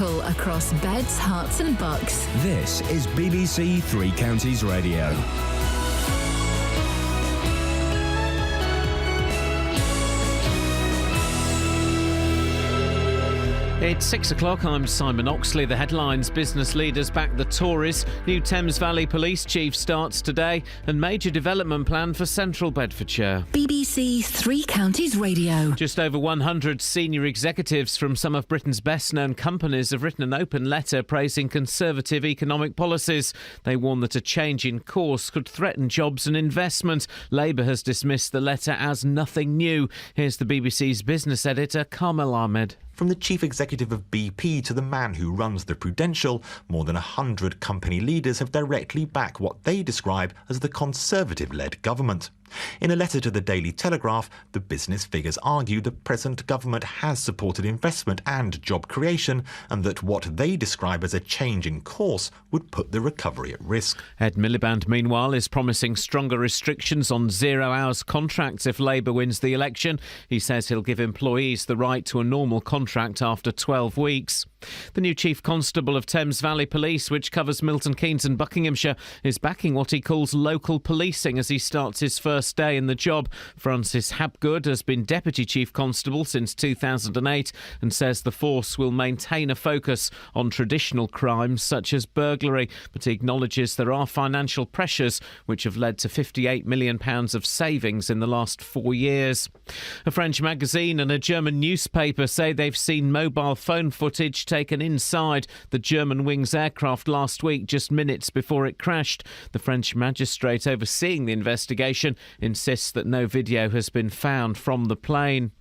local across beds, hearts and bucks. This is BBC Three Counties Radio. It's 6 o'clock. I'm Simon Oxley. The headlines: business leaders back the Tories. New Thames Valley Police Chief starts today, and major development plan for central Bedfordshire. BBC Three Counties Radio. Just over 100 senior executives from some of Britain's best-known companies have written an open letter praising Conservative economic policies. They warn that a change in course could threaten jobs and investment. Labour has dismissed the letter as nothing new. Here's the BBC's business editor, Carmel Ahmed. From the chief executive of BP to the man who runs the Prudential, more than 100 company leaders have directly backed what they describe as the Conservative-led government. In a letter to the Daily Telegraph, the business figures argue the present government has supported investment and job creation, and that what they describe as a change in course would put the recovery at risk. Ed Miliband, meanwhile, is promising stronger restrictions on zero-hours contracts if Labour wins the election. He says he'll give employees the right to a normal contract after 12 weeks. The new Chief Constable of Thames Valley Police, which covers Milton Keynes and Buckinghamshire, is backing what he calls local policing as he starts his first day in the job. Francis Hapgood has been Deputy Chief Constable since 2008 and says the force will maintain a focus on traditional crimes such as burglary, but he acknowledges there are financial pressures which have led to £58 million of savings in the last 4 years. A French magazine and a German newspaper say they've seen mobile phone footage taken inside the Germanwings aircraft last week, just minutes before it crashed. The French magistrate overseeing the investigation insists that no video has been found from the plane.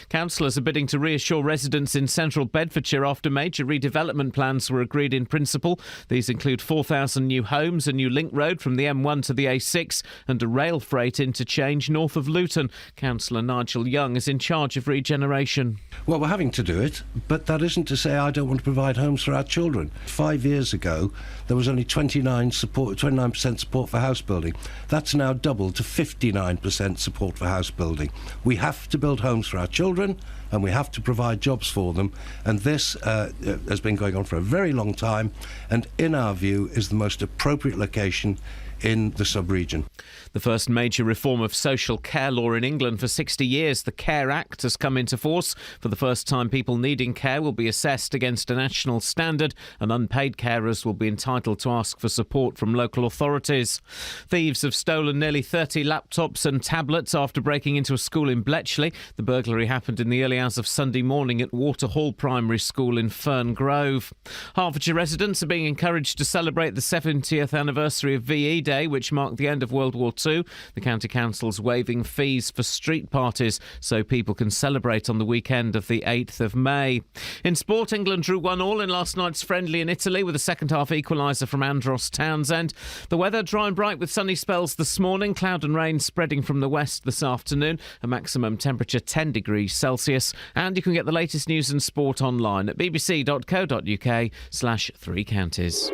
Councillors are bidding to reassure residents in central Bedfordshire after major redevelopment plans were agreed in principle. These include 4,000 new homes, a new link road from the M1 to the A6 and a rail freight interchange north of Luton. Councillor Nigel Young is in charge of regeneration. Well, we're having to do it, but that isn't to say I don't want to provide homes for our children. 5 years ago, there was only 29% support for house building. That's now doubled to 59% support for house building. We have to build homes for our children, and we have to provide jobs for them, and this has been going on for a very long time, and in our view is the most appropriate location in the sub-region. The first major reform of social care law in England for 60 years, the Care Act, has come into force. For the first time, people needing care will be assessed against a national standard, and unpaid carers will be entitled to ask for support from local authorities. Thieves have stolen nearly 30 laptops and tablets after breaking into a school in Bletchley. The burglary happened in the early hours of Sunday morning at Waterhall Primary School in Fern Grove. Hertfordshire residents are being encouraged to celebrate the 70th anniversary of VE Day, which marked the end of World War II. The County Council's waiving fees for street parties so people can celebrate on the weekend of the 8th of May. In sport, England drew 1-1 in last night's friendly in Italy with a second-half equaliser from Andros Townsend. The weather dry and bright with sunny spells this morning, cloud and rain spreading from the west this afternoon, a maximum temperature 10 degrees Celsius. And you can get the latest news and sport online at bbc.co.uk/3 counties.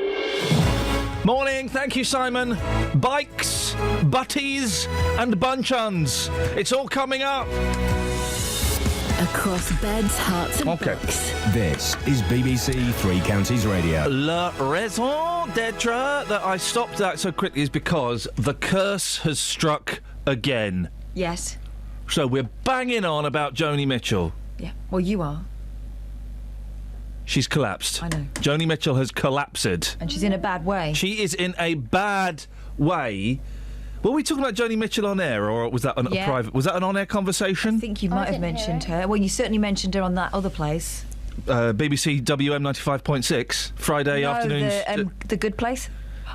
Morning, thank you, Simon. Bikes, butties and bunchuns. It's all coming up. Across beds, hearts and bucks. This is BBC Three Counties Radio. La raison d'être that I stopped that so quickly is because the curse has struck again. Yes. So we're banging on about Joni Mitchell. Yeah. Well, you are. She's collapsed. I know. Joni Mitchell has collapsed. And she's in a bad way. She is in a bad way. Were we talking about Joni Mitchell on air, or was that a private? Was that an on-air conversation? I think you might have mentioned her. Well, you certainly mentioned her on that other place. BBC WM 95.6 Friday afternoons. The Good Place.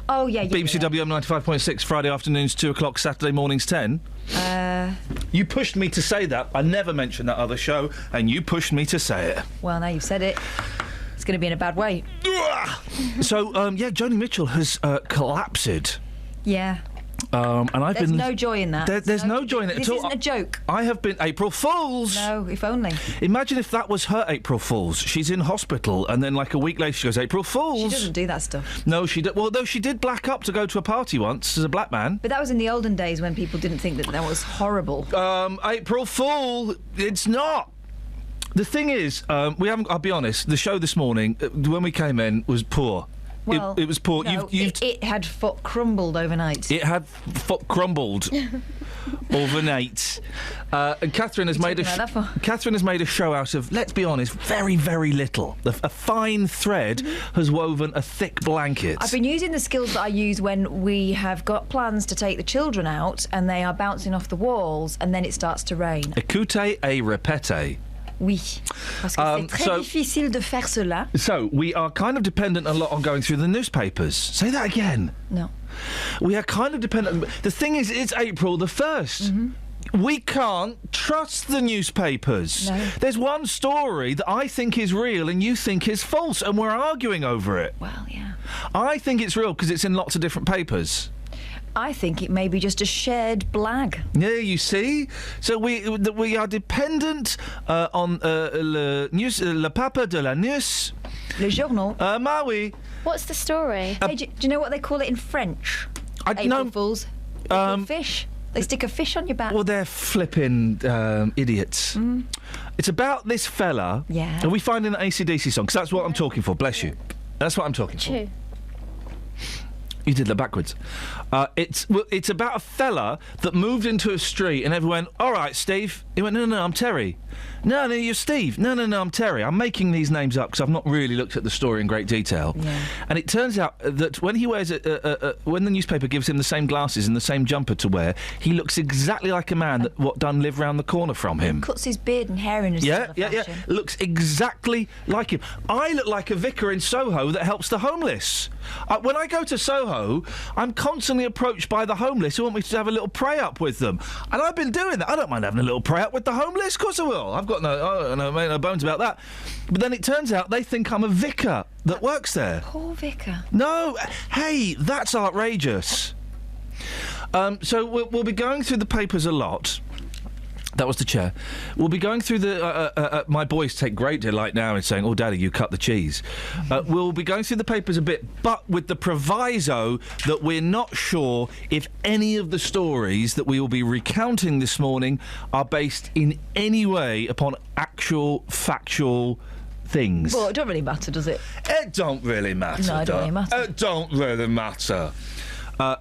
Oh yeah. BBC WM 95.6 Friday afternoons 2 o'clock, Saturday mornings 10. You pushed me to say that. I never mentioned that other show, and you pushed me to say it. Well, now you've said it. It's going to be in a bad way. So, Joni Mitchell has collapsed. Yeah. And There's no joy in that. There's no joy in it at all. This isn't a joke. I have been April Fools. No, if only. Imagine if that was her April Fools. She's in hospital, and then like a week later she goes, April Fools. She doesn't do that stuff. No, she did. Well, though she did black up to go to a party once as a black man. But that was in the olden days when people didn't think that was horrible. April Fool. It's not. The thing is, we haven't. I'll be honest. The show this morning, when we came in, was poor. Well, it was poor. No, it had crumbled overnight. It had crumbled overnight. And Catherine has made a show out of, let's be honest, very, very little. A fine thread has woven a thick blanket. I've been using the skills that I use when we have got plans to take the children out and they are bouncing off the walls and then it starts to rain. Écoutez et répétez. Oui, parce que c'est très difficile de faire cela. So, we are kind of dependent a lot on going through the newspapers. Say that again. No. We are kind of dependent. The thing is, it's April the 1st. Mm-hmm. We can't trust the newspapers. No. There's one story that I think is real and you think is false, and we're arguing over it. Well, yeah. I think it's real because it's in lots of different papers. I think it may be just a shared blag. Yeah, you see? So we are dependent on le pape de la news. Le journal. Oui. What's the story? Hey, do you know what they call it in French? April Fools. Fish. They stick a fish on your back. Well, they're flipping idiots. It's about this fella. Yeah. Are we finding an AC/DC song? Because that's what I'm talking for. Bless you. That's what I'm talking for. You did that backwards. It's about a fella that moved into a street and everyone went, all right, Steve. He went, no, I'm Terry. No, you're Steve. No, I'm Terry. I'm making these names up because I've not really looked at the story in great detail. Yeah. And it turns out that when he wears when the newspaper gives him the same glasses and the same jumper to wear, he looks exactly like a man that done live round the corner from him. Cuts his beard and hair in a similar fashion. Looks exactly like him. I look like a vicar in Soho that helps the homeless. When I go to Soho, I'm constantly approached by the homeless who want me to have a little pray up with them. And I've been doing that. I don't mind having a little pray up with the homeless. Of course I will. I've got no bones about that. But then it turns out they think I'm a vicar that works there. Poor vicar. No, hey, that's outrageous. So we'll be going through the papers a lot. That was the chair. We'll be going through the... my boys take great delight now in saying, oh, Daddy, you cut the cheese. We'll be going through the papers a bit, but with the proviso that we're not sure if any of the stories that we will be recounting this morning are based in any way upon actual, factual things. Well, it don't really matter, does it? It don't really matter. No, it don't really matter. It don't really matter.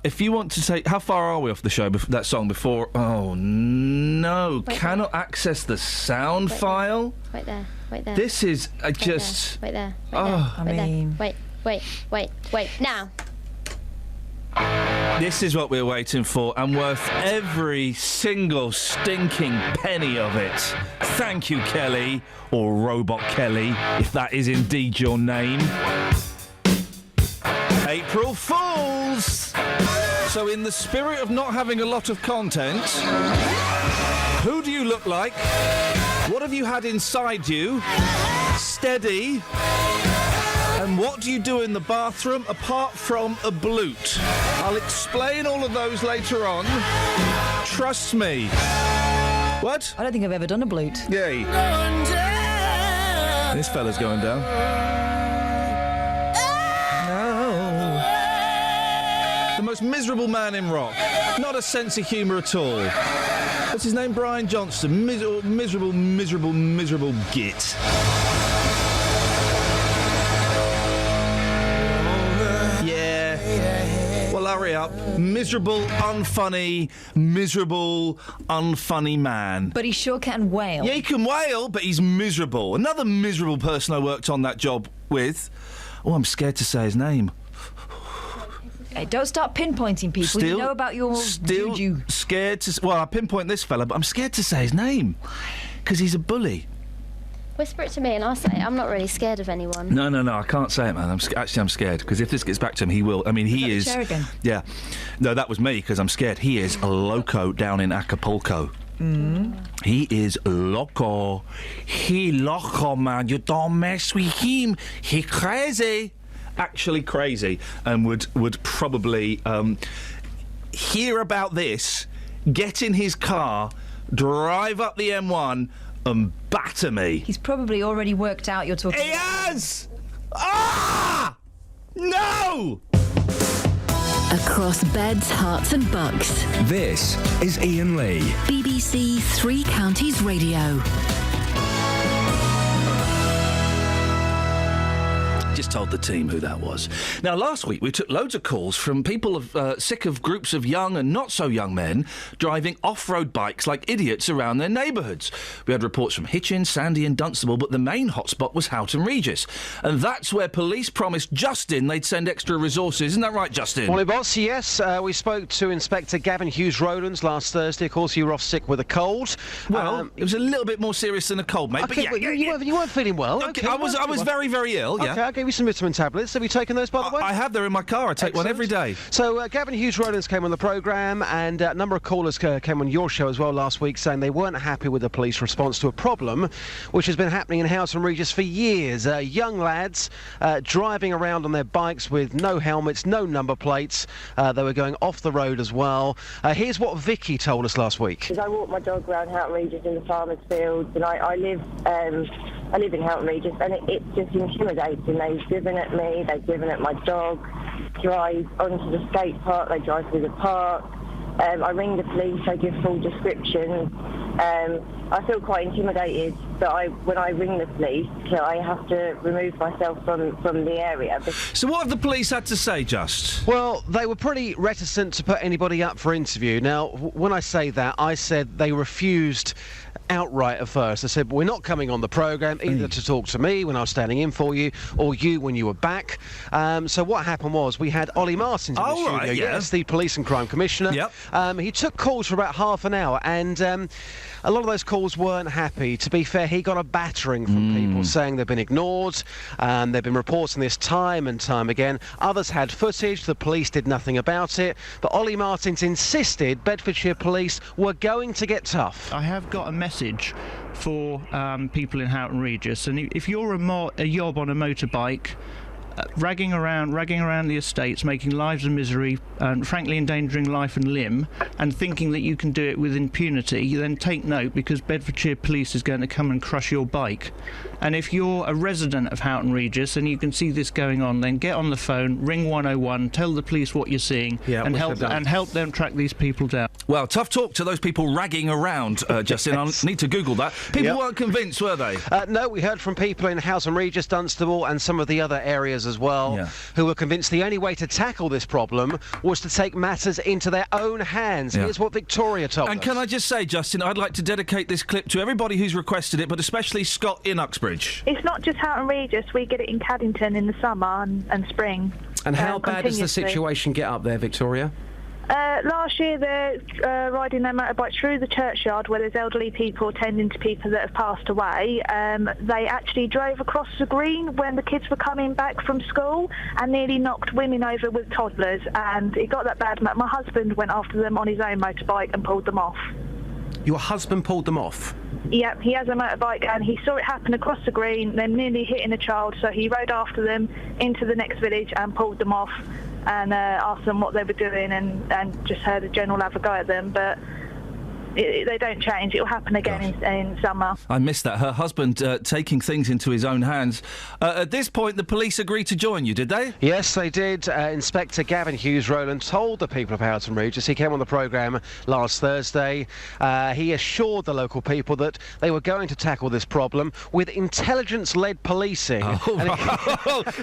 If you want to say... How far are we off the show, that song, before... Oh, no. Cannot access the sound file. Wait there. This is just... Wait there. Wait. Now. This is what we're waiting for, and worth every single stinking penny of it. Thank you, Kelly, or Robot Kelly, if that is indeed your name. April Fools! So in the spirit of not having a lot of content, who do you look like? What have you had inside you? Steady. And what do you do in the bathroom apart from a bloot? I'll explain all of those later on. Trust me. What? I don't think I've ever done a bloot. Yay. This fella's going down. The most miserable man in rock. Not a sense of humour at all. What's his name? Brian Johnston. Miserable git. Yeah. Well, hurry up. Miserable, unfunny man. But he sure can wail. Yeah, he can wail, but he's miserable. Another miserable person I worked on that job with. Oh, I'm scared to say his name. Hey, don't start pinpointing people. You know about your juju. Scared to... Well, I pinpoint this fella, but I'm scared to say his name. Because he's a bully. Whisper it to me and I'll say it. I'm not really scared of anyone. No, I can't say it, man. I'm scared. Because if this gets back to him, he will. I mean, he is... Chair again? Yeah. No, that was me, because I'm scared. He is a loco down in Acapulco. He is loco. He loco, man. You don't mess with him. He crazy. Actually crazy, and would probably hear about this, get in his car, drive up the M1 and batter me. He's probably already worked out you're talking He has! Ah! No! Across beds, hearts and bucks. This is Iain Lee. BBC Three Counties Radio. just told the team who that was. Now, last week we took loads of calls from people sick of groups of young and not so young men driving off-road bikes like idiots around their neighbourhoods. We had reports from Hitchin, Sandy and Dunstable, but the main hotspot was Houghton Regis. And that's where police promised Justin they'd send extra resources. Isn't that right, Justin? Well, it was, yes. We spoke to Inspector Gavin Hughes-Rowlands last Thursday. Of course, you were off sick with a cold. Well, it was a little bit more serious than a cold, mate. Okay, but you weren't feeling well. Okay, I was very, very ill, yeah. Okay, I gave you some vitamin tablets. Have you taken those, by the way? I have. They're in my car. I take one every day. So, Gavin Hughes-Rowlands came on the programme, and a number of callers came on your show as well last week saying they weren't happy with the police response to a problem which has been happening in Houghton Regis for years. Young lads driving around on their bikes with no helmets, no number plates. They were going off the road as well. Here's what Vicky told us last week. Because I walk my dog around Houghton Regis in the farmers' fields, and I live in Houghton Regis, and it's just intimidating. They've driven at me, they've driven at my dog, drive onto the skate park, they drive through the park. I ring the police, I give full descriptions. I feel quite intimidated that when I ring the police, I have to remove myself from the area. So what have the police had to say, Just? Well, they were pretty reticent to put anybody up for interview. Now, when I say that, I said they refused outright at first. They said, we're not coming on the programme either to talk to me when I was standing in for you or you when you were back. So what happened was we had Ollie Martins in the studio. Right, yeah. Yes, the Police and Crime Commissioner. Yep. He took calls for about half an hour, and a lot of those calls weren't happy. To be fair, he got a battering from people saying they've been ignored, and they've been reporting this time and time again. Others had footage, the police did nothing about it, but Ollie Martins insisted Bedfordshire Police were going to get tough. I have got a message for people in Houghton Regis, and if you're a yob on a motorbike, ragging around the estates, making lives a misery, and frankly endangering life and limb, and thinking that you can do it with impunity, then take note, because Bedfordshire Police is going to come and crush your bike. And if you're a resident of Houghton Regis and you can see this going on, then get on the phone, ring 101, tell the police what you're seeing, and help them track these people down. Well, tough talk to those people ragging around, Justin. I'll need to Google that. People weren't convinced, were they? No, we heard from people in Houghton Regis, Dunstable and some of the other areas as well, who were convinced the only way to tackle this problem was to take matters into their own hands. Here's what Victoria told us. And can I just say, Justin, I'd like to dedicate this clip to everybody who's requested it, but especially Scott in Uxbridge. It's not just Houghton Regis, we get it in Caddington in the summer and spring. And how bad does the situation get up there, Victoria? Last year they're riding their motorbike through the churchyard where there's elderly people tending to people that have passed away. They actually drove across the green when the kids were coming back from school and nearly knocked women over with toddlers, and it got that bad. My husband went after them on his own motorbike and pulled them off. Your husband pulled them off? Yep, he has a motorbike and he saw it happen across the green, them nearly hitting a child, so he rode after them into the next village and pulled them off and asked them what they were doing and just heard a general have a go at them, but they don't change. It will happen again in summer. I missed that. Her husband taking things into his own hands. At this point, the police agreed to join you, did they? Yes, they did. Inspector Gavin Hughes-Rowland told the people of Houghton Regis, he came on the programme last Thursday, he assured the local people that they were going to tackle this problem with intelligence-led policing.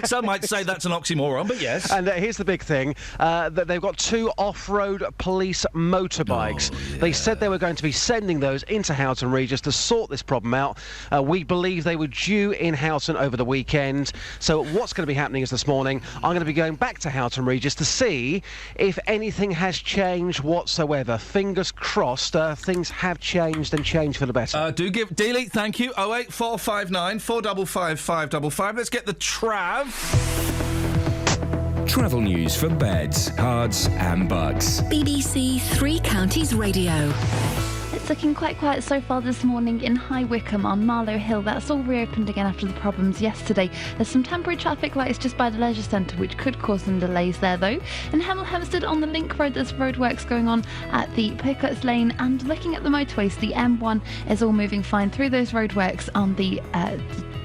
Some might say that's an oxymoron, but yes. And here's the big thing, that they've got 2 off-road police motorbikes. They said they were going to be sending those into Houghton Regis to sort this problem out. We believe they were due in Houghton over the weekend. So what's going to be happening is this morning, I'm going to be going back to Houghton Regis to see if anything has changed whatsoever. Fingers crossed, things have changed and changed for the better. Do give Dealey, thank you. 08459 455 555. Let's get the Trav. Travel news for beds, cards and bugs. BBC Three Counties Radio. It's looking quite quiet so far this morning in High Wycombe on Marlow Hill. That's all reopened again after the problems yesterday. There's some temporary traffic lights just by the leisure centre which could cause some delays there though. In Hemel Hempstead on the Link Road there's roadworks going on at the Pickuts Lane, and looking at the motorways the M1 is all moving fine through those roadworks on the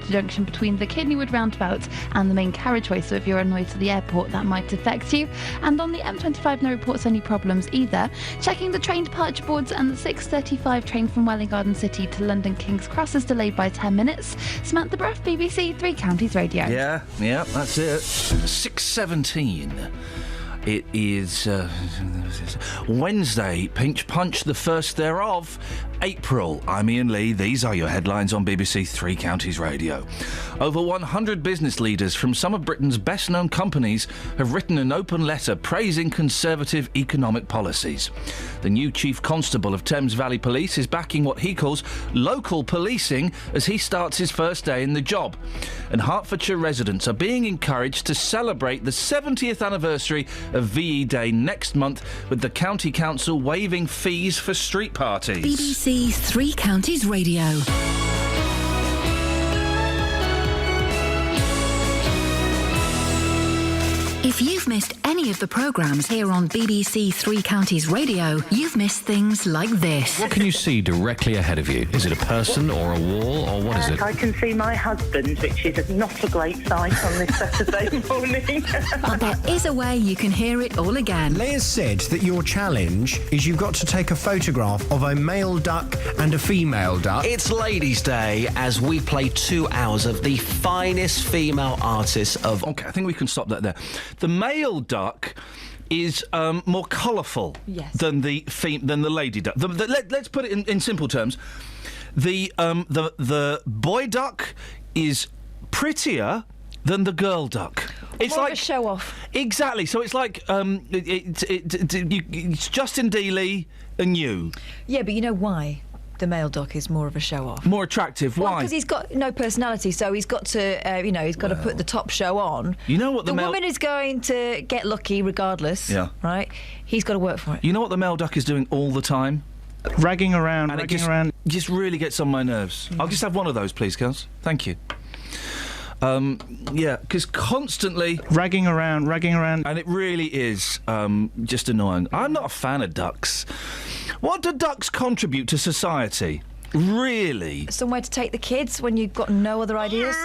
the junction between the Kidneywood roundabout and the main carriageway, so if you're on the way to the airport, that might affect you. And on the M25, no reports any problems either. Checking the train departure boards, and the 6:35 train from Welwyn Garden City to London King's Cross is delayed by 10 minutes. Samantha Bruff, BBC Three Counties Radio. Yeah, that's it. 6:17. It is Wednesday, Pinch Punch, the first thereof, April. I'm Iain Lee. These are your headlines on BBC Three Counties Radio. Over 100 business leaders from some of Britain's best-known companies have written an open letter praising Conservative economic policies. The new Chief Constable of Thames Valley Police is backing what he calls local policing as he starts his first day in the job. And Hertfordshire residents are being encouraged to celebrate the 70th anniversary of VE Day next month, with the County Council waiving fees for street parties. BBC Three Counties Radio. If you've missed any of the programmes here on BBC Three Counties Radio, you've missed things like this. What can you see directly ahead of you? Is it a person or a wall, or what is it? I can see my husband, which is not a great sight on this Saturday morning. But there is a way you can hear it all again. Leah said that your challenge is you've got to take a photograph of a male duck and a female duck. It's Ladies' Day as we play 2 hours of the finest female artists of... OK, I think we can stop that there. The male duck is more colourful than the lady duck. Let's put it in simple terms. The boy duck is prettier than the girl duck. It's more like of a show off. Exactly. So it's like it's Justin Dealey and you. Yeah, but you know why? The male duck is more of a show-off. More attractive. Why? Because he's got no personality, so he's got to, he's got to put the top show on. You know what the woman is going to get lucky regardless. Yeah. Right. He's got to work for it. You know what the male duck is doing all the time? Ragging around. Just really gets on my nerves. I'll just have one of those, please, Kels. Thank you. Because constantly ragging around, and it really is just annoying. I'm not a fan of ducks. What do ducks contribute to society? Really? Somewhere to take the kids when you've got no other ideas?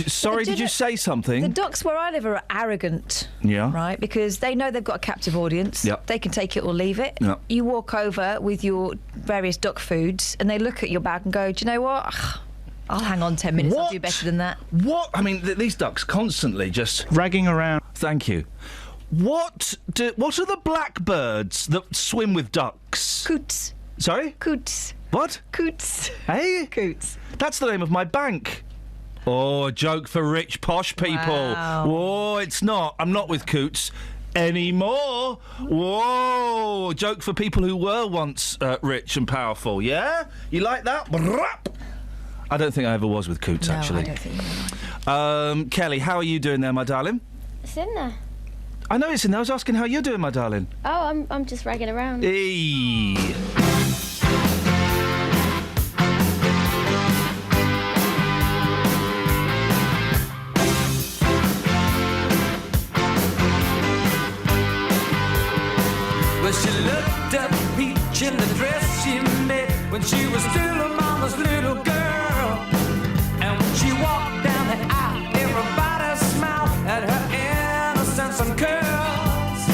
Sorry, did you say something? The ducks where I live are arrogant. Yeah. Right? Because they know they've got a captive audience. Yep. They can take it or leave it. Yep. You walk over with your various duck foods and they look at your bag and go, do you know what? Ugh, I'll hang on 10 minutes. I'll do better than that. What? I mean, these ducks constantly just... ragging around. Thank you. What are the blackbirds that swim with ducks? Coots. Sorry? Coots. What? Coots. Hey? Coots. That's the name of my bank. Oh, a joke for rich, posh people. Wow. Whoa, it's not. I'm not with Coots anymore. Whoa, joke for people who were once rich and powerful, yeah? You like that? I don't think I ever was with Coots, actually. I don't think you are. Kelly, how are you doing there, my darling? It's in there. I know it's in there. I was asking how you're doing, my darling. Oh, I'm just ragging around. Eee. Well, she looked up peach in the dress she made when she was still a mama's little girl. And when she walked down the aisle, everybody smiled at her innocence and curls.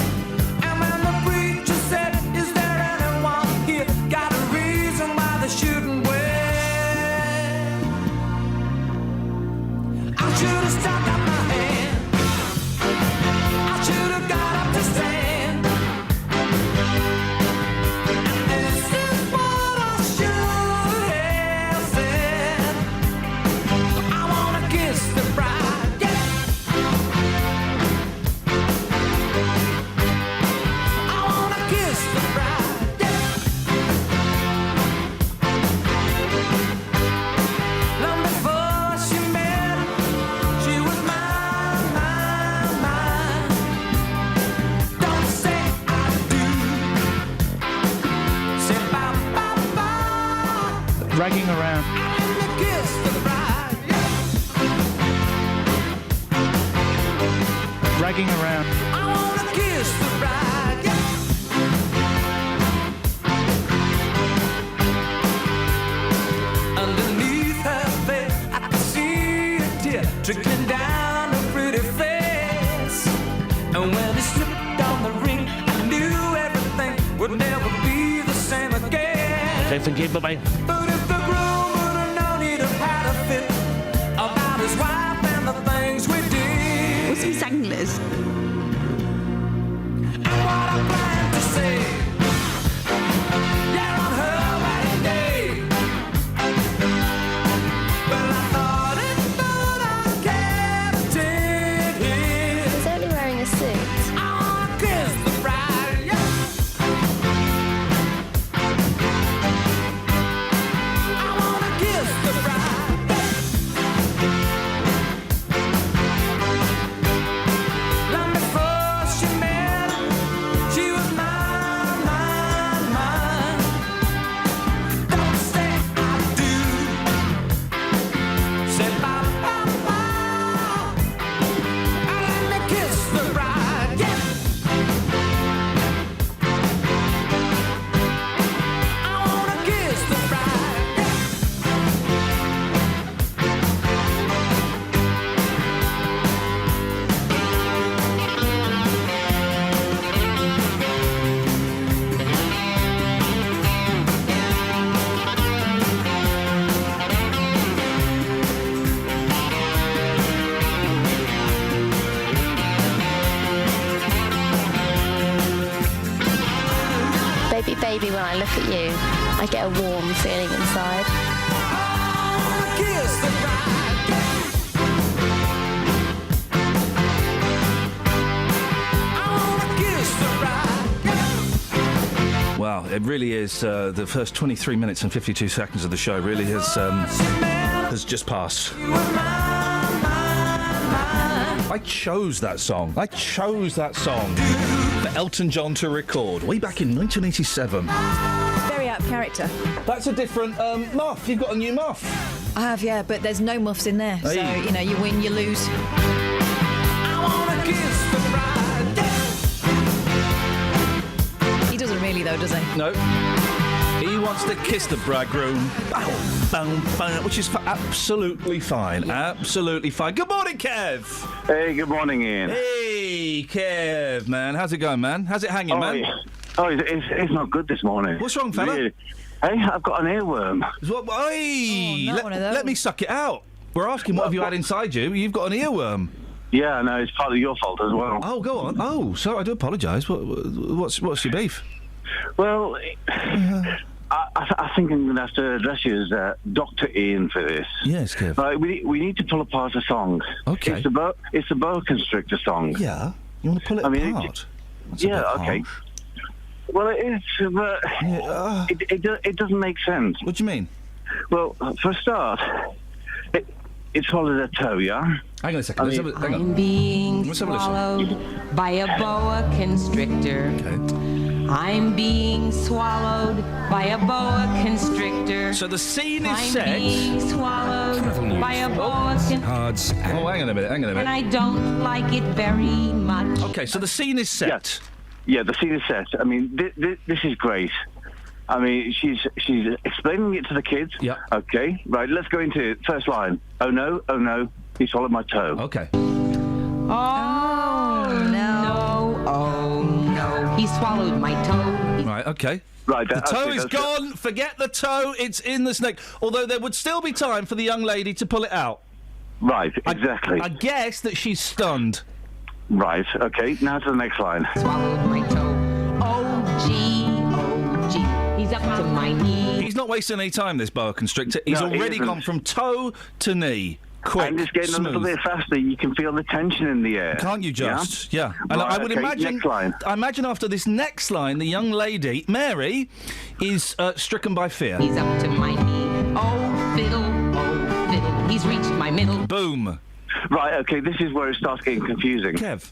And when the preacher said, "Is there anyone here got a reason why they shouldn't wait?" I should have stuck out my hand. I should have got up to stand. Ragging around. Ragging around. I wanna kiss the bride, yeah. Underneath tear trickling down her pretty face. And when he slipped on the ring, I knew everything would never be the same again. Okay, thank you, bye-bye. But if the groom would have known, he'd have had a fit about his wife and the things we did. Was he Zanglers? And what I plan to say, yeah, on her wedding day. Well, I thought it, but I kept it here. He's only wearing a suit. I wanna kiss the bride, yeah. I wanna kiss the bride, yeah. Long before she met, she was mine, mine, mine. Don't say I do, say bye, bye, bye. And let me kiss the bride, yeah. I wanna kiss the bride, yeah. Baby, baby, when I look at you, I get a warm feeling inside. Kiss the bride, yeah. I wanna kiss the bride, yeah. Wow, it really is. The first 23 minutes and 52 seconds of the show really has just passed. I chose that song. For Elton John to record way back in 1987. Very out of character. That's a different muff. You've got a new muff. I have, yeah, but there's no muffs in there. So, Hey. you know, you win, you lose. I wanna kiss the bride, yeah. He doesn't really, though, does he? No. He wants to kiss the bridegroom. Bow, bow, bow, which is absolutely fine. Absolutely fine. Good morning, Kev. Hey, good morning, Ian. Hey, Kev, man. How's it going, man? How's it hanging, man? It's not good this morning. What's wrong, fella? Really. Hey, I've got an earworm. Let me suck it out. We're asking what have you had inside you. You've got an earworm. Yeah, no, it's partly your fault as well. Oh, go on. Oh, sorry, I do apologise. What's your beef? Well, I think I'm going to have to address you as Dr. Iain for this. Yes, Kev. Right, we need to pull apart a song. Okay. It's a boa constrictor song. Yeah. You want to pull it apart? Yeah, okay. Well, it is, but it doesn't make sense. What do you mean? Well, for a start, it swallowed a toe, yeah? Hang on a second. Hang on. I'm being Let's have a listen. swallowed by a boa constrictor. I'm being swallowed by a boa constrictor. So the scene is I'm set. being swallowed by a boa constrictor. Cards. Oh, hang on a minute. And I don't like it very much. Okay, so the scene is set. Yeah, the scene is set. I mean, this is great. I mean, she's explaining it to the kids. Yeah. Okay, right, let's go into it. First line. Oh, no, he swallowed my toe. Okay. Oh, no. Oh, no. He swallowed my toe. Right, okay. Right, the toe okay, is gone. Forget the toe. It's in the snake. Although there would still be time for the young lady to pull it out. Right, exactly. I guess that she's stunned. Right, okay, now to the next line. Swallowed my toe. Oh, gee. He's up to my knee. He's not wasting any time, this boa constrictor. He's No, he already isn't. gone from toe to knee. Quick, And it's getting smooth. a little bit faster. You can feel the tension in the air. Can't you just? Yeah. And Right, I would okay, imagine. next line. I imagine after this next line, the young lady, Mary, is stricken by fear. He's up to my knee. Oh, fiddle. He's reached my middle. Boom. Right, okay, this is where it starts getting confusing. Kev.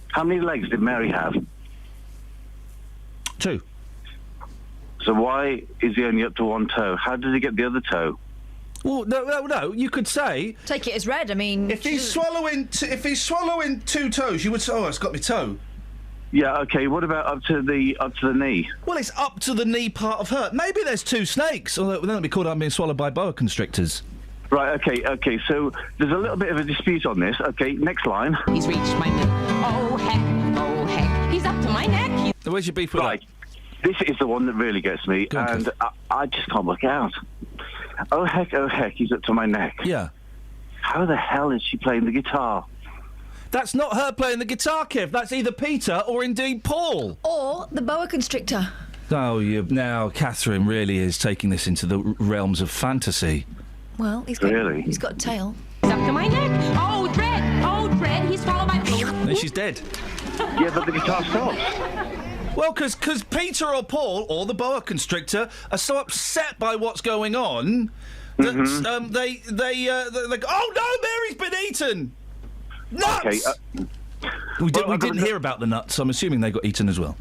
How many legs did Mary have? 2. So why is he only up to one toe? How did he get the other toe? Well, no. You could say Take it as read. I mean, if he's swallowing 2 toes, you would say, "Oh, it's got my toe." Yeah, okay. What about up to the knee? Well, it's up to the knee part of her. Maybe there's 2 snakes. Although then it'd be called I'm being swallowed by boa constrictors. Right, okay, so there's a little bit of a dispute on this. Okay, next line. He's reached my neck. Oh heck, he's up to my neck. Where's your beef with Right, this is the one that really gets me, and I just can't work it out. Oh heck, he's up to my neck. Yeah. How the hell is she playing the guitar? That's not her playing the guitar, Kev. That's either Peter or indeed Paul. Or the boa constrictor. Oh, now Catherine really is taking this into the realms of fantasy. Well, he's got a tail. He's up to my neck. Oh, Dread, he's swallowed my... And she's dead. Yeah, but the guitar stops. Well, because Peter or Paul or the boa constrictor are so upset by what's going on that they go, oh no, Mary's been eaten. Nuts. Okay. We didn't hear about the nuts. I'm assuming they got eaten as well.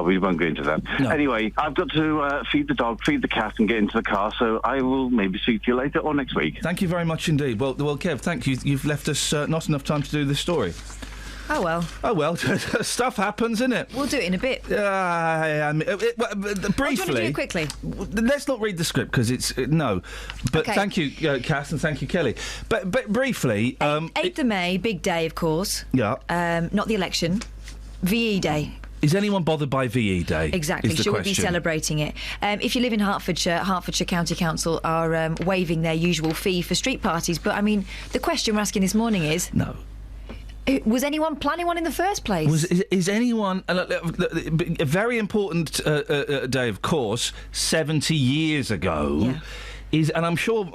We won't go into that. No. Anyway, I've got to feed the dog, feed the cat, and get into the car. So I will maybe speak to you later or next week. Thank you very much indeed. Well, Kev, thank you. You've left us not enough time to do this story. Oh well. Stuff happens, innit? We'll do it in a bit. Briefly. Do you want to do it quickly? Let's not read the script because it's no. But Okay. thank you, Kath, and thank you, Kelly. But briefly, 8th of May, big day, of course. Yeah. Not the election. VE Day. Is anyone bothered by VE Day? Exactly. Is the Should we be question. celebrating it? If you live in Hertfordshire County Council are waiving their usual fee for street parties. But I mean, the question we're asking this morning is no. Was anyone planning one in the first place? Is anyone... a very important day, of course, 70 years ago... Yeah. And I'm sure,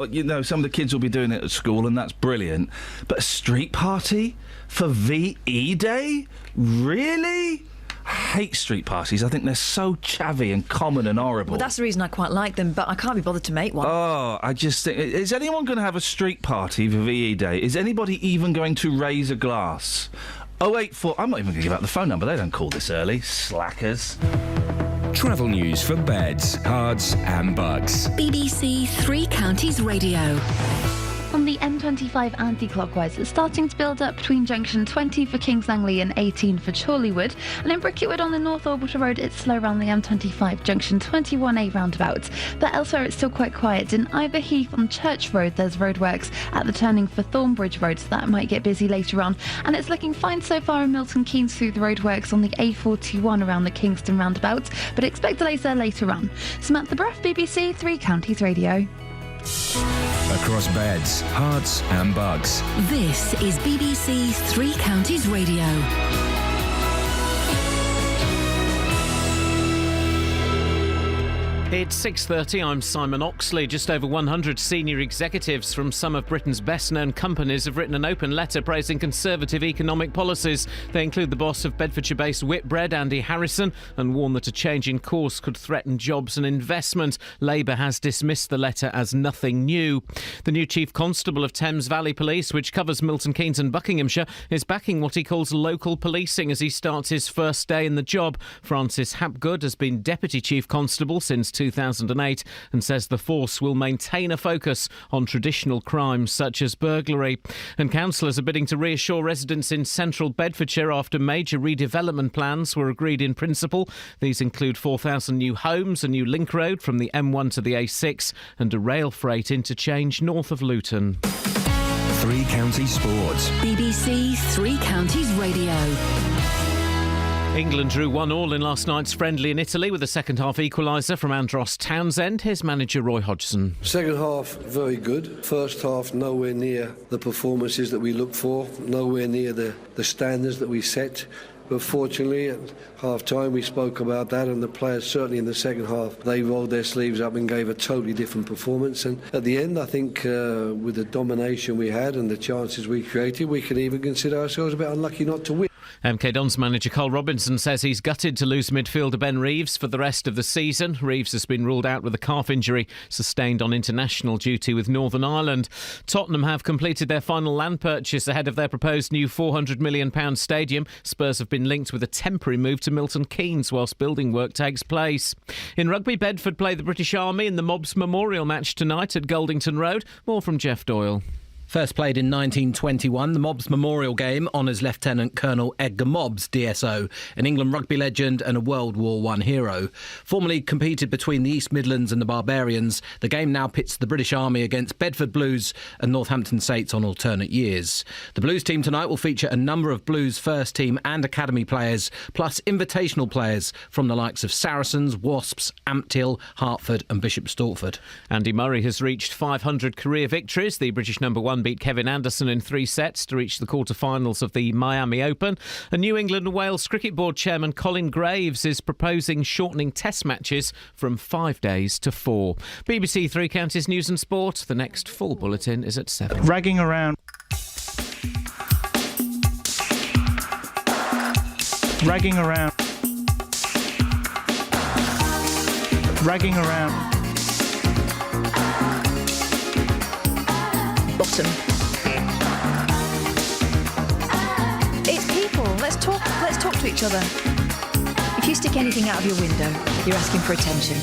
some of the kids will be doing it at school, and that's brilliant. But a street party for VE Day? Really? I hate street parties. I think they're so chavvy and common and horrible. Well, that's the reason I quite like them, but I can't be bothered to make one. Oh, I just think... Is anyone going to have a street party for VE Day? Is anybody even going to raise a glass? 084... I'm not even going to give out the phone number. They don't call this early. Slackers. Travel news for beds, cards and bugs. BBC Three Counties Radio. On the M25 anti-clockwise, it's starting to build up between junction 20 for Kings Langley and 18 for Chorleywood. And in Bricketwood on the North Orbital Road, it's slow around the M25 junction 21A roundabout. But elsewhere, it's still quite quiet. In Ivor Heath on Church Road, there's roadworks at the turning for Thornbridge Road, so that might get busy later on. And it's looking fine so far in Milton Keynes through the roadworks on the A41 around the Kingston roundabout, but expect delays there later on. Samantha Bruff, BBC Three Counties Radio. Across beds, hearts and bugs. This is BBC Three Counties Radio. It's 6:30. I'm Simon Oxley. Just over 100 senior executives from some of Britain's best-known companies have written an open letter praising Conservative economic policies. They include the boss of Bedfordshire-based Whitbread, Andy Harrison, and warn that a change in course could threaten jobs and investment. Labour has dismissed the letter as nothing new. The new Chief Constable of Thames Valley Police, which covers Milton Keynes and Buckinghamshire, is backing what he calls local policing as he starts his first day in the job. Francis Hapgood has been Deputy Chief Constable since 2008 and says the force will maintain a focus on traditional crimes such as burglary. And councillors are bidding to reassure residents in central Bedfordshire after major redevelopment plans were agreed in principle. These include 4,000 new homes, a new link road from the M1 to the A6 and a rail freight interchange north of Luton. Three Counties Sports. BBC Three Counties Radio. England drew 1-1 in last night's friendly in Italy with a second-half equaliser from Andros Townsend. Here's manager Roy Hodgson. Second half, very good. First half, nowhere near the performances that we look for, nowhere near the standards that we set. But fortunately, at half-time, we spoke about that, and the players, certainly in the second half, they rolled their sleeves up and gave a totally different performance. And at the end, I think with the domination we had and the chances we created, we can even consider ourselves a bit unlucky not to win. MK Dons manager Carl Robinson says he's gutted to lose midfielder Ben Reeves for the rest of the season. Reeves has been ruled out with a calf injury sustained on international duty with Northern Ireland. Tottenham have completed their final land purchase ahead of their proposed new £400 million stadium. Spurs have been linked with a temporary move to Milton Keynes whilst building work takes place. In rugby, Bedford play the British Army in the Mobs Memorial match tonight at Goldington Road. More from Jeff Doyle. First played in 1921, the Mobbs Memorial Game honours Lieutenant Colonel Edgar Mobbs, DSO, an England rugby legend and a World War I hero. Formerly competed between the East Midlands and the Barbarians, the game now pits the British Army against Bedford Blues and Northampton Saints on alternate years. The Blues team tonight will feature a number of Blues first team and academy players, plus invitational players from the likes of Saracens, Wasps, Ampthill, Hertford and Bishop Stortford. Andy Murray has reached 500 career victories. The British number one beat Kevin Anderson in 3 sets to reach the quarter-finals of the Miami Open. And New England and Wales Cricket Board Chairman Colin Graves is proposing shortening Test matches from 5 days to 4. BBC Three Counties News and Sport. The next full bulletin is at 7. Ragging around. Ragging around. Ragging around. Bottom. It's people. Let's talk to each other. If you stick anything out of your window, you're asking for attention.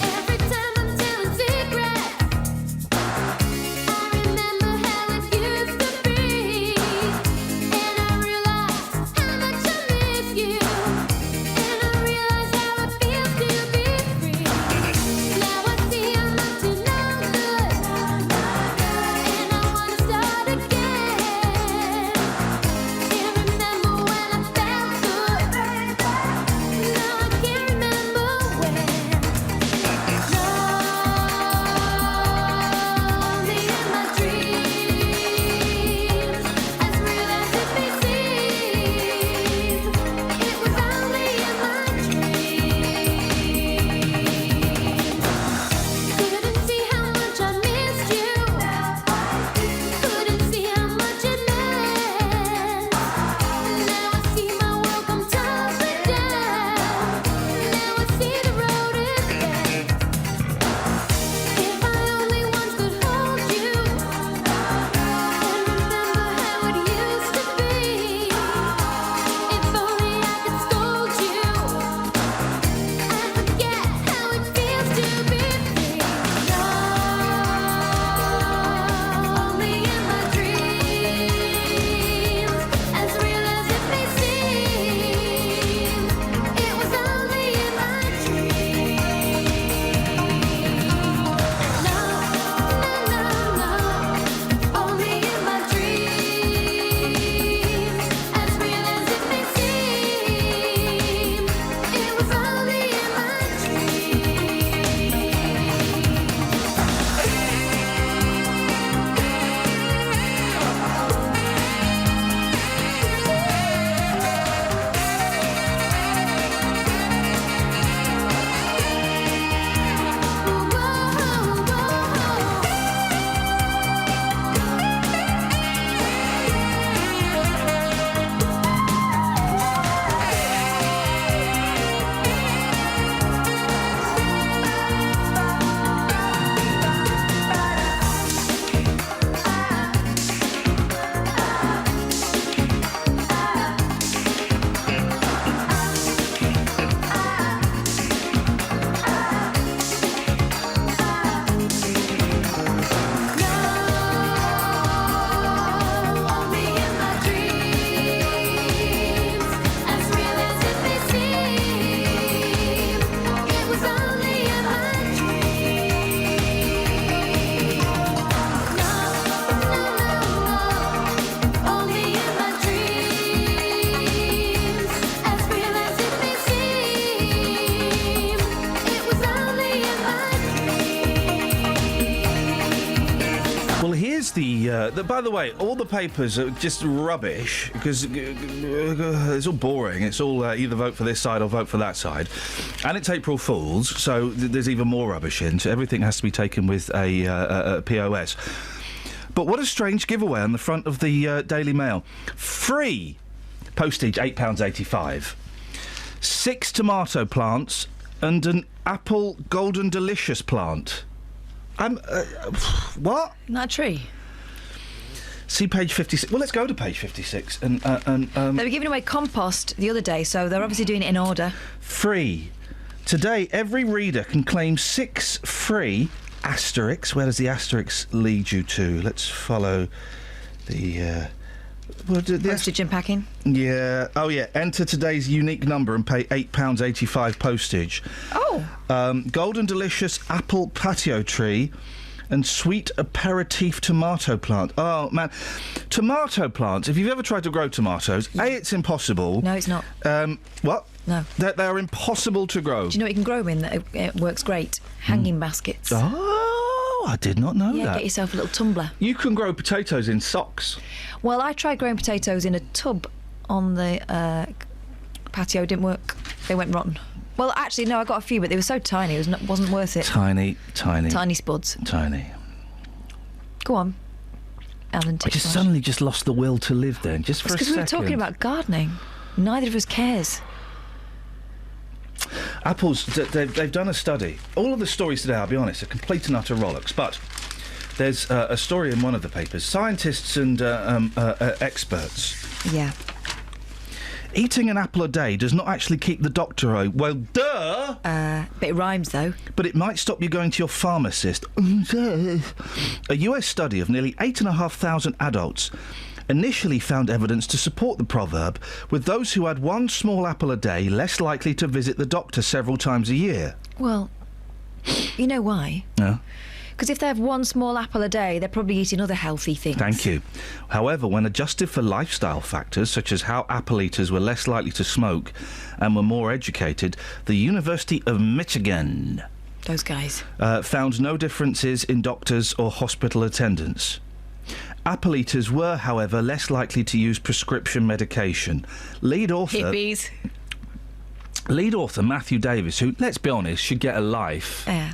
By the way, all the papers are just rubbish because it's all boring. It's all either vote for this side or vote for that side. And it's April Fool's, so there's even more rubbish in. So everything has to be taken with a POS. But what a strange giveaway on the front of the Daily Mail. Free postage, £8.85. 6 tomato plants and an apple golden delicious plant. What? Not a tree. See page 56. Well, let's go to page 56. And they were giving away compost the other day, so they're obviously doing it in order. Free. Today, every reader can claim 6 free asterisks. Where does the asterisk lead you to? Let's follow Postage and packing? Yeah. Oh, yeah. Enter today's unique number and pay £8.85 postage. Oh. Golden Delicious apple patio tree and sweet aperitif tomato plant. Oh, man. Tomato plants, if you've ever tried to grow tomatoes, A, it's impossible. No, it's not. What? No. They're impossible to grow. Do you know what you can grow them in that it works great? Hanging baskets. Oh, I did not know that. Yeah, get yourself a little tumbler. You can grow potatoes in socks. Well, I tried growing potatoes in a tub on the patio. Didn't work. They went rotten. Well, actually, no, I got a few, but they were so tiny, it wasn't worth it. Tiny. Tiny spuds. Tiny. Go on, Alan. I just suddenly just lost the will to live then, just for a second. Because we were talking about gardening. Neither of us cares. Apples, they've done a study. All of the stories today, I'll be honest, are complete and utter rollocks, but there's a story in one of the papers. Scientists and experts. Yeah. Eating an apple a day does not actually keep the doctor away. Well, duh! But it rhymes, though. But it might stop you going to your pharmacist. A US study of nearly 8,500 adults initially found evidence to support the proverb, with those who had one small apple a day less likely to visit the doctor several times a year. Well, you know why? No. Because if they have one small apple a day, they're probably eating other healthy things. Thank you. However, when adjusted for lifestyle factors, such as how apple eaters were less likely to smoke and were more educated, the University of Michigan... Those guys. ...found no differences in doctors or hospital attendance. Apple eaters were, however, less likely to use prescription medication. Lead author... Hippies. Lead author Matthew Davis, who, let's be honest, should get a life... Yeah.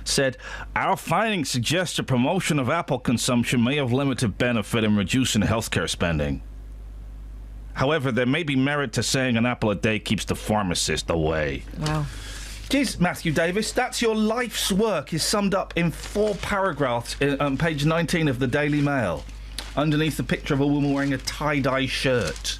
said, our findings suggest a promotion of apple consumption may have limited benefit in reducing healthcare spending. However, there may be merit to saying an apple a day keeps the pharmacist away. Wow. Jeez, Matthew Davis, that's your life's work is summed up in 4 paragraphs on page 19 of the Daily Mail, underneath the picture of a woman wearing a tie-dye shirt.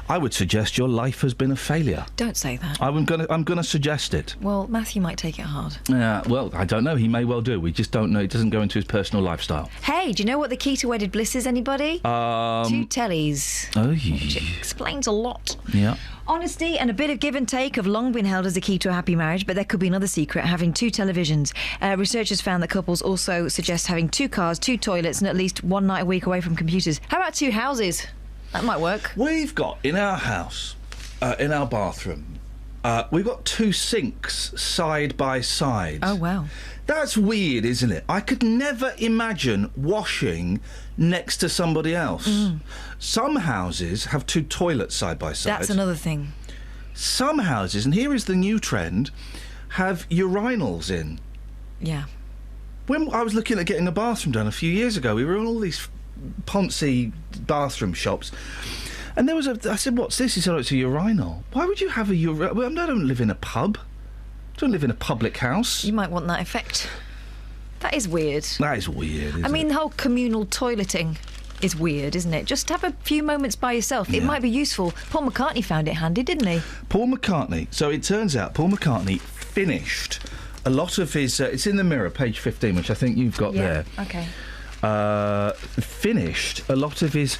I would suggest your life has been a failure. Don't say that. I'm gonna suggest it. Well, Matthew might take it hard. Yeah, well, I don't know. He may well do. We just don't know. It doesn't go into his personal lifestyle. Hey, do you know what the key to wedded bliss is, anybody? 2 tellies. Oh, which explains a lot. Yeah. Honesty and a bit of give and take have long been held as a key to a happy marriage, but there could be another secret, having 2 televisions. Researchers found that couples also suggest having 2 cars, 2 toilets, and at least 1 night a week away from computers. How about 2 houses? That might work. We've got, in our house, in our bathroom, we've got 2 sinks side by side. Oh, wow. That's weird, isn't it? I could never imagine washing next to somebody else. Some houses have 2 toilets side by side. That's another thing. Some houses, and here is the new trend, have urinals in. Yeah. When I was looking at getting a bathroom done a few years ago, we were in all these poncy bathroom shops, and there was I said, what's this? He said, oh, it's a urinal. Why would you have a urinal? Well, I don't live in a pub. I don't live in a public house. You might want that effect. That is weird. That is weird, isn't I mean, it? the whole communal toileting is weird, isn't it? Just have a few moments by yourself. It might be useful. Paul McCartney found it handy, didn't he? Paul McCartney. So it turns out Paul McCartney finished a lot of his... it's in the Mirror, page 15, which I think you've got there. Okay. Finished a lot of his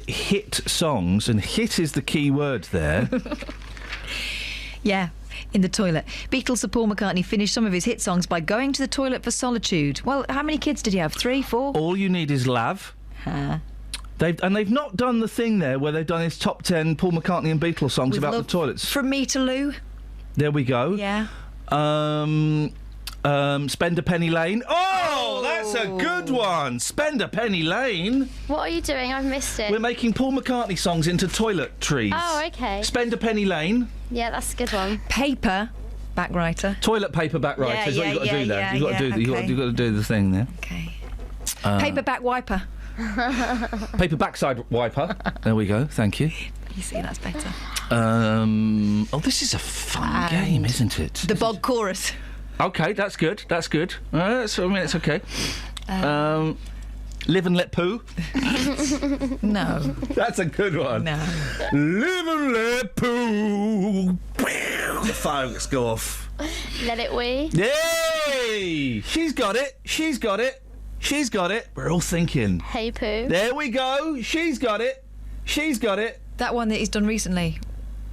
hit songs, and hit is the key word there. Yeah, in the toilet. Beatles Paul McCartney finished some of his hit songs by going to the toilet for solitude. Well, how many kids did he have? 3, 4? All You Need Is Love. They've not done the thing there where they've done his top 10 Paul McCartney and Beatles songs about the toilets. From Me to Lou. There we go. Yeah. Spend a Penny Lane. Oh, that's a good one. Spend a Penny Lane. What are you doing? I've missed it. We're making Paul McCartney songs into toiletries. Oh, okay. Spend a Penny Lane. Yeah, that's a good one. Paper backwriter. Toilet paper backwriter is what you've got to do there. Yeah, You've got to do. You've got to do the thing there. Okay. Paperback wiper. Paper backside wiper. There we go. Thank you. You see, that's better. Oh, this is a fun game, isn't it? The bog chorus. Okay, that's good. That's good. It's okay. Live and let poo. No. That's a good one. No. Live and let poo. The fireworks go off. Let it wee. Yay! She's got it. She's got it. She's got it. We're all thinking. Hey Pooh. There we go. She's got it. She's got it. That one that he's done recently,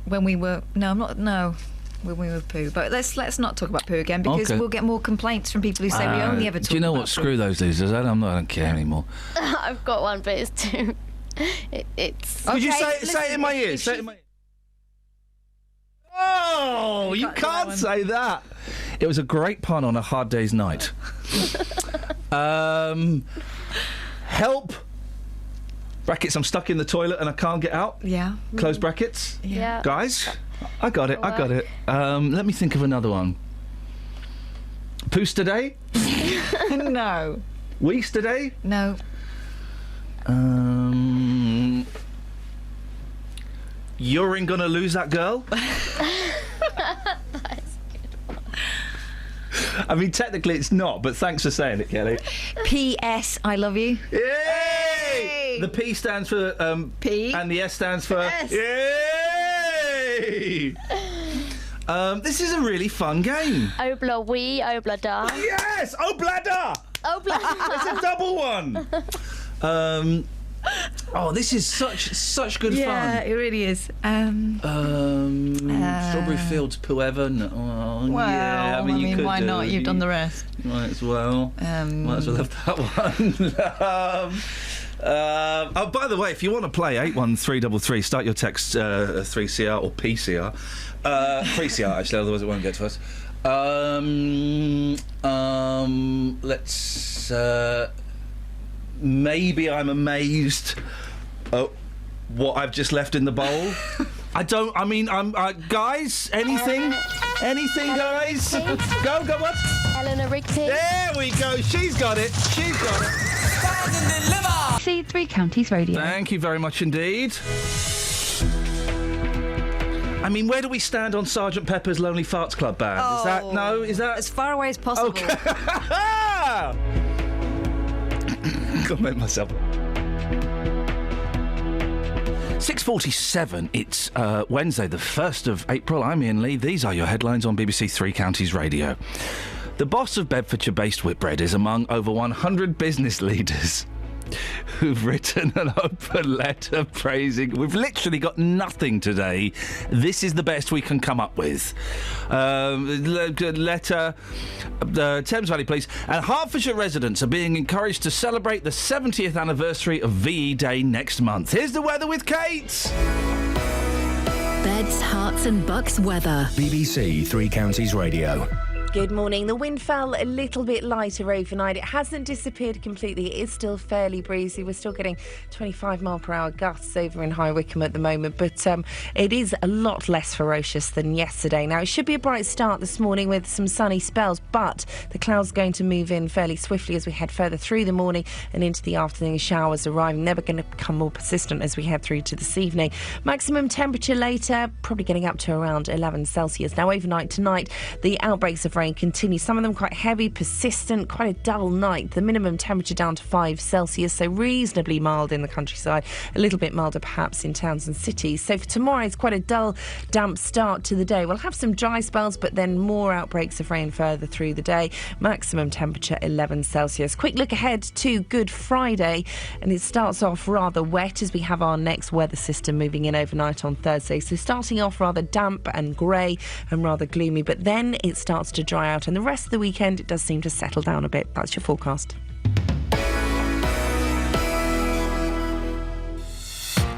when we were... No, I'm not... No. When we were Pooh. But let's not talk about Pooh again, because we'll get more complaints from people who say we only ever talk about Do you know what? Pooh. Screw those losers. I don't care anymore. I've got one, but it's too... It's... Could you say it in my ear? Say it in my ear. Oh, you can't say that. It was a great pun on a hard day's night. Help. Brackets, I'm stuck in the toilet and I can't get out. Yeah. Close brackets. Yeah. Guys, I got it. Let me think of another one. Poos today? No. Weeks today? No. You're gonna lose that girl? I mean, technically it's not, but thanks for saying it, Kelly. P.S. I love you. Yay! The P stands for P, and the S stands for S. Yay! This is a really fun game. Obla wee, obla da. Yes! Oblada! Obla. It's a double one. Oh, this is such good fun. Yeah, it really is. Strawberry Fields, whoever. No, Well, yeah, I mean, why not? You've done the rest. Might as well. Might as well have that one. Oh, by the way, if you want to play 81333, start your text 3CR or PCR. 3CR, actually, otherwise it won't get to us. Let's... maybe I'm amazed at what I've just left in the bowl. Guys, anything, guys? Go, what? Eleanor Rigby. There we go, she's got it. BBC Three Counties Radio. Thank you very much indeed. I mean, where do we stand on Sergeant Pepper's Lonely Farts Club Band? Is that... As far away as possible. Okay. I'll make myself. 6:47. It's Wednesday, the 1st of April. I'm Iain Lee. These are your headlines on BBC Three Counties Radio. The boss of Bedfordshire-based Whitbread is among over 100 business leaders who've written an open letter praising... We've literally got nothing today. This is the best we can come up with. Letter... Thames Valley Police and Hertfordshire residents are being encouraged to celebrate the 70th anniversary of VE Day next month. Here's the weather with Kate. Beds, Herts and Bucks weather. BBC Three Counties Radio. Good morning. The wind fell a little bit lighter overnight. It hasn't disappeared completely. It is still fairly breezy. We're still getting 25 mile per hour gusts over in High Wycombe at the moment, but it is a lot less ferocious than yesterday. Now, it should be a bright start this morning with some sunny spells, but the clouds are going to move in fairly swiftly as we head further through the morning and into the afternoon. Showers arriving, never going to become more persistent as we head through to this evening. Maximum temperature later, probably getting up to around 11 Celsius. Now, overnight tonight, the outbreaks of rain continue. Some of them quite heavy, persistent, quite a dull night. The minimum temperature down to 5 Celsius, so reasonably mild in the countryside, a little bit milder perhaps in towns and cities. So for tomorrow, it's quite a dull, damp start to the day. We'll have some dry spells, but then more outbreaks of rain further through the day. Maximum temperature 11 Celsius. Quick look ahead to Good Friday, and it starts off rather wet as we have our next weather system moving in overnight on Thursday. So starting off rather damp and grey and rather gloomy, but then it starts to dry out, and the rest of the weekend it does seem to settle down a bit. That's your forecast.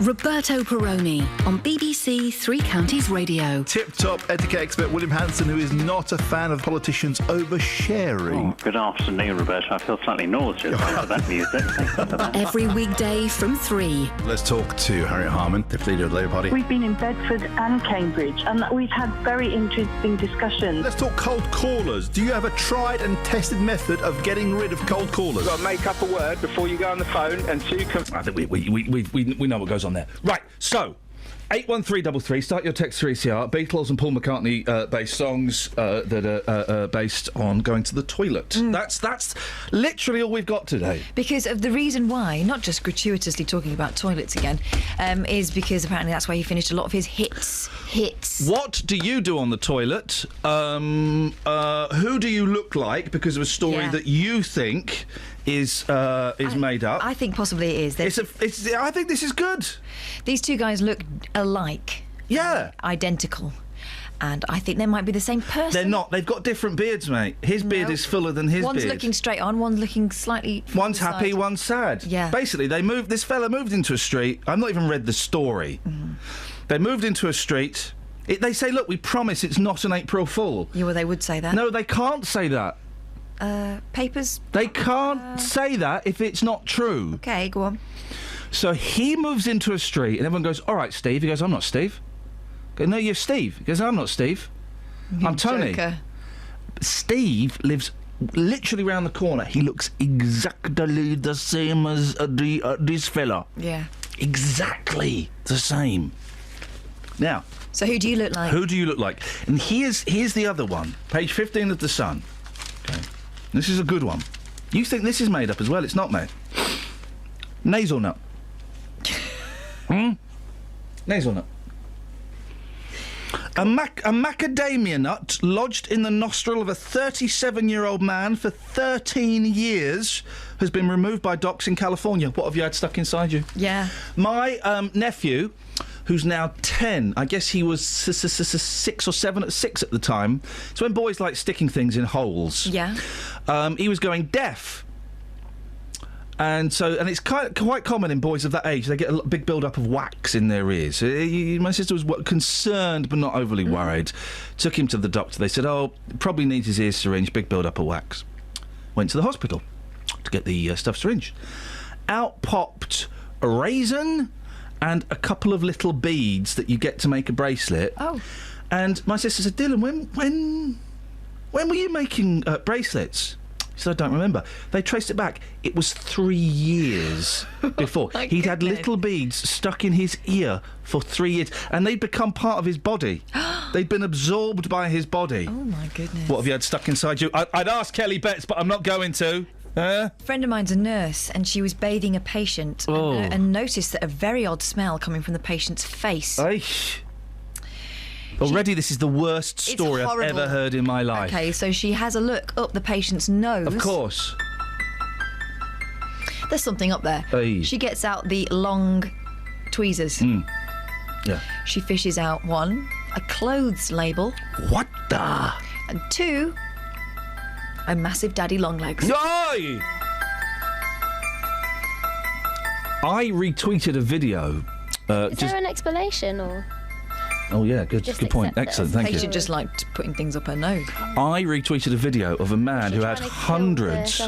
Roberto Perroni on BBC Three Counties Radio. Tip-top etiquette expert William Hanson, who is not a fan of politicians oversharing. Oh, good afternoon, Roberta. I feel slightly nauseous after that music. Thanks for that. Every weekday from 3. Let's talk to Harriet Harman, the leader of the Labour Party. We've been in Bedford and Cambridge, and we've had very interesting discussions. Let's talk cold callers. Do you have a tried and tested method of getting rid of cold callers? You've got to make up a word before you go on the phone, and so you can... I think we know what goes on there. Right, so 81333, start your text 3CR. Beatles and Paul McCartney based songs that are based on going to the toilet. That's literally all we've got today. Because of the reason why, not just gratuitously talking about toilets again, is because apparently that's where he finished a lot of his hits. What do you do on the toilet? Who do you look like because of a story that you think is made up. I think possibly it is. I think this is good. These two guys look alike. Yeah. Identical. And I think they might be the same person. They're not. They've got different beards, mate. His beard is fuller than his one's beard. One's looking straight on, one's looking slightly... One's happy, one's sad. Yeah. Basically, this fella moved into a street. I've not even read the story. Mm-hmm. They moved into a street. They say, look, we promise it's not an April Fool. Yeah, well, they would say that. No, they can't say that. Papers? They can't say that if it's not true. OK, go on. So he moves into a street and everyone goes, all right, Steve. He goes, I'm not Steve. I go, no, you're Steve. He goes, I'm not Steve. I'm Tony. Joker. Steve lives literally round the corner. He looks exactly the same as this fella. Yeah. Exactly the same. Now... So who do you look like? Who do you look like? And here's the other one. Page 15 of The Sun. Okay. This is a good one. You think this is made up as well? It's not, mate. Nasal nut. Nasal nut. A macadamia nut lodged in the nostril of a 37-year-old man for 13 years has been removed by docs in California. What have you had stuck inside you? Yeah. My nephew, who's now 10, I guess he was 6 or 7 at 6 at the time. It's when boys like sticking things in holes. Yeah. He was going deaf. And it's quite common in boys of that age. They get a big build-up of wax in their ears. My sister was concerned but not overly worried. Took him to the doctor. They said, probably needs his ears syringed, big build-up of wax. Went to the hospital to get the stuff syringed. Out popped a raisin and a couple of little beads that you get to make a bracelet. Oh. And my sister said, Dylan, when were you making bracelets? He said, I don't remember. They traced it back. It was 3 years before. He'd had little beads stuck in his ear for 3 years, and they'd become part of his body. They'd been absorbed by his body. Oh, my goodness. What have you had stuck inside you? I'd ask Kelly Betts, but I'm not going to. A friend of mine's a nurse, and she was bathing a patient and noticed that a very odd smell coming from the patient's face. Already, this is the worst story I've ever heard in my life. OK, so she has a look up the patient's nose. Of course. There's something up there. She gets out the long tweezers. Yeah. She fishes out 1, a clothes label. What the? And 2, a massive daddy long legs. Aye! I retweeted a video. Is there an explanation or...? Oh, yeah, good point. Excellent, thank you. Patient just liked putting things up her nose. I retweeted a video of a man who had hundreds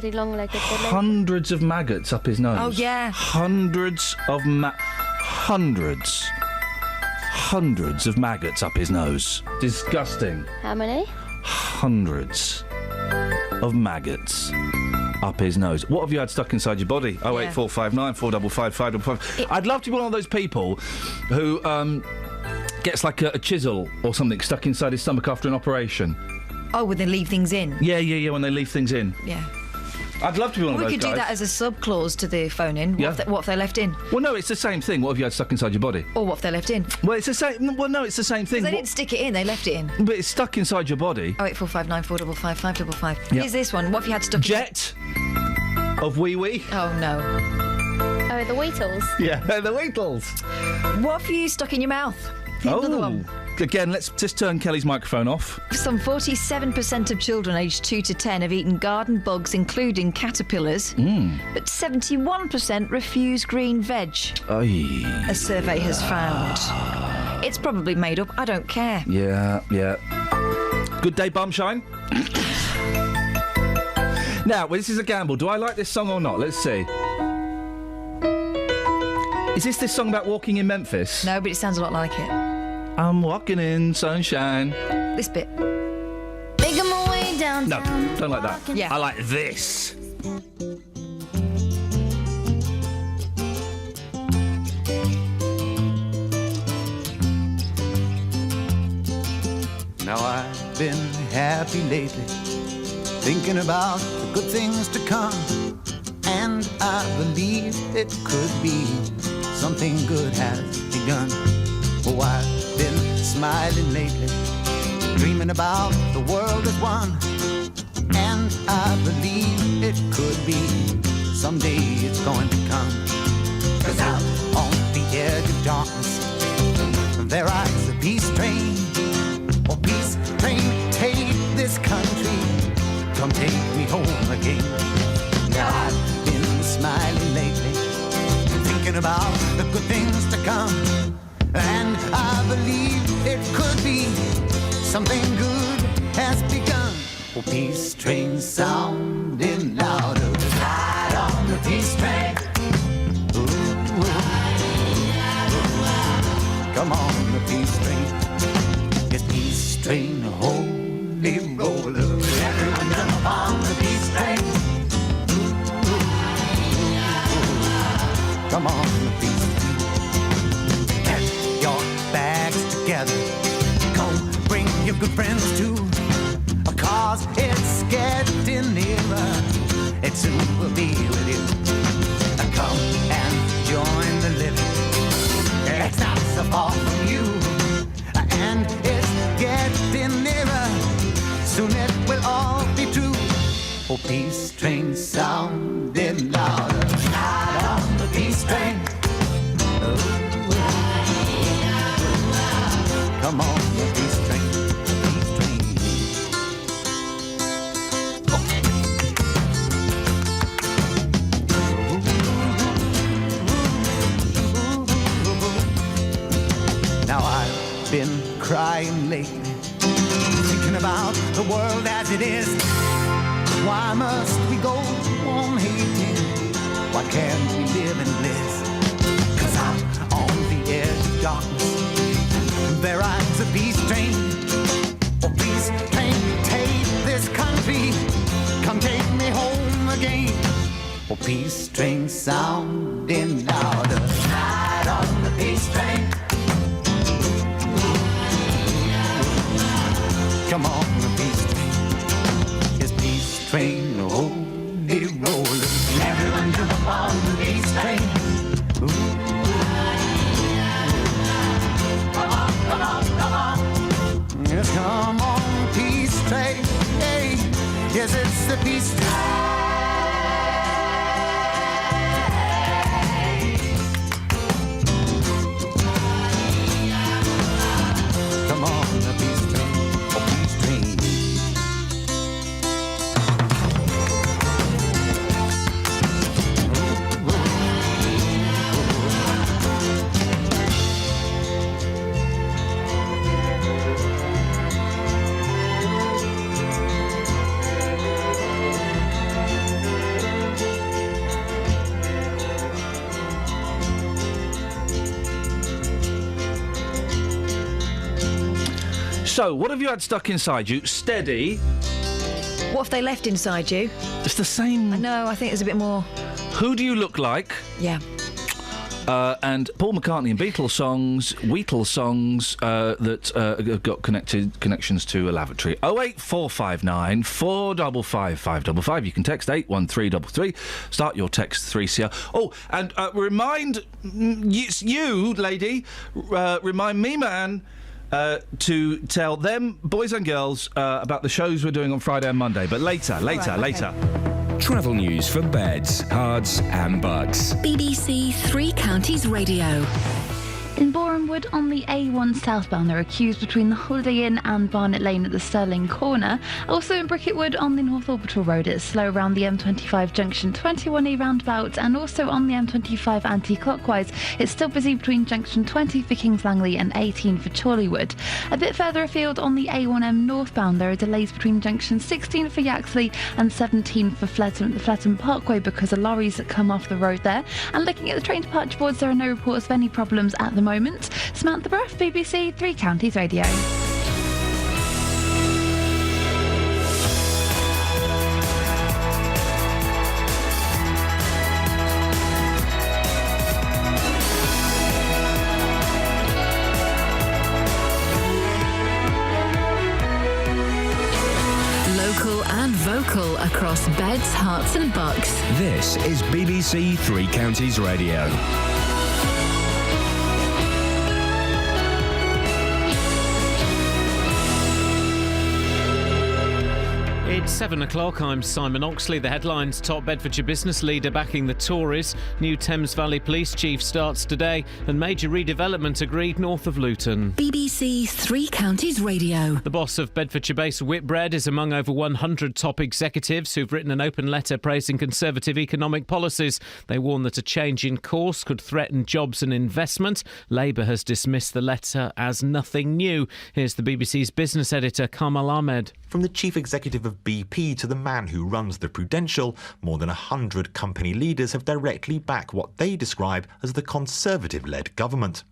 of maggots up his nose. Oh, yeah. Hundreds of maggots up his nose. Disgusting. How many? Hundreds of maggots up his nose. What have you had stuck inside your body? 08459 455 555. I'd love to be one of those people who gets like a chisel or something stuck inside his stomach after an operation. Oh, when they leave things in? Yeah, when they leave things in. Yeah. I'd love to be one of those guys. We could do that as a sub-clause to the phone-in. What if they left in? Well, no, it's the same thing. What have you had stuck inside your body? Or what if they left in? Well, it's the same... Well, no, it's the same thing. They didn't stick it in, they left it in. But it's stuck inside your body. 08459 455 555. Yep. Here's this one. What if you had stuck Jet of Wee Wee. Oh, no. Oh, the Weetles. Yeah, the Weetles. What have you stuck in your mouth? Another one. Again, let's just turn Kelly's microphone off. Some 47% of children aged 2 to 10 have eaten garden bugs, including caterpillars, but 71% refuse green veg, a survey has found. It's probably made up, I don't care. Yeah. Good day, Bumshine. Now, this is a gamble. Do I like this song or not? Let's see. Is this song about walking in Memphis? No, but it sounds a lot like it. I'm walking in sunshine. This bit. Making my way downtown. No, don't like that. Yeah. I like this. Now I've been happy lately, thinking about the good things to come, and I believe it could be something good has begun. Oh, I've been smiling lately, dreaming about the world as one, and I believe it it could be. Someday it's going to come. 'Cause out on the edge of darkness, there rides a peace train. Oh, peace train, take this country. Come take me home again. Now I've been smiling lately, thinking about the good things to come. And I believe it could be something good has begun. Oh, peace train sounding louder. Ride on the peace train. Ooh, ooh. Come on, the peace train. It's peace train, holy roller. Everyone jump on the peace train. Ooh, ooh. Come on, the peace train. Get your bags together. Come bring your good friends too. 'Cause it's getting nearer. It soon will be with you. Come and join the living. It's not so far from you. And it's getting nearer. Soon it will all be true. Oh, peace train sounding louder. Ride on the peace train. Oh, come on, the peace train. Now I've been crying lately, thinking about the world as it is. Why must we go on hating? Why can't we live in bliss? 'Cause out on the edge of darkness, there rides a peace train. Oh, peace train, take this country. Come take me home again. Oh, peace train sounding louder. Ride on the peace train. Come on, the peace train. It's peace train, holy roller. Everyone jump on the peace train. Ooh. Come on, come on, come on. Yes, come on, peace train. Hey, yes, it's the peace train. Come on, the peace train. So, what have you had stuck inside you? Steady. What have they left inside you? It's the same. I know, I think there's a bit more. Who do you look like? Yeah. And Paul McCartney and Beatles songs that have got connections to a lavatory. 08459 455 555. You can text 81333. Start your text 3CR. Oh, and remind you, lady, remind me, man, to tell them, boys and girls, about the shows we're doing on Friday and Monday. But later. Travel news for beds, cards and bugs. BBC Three Counties Radio. In Borehamwood on the A1 southbound, there are queues between the Holiday Inn and Barnet Lane at the Stirling Corner. Also in Bricketwood on the North Orbital Road, it's slow around the M25 junction 21E roundabout, and also on the M25 anti-clockwise, it's still busy between junction 20 for Kings Langley and 18 for Chorleywood. A bit further afield on the A1M northbound, there are delays between junction 16 for Yaxley and 17 for the Fletton Parkway because of lorries that come off the road there. And looking at the train departure boards, there are no reports of any problems at the moment. Samantha Bruff, BBC Three Counties Radio. Local and vocal across beds, hearts and bucks. This is BBC Three Counties Radio. It It's 7 o'clock. I'm Simon Oxley. The headlines: top Bedfordshire business leader backing the Tories. New Thames Valley Police Chief starts today, and major redevelopment agreed north of Luton. BBC Three Counties Radio. The boss of Bedfordshire-based Whitbread is among over 100 top executives who've written an open letter praising Conservative economic policies. They warn that a change in course could threaten jobs and investment. Labour has dismissed the letter as nothing new. Here's the BBC's business editor, Kamal Ahmed. From the chief executive of BP to the man who runs the Prudential, more than 100 company leaders have directly backed what they describe as the Conservative-led government.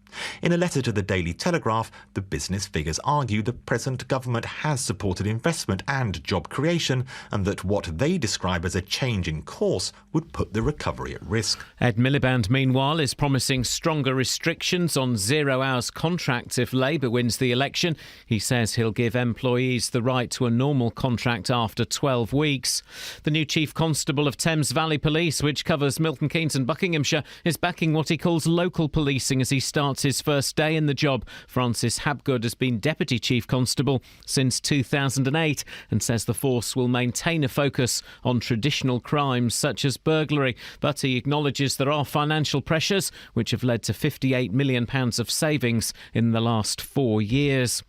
In a letter to the Daily Telegraph, the business figures argue the present government has supported investment and job creation, and that what they describe as a change in course would put the recovery at risk. Ed Miliband, meanwhile, is promising stronger restrictions on zero-hours contracts if Labour wins the election. He says he'll give employees the right to a normal contract after 12 weeks. The new Chief Constable of Thames Valley Police, which covers Milton Keynes and Buckinghamshire, is backing what he calls local policing as he starts his first day in the job. Francis Habgood has been Deputy Chief Constable since 2008 and says the force will maintain a focus on traditional crimes such as burglary, but he acknowledges there are financial pressures which have led to £58 million of savings in the last 4 years.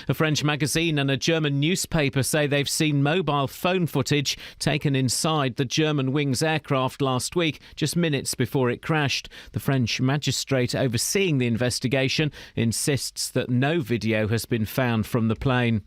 A French magazine and a German newspaper say they've seen mobile phone footage taken inside the German Wings aircraft last week, just minutes before it crashed. The French magistrate overseeing the investigation insists that no video has been found from the plane.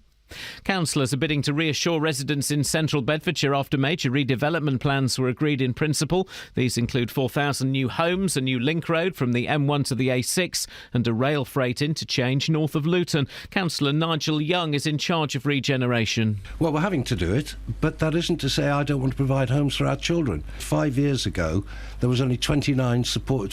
Councillors are bidding to reassure residents in central Bedfordshire after major redevelopment plans were agreed in principle. These include 4,000 new homes, a new link road from the M1 to the A6 and a rail freight interchange north of Luton. Councillor Nigel Young is in charge of regeneration. Well, we're having to do it, but that isn't to say I don't want to provide homes for our children. 5 years ago, there was only 29% support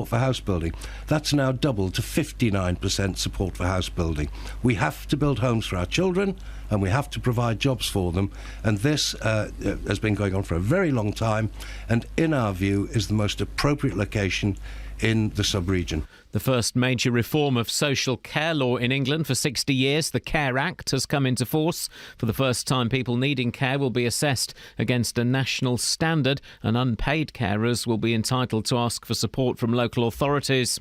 for house building. That's now doubled to 59% support for house building. We have to build homes for our children, and we have to provide jobs for them, and this has been going on for a very long time, and in our view is the most appropriate location in the sub-region. The first major reform of social care law in England for 60 years, the Care Act, has come into force. For the first time, people needing care will be assessed against a national standard, and unpaid carers will be entitled to ask for support from local authorities.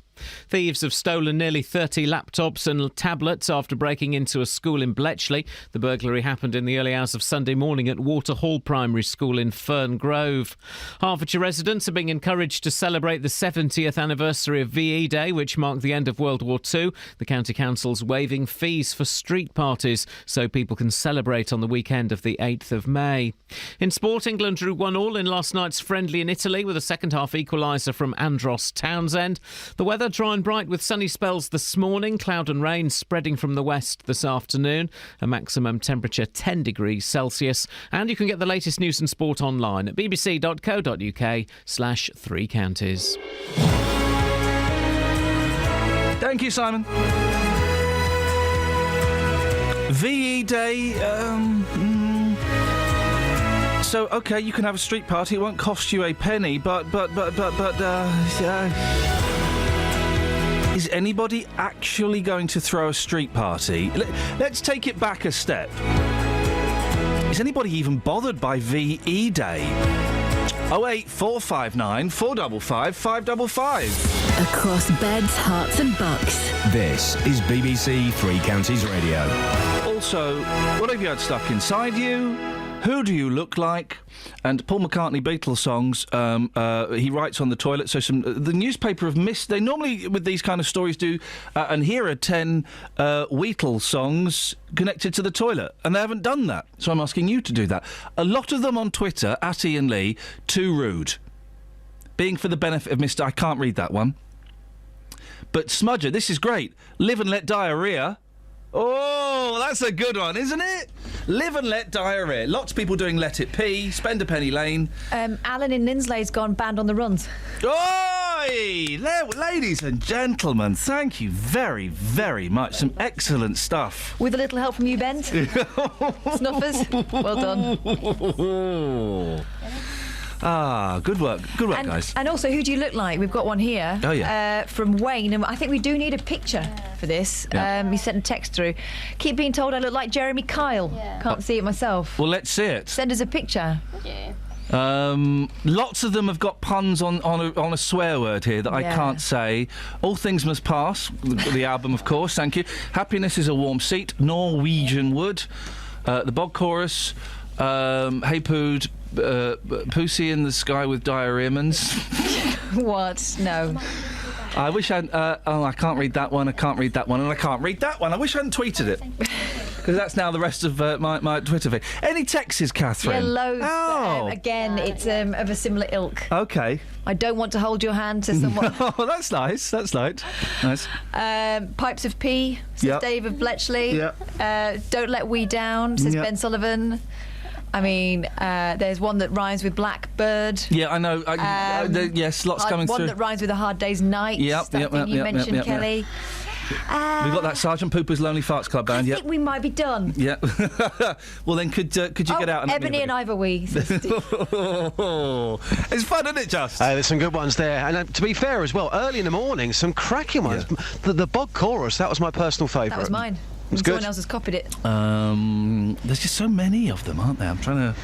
Thieves have stolen nearly 30 laptops and tablets after breaking into a school in Bletchley. The burglary happened in the early hours of Sunday morning at Waterhall Primary School in Fern Grove. Hertfordshire residents are being encouraged to celebrate the 70th anniversary of VE Day, which marked the end of World War II. The County Council's waiving fees for street parties so people can celebrate on the weekend of the 8th of May. In sport, England drew 1-1 in last night's friendly in Italy with a second-half equaliser from Andros Townsend. The weather dry and bright with sunny spells this morning, cloud and rain spreading from the west this afternoon, a maximum temperature 10 degrees Celsius. And you can get the latest news and sport online at bbc.co.uk/3 counties. Thank you, Simon. VE Day, so, OK, you can have a street party. It won't cost you a penny, but, is anybody actually going to throw a street party? Let's take it back a step. Is anybody even bothered by VE Day? 08459 455 555. Across beds, hearts and bucks. This is BBC Three Counties Radio. Also, what have you had stuck inside you? Who do you look like? And Paul McCartney Beatles songs, he writes on the toilet. So the newspaper have missed... They normally, with these kind of stories, do... and here are 10 Beatles songs connected to the toilet. And they haven't done that. So I'm asking you to do that. A lot of them on Twitter, at Iain Lee, too rude. Being for the benefit of Mr... I can't read that one. But Smudger, this is great. Live and let diarrhea... Oh, that's a good one, isn't it? Live and let diarrhea. Lots of people doing Let It Pee, Spend a Penny Lane. Alan in Linslay's gone banned on the runs. Oi! Ladies and gentlemen, thank you very, very much. Some excellent stuff. With a little help from you, Ben. Snuffers. Well done. Good work. Good work, guys. And also, who do you look like? We've got one here. Oh, yeah. From Wayne, and I think we do need a picture for for this. Yeah. He sent a text through. Keep being told I look like Jeremy Kyle. Can't see it myself. Well, let's see it. Send us a picture. Lots of them have got puns on a swear word here that I can't say. All Things Must Pass, the album, of course, thank you. Happiness is a Warm Seat, Norwegian Wood, the Bog Chorus, Hey Pood, Pussy in the Sky with Diarrheamans. What? No. I wish I can't read that one, I can't read that one, and I can't read that one. I wish I hadn't tweeted it. Because that's now the rest of my Twitter feed. Any texts, Catherine? Yeah, loads. Oh. But, again, it's of a similar ilk. Okay. I don't want to hold your hand to someone. Oh, that's nice. That's nice. Pipes of Pea, says Dave of Bletchley. Don't Let We Down, says Ben Sullivan. I mean, there's one that rhymes with Blackbird. Yeah, I know. Yes, lots coming through. One that rhymes with A Hard Day's Night. Yep, You mentioned Kelly. We've got that Sergeant Pooper's Lonely Farts Club band. I think we might be done. Yeah. Well, then could you get out? And Ebony and Ivory. It's fun, isn't it, Just? There's some good ones there. And to be fair as well, early in the morning, some cracking ones. The Bog Chorus, that was my personal favourite. That was mine. It's good. Someone else has copied it. There's just so many of them, aren't there? I'm trying to...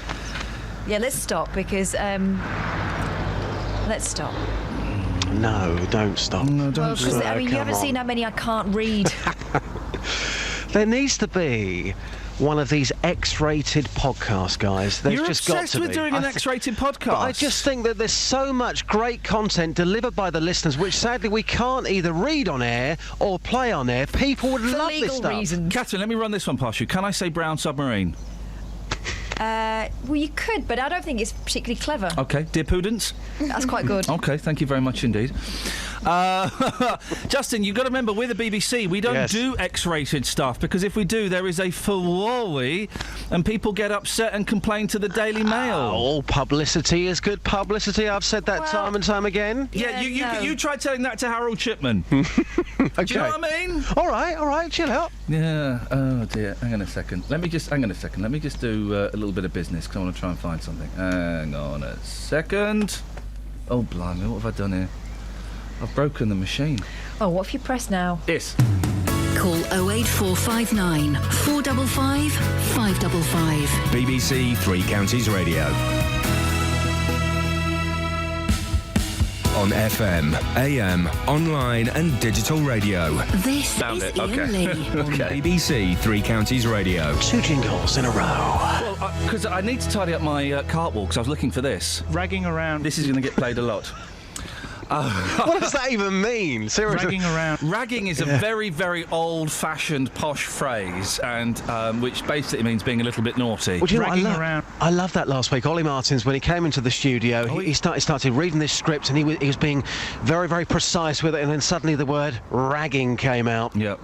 Yeah, let's stop because... let's stop. No, don't stop. No, don't stop. Well, I mean, you haven't seen how many I can't read. There needs to be one of these X-rated podcasts, guys. There's You're just got obsessed to with be. doing an X-rated podcast. But I just think that there's so much great content delivered by the listeners, which sadly we can't either read on air or play on air. People would love this stuff. Reasons. Catherine, let me run this one past you. Can I say Brown Submarine? Well, you could, but I don't think it's particularly clever. OK. Dear Prudence? That's quite good. OK, thank you very much indeed. Justin, you've got to remember, we're the BBC. We don't do X-rated stuff, because if we do, there is a furore and people get upset and complain to the Daily Mail. All publicity is good publicity. I've said that time and time again. Yeah, you try telling that to Harold Shipman. Okay. Do you know what I mean? All right, chill out. Yeah. Oh dear. Hang on a second. Let me just do a little bit of business, because I want to try and find something. Hang on a second. Oh blimey, what have I done here? I've broken the machine. Oh, what have you pressed now? Yes. Call 08459 455 555. BBC Three Counties Radio. On FM, AM, online and digital radio. This is Iain Lee. Okay. BBC Three Counties Radio. 2 jingles in a row. Well, because I need to tidy up my cart wall, because I was looking for this. Ragging around. This is going to get played a lot. What does that even mean? Seriously. Ragging around. Ragging is a very, very old-fashioned, posh phrase, and which basically means being a little bit naughty. Well, do you know Ragging what around. I love that last week. Ollie Martins, when he came into the studio, he started reading this script, and he was being very, very precise with it, and then suddenly the word ragging came out. Yeah.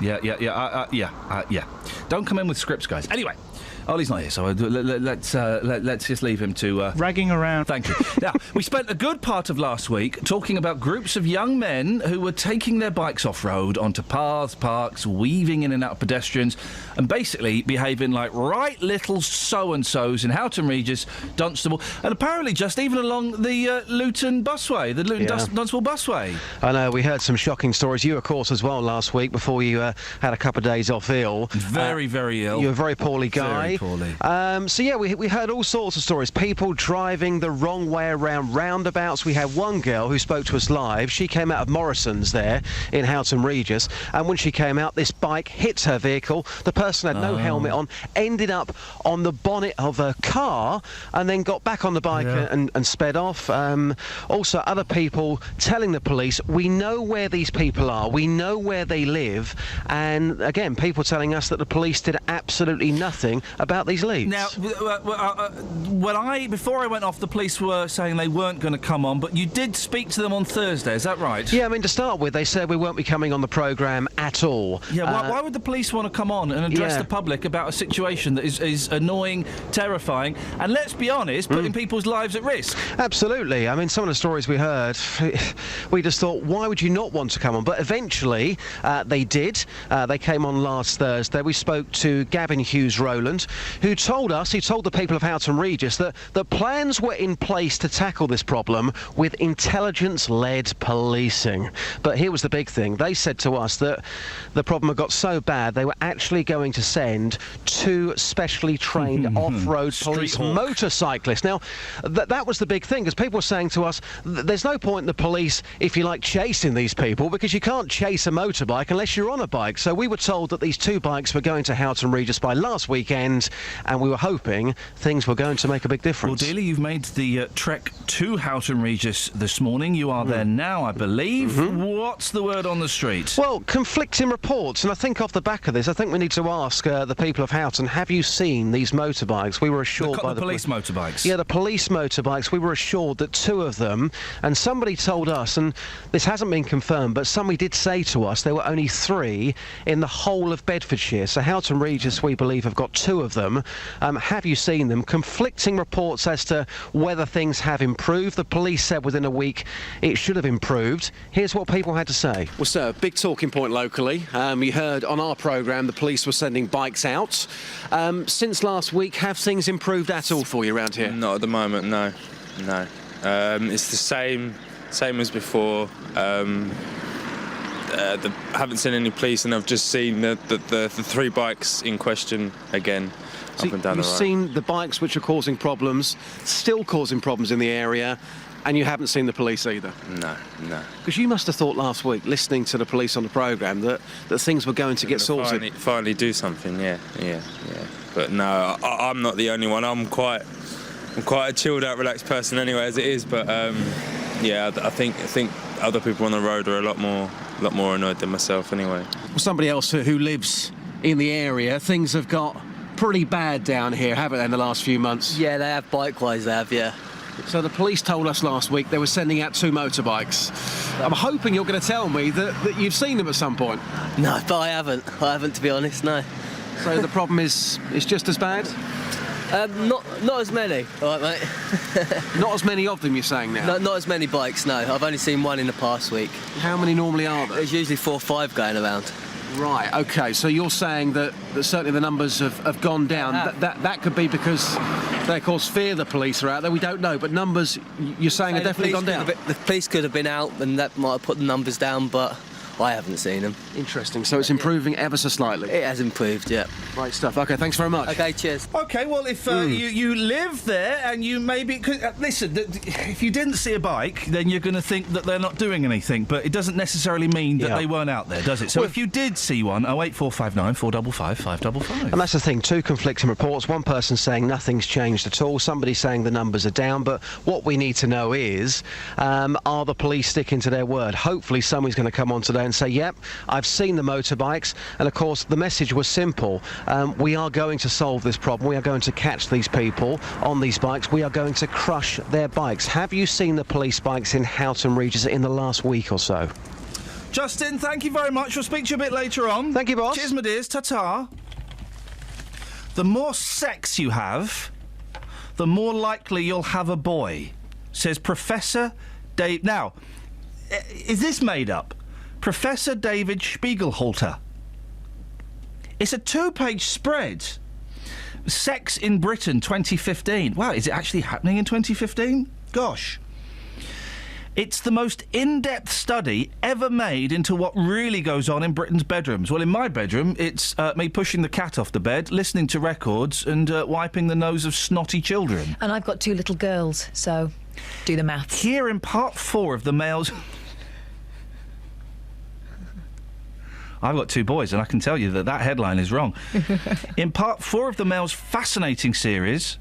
Yeah. Don't come in with scripts, guys. Anyway. Ollie's not here, so let's just leave him to... Ragging around. Thank you. Now, we spent a good part of last week talking about groups of young men who were taking their bikes off-road onto paths, parks, weaving in and out of pedestrians, and basically behaving like right little so-and-sos in Houghton Regis, Dunstable, and apparently just even along the Luton busway, the Dunstable busway. I know, we heard some shocking stories. You, of course, as well, last week, before you had a couple of days off ill. Very, very ill. You were a very poorly guy. Poorly. So yeah, we heard all sorts of stories. People driving the wrong way around roundabouts. We had one girl who spoke to us live. She came out of Morrison's there in Houghton Regis, and when she came out, this bike hit her vehicle. The person had no helmet on, ended up on the bonnet of a car, and then got back on the bike and sped off. Also, other people telling the police, we know where these people are, we know where they live, and again, people telling us that the police did absolutely nothing about these leads. Now, before I went off, the police were saying they weren't going to come on, but you did speak to them on Thursday, is that right? Yeah, I mean, to start with, they said we won't be coming on the programme at all. Yeah, why would the police want to come on and address the public about a situation that is annoying, terrifying, and let's be honest, putting people's lives at risk? Absolutely. I mean, some of the stories we heard, we just thought, why would you not want to come on? But eventually, they did. They came on last Thursday. We spoke to Gavin Hughes-Rowland, who told the people of Houghton Regis that plans were in place to tackle this problem with intelligence-led policing. But here was the big thing. They said to us that the problem had got so bad they were actually going to send 2 specially trained off-road police motorcyclists. Now, that was the big thing, because people were saying to us, there's no point in the police, if you like, chasing these people, because you can't chase a motorbike unless you're on a bike. So we were told that these 2 bikes were going to Houghton Regis by last weekend, and we were hoping things were going to make a big difference. Well, Dealey, you've made the trek to Houghton Regis this morning. You are there now, I believe. What's the word on the street? Well, conflicting reports, and I think off the back of this, I think we need to ask the people of Houghton, have you seen these motorbikes? We were assured by the police motorbikes. Yeah, the police motorbikes. We were assured that 2 of them, and somebody told us, and this hasn't been confirmed, but somebody did say to us there were only 3 in the whole of Bedfordshire. So Houghton Regis, we believe, have got 2 of them. Have you seen them? Conflicting reports as to whether things have improved. The police said within a week it should have improved. Here's what people had to say. Well, sir, big talking point locally. You heard on our programme the police were sending bikes out. Since last week, have things improved at all for you around here? Not at the moment, no. It's the same as before. Haven't seen any police, and I've just seen the 3 bikes in question again. So up and down the road. You've seen the bikes which are causing problems, still causing problems in the area, and you haven't seen the police either? No. Because you must have thought last week, listening to the police on the programme, that things were going to get sorted. Finally do something, yeah. But no, I'm not the only one. I'm quite a chilled out, relaxed person anyway, as it is. But yeah, I think other people on the road are a lot more annoyed than myself anyway. Well, somebody else who lives in the area, things have got pretty bad down here, haven't they, in the last few months? Yeah, they have, bike-wise, they have, yeah. So the police told us last week they were sending out 2 motorbikes. I'm hoping you're going to tell me that you've seen them at some point. No, but I haven't, to be honest, no. So the problem is just as bad? Not as many, all right, mate. Not as many of them, you're saying now? No, not as many bikes, no. I've only seen 1 in the past week. How many normally are there? There's usually 4 or 5 going around. Right, OK, so you're saying that certainly the numbers have gone down. That could be because they, of course, fear the police are out there. We don't know, but numbers, you're saying, have definitely gone down? The police could have been out, and that might have put the numbers down, but I haven't seen them. Interesting. So it's improving ever so slightly? It has improved, yeah. Right stuff. OK, thanks very much. OK, cheers. OK, well, if you live there and you maybe... listen, if you didn't see a bike, then you're going to think that they're not doing anything, but it doesn't necessarily mean that they weren't out there, does it? So if you did see one, 08459 455 555. And that's the thing, 2 conflicting reports. One person saying nothing's changed at all, somebody saying the numbers are down, but what we need to know is, are the police sticking to their word? Hopefully somebody's going to come on today and say, yep, I've seen the motorbikes, and of course the message was simple. We are going to solve this problem. We are going to catch these people on these bikes. We are going to crush their bikes. Have you seen the police bikes in Houghton Regis in the last week or so? Justin, thank you very much. We'll speak to you a bit later on. Thank you, boss. Cheers, my dears. Ta-ta. The more sex you have, the more likely you'll have a boy, says Professor Dave... Now, is this made up? Professor David Spiegelhalter. It's a 2-page spread. Sex in Britain 2015. Wow, is it actually happening in 2015? Gosh. It's the most in-depth study ever made into what really goes on in Britain's bedrooms. Well, in my bedroom, it's me pushing the cat off the bed, listening to records and wiping the nose of snotty children. And I've got 2 little girls, so do the maths. Here in part 4 of the males... I've got 2 boys, and I can tell you that headline is wrong. In part 4 of the Mail's fascinating series,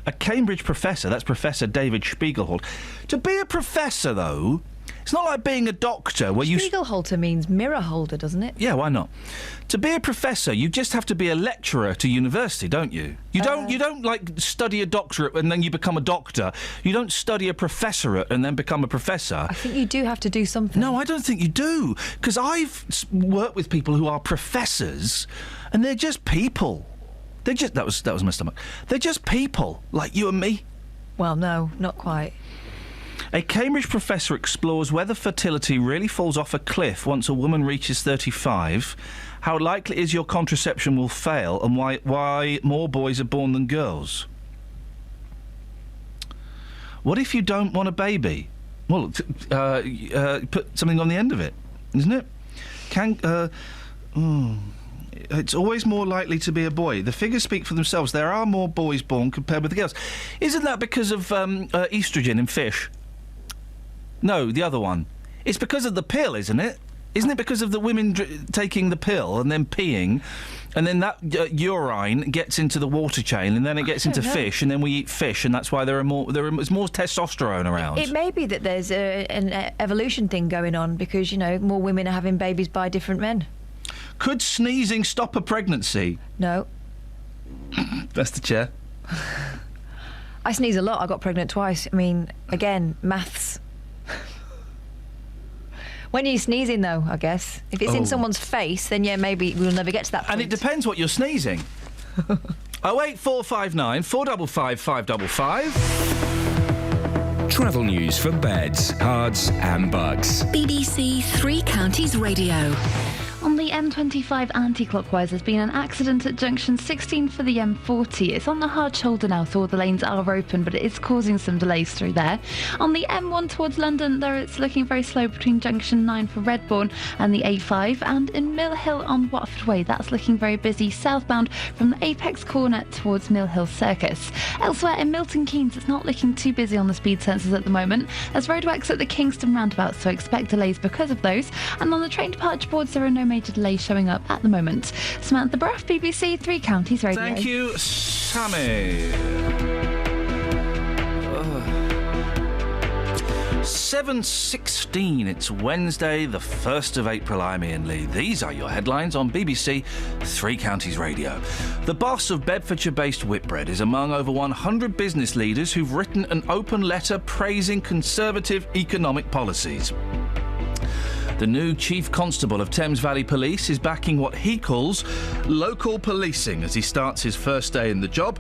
a Cambridge professor, that's Professor David Spiegelhalter. To be a professor, though, it's not like being a doctor where you... Spiegelhalter means mirror holder, doesn't it? Yeah, why not? To be a professor, you just have to be a lecturer to university, don't you? You don't like study a doctorate and then you become a doctor. You don't study a professorate and then become a professor. I think you do have to do something. No, I don't think you do, because I've worked with people who are professors, and they're just people. They're just that was my stomach. They're just people like you and me. Well, no, not quite. A Cambridge professor explores whether fertility really falls off a cliff once a woman reaches 35, how likely is your contraception will fail, and why more boys are born than girls. What if you don't want a baby? Well, put something on the end of it, isn't it? It's always more likely to be a boy. The figures speak for themselves. There are more boys born compared with the girls. Isn't that because of oestrogen in fish? No, the other one. It's because of the pill, isn't it? Isn't it because of the women taking the pill and then peeing, and then that urine gets into the water chain, and then it gets into fish, and then we eat fish, and that's why there's more testosterone around. It may be that there's an evolution thing going on because, you know, more women are having babies by different men. Could sneezing stop a pregnancy? No. That's the chair. I sneeze a lot. I got pregnant twice. I mean, again, maths. When are you sneezing, though, I guess? If it's in someone's face, then, yeah, maybe we'll never get to that point. And it depends what you're sneezing. 08459 455 555. Travel news for beds, cards and bugs. BBC Three Counties Radio. On the M25 anti-clockwise, there's been an accident at junction 16 for the M40. It's on the hard shoulder now, so all the lanes are open, but it is causing some delays through there. On the M1 towards London, there it's looking very slow between junction 9 for Redbourne and the A5. And in Mill Hill on Watford Way, that's looking very busy southbound from the Apex corner towards Mill Hill Circus. Elsewhere in Milton Keynes, it's not looking too busy on the speed sensors at the moment. There's roadworks at the Kingston roundabout, so expect delays because of those. And on the train departure boards, there are no major delays showing up at the moment. Samantha Bruff, BBC Three Counties Radio. Thank you, Sammy. 7:16. It's Wednesday, the 1st of April. I'm Iain Lee. These are your headlines on BBC Three Counties Radio. The boss of Bedfordshire-based Whitbread is among over 100 business leaders who've written an open letter praising Conservative economic policies. The new Chief Constable of Thames Valley Police is backing what he calls local policing as he starts his first day in the job.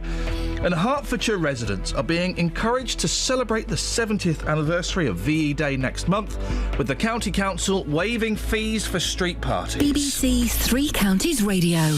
And Hertfordshire residents are being encouraged to celebrate the 70th anniversary of VE Day next month, with the County Council waiving fees for street parties. BBC Three Counties Radio.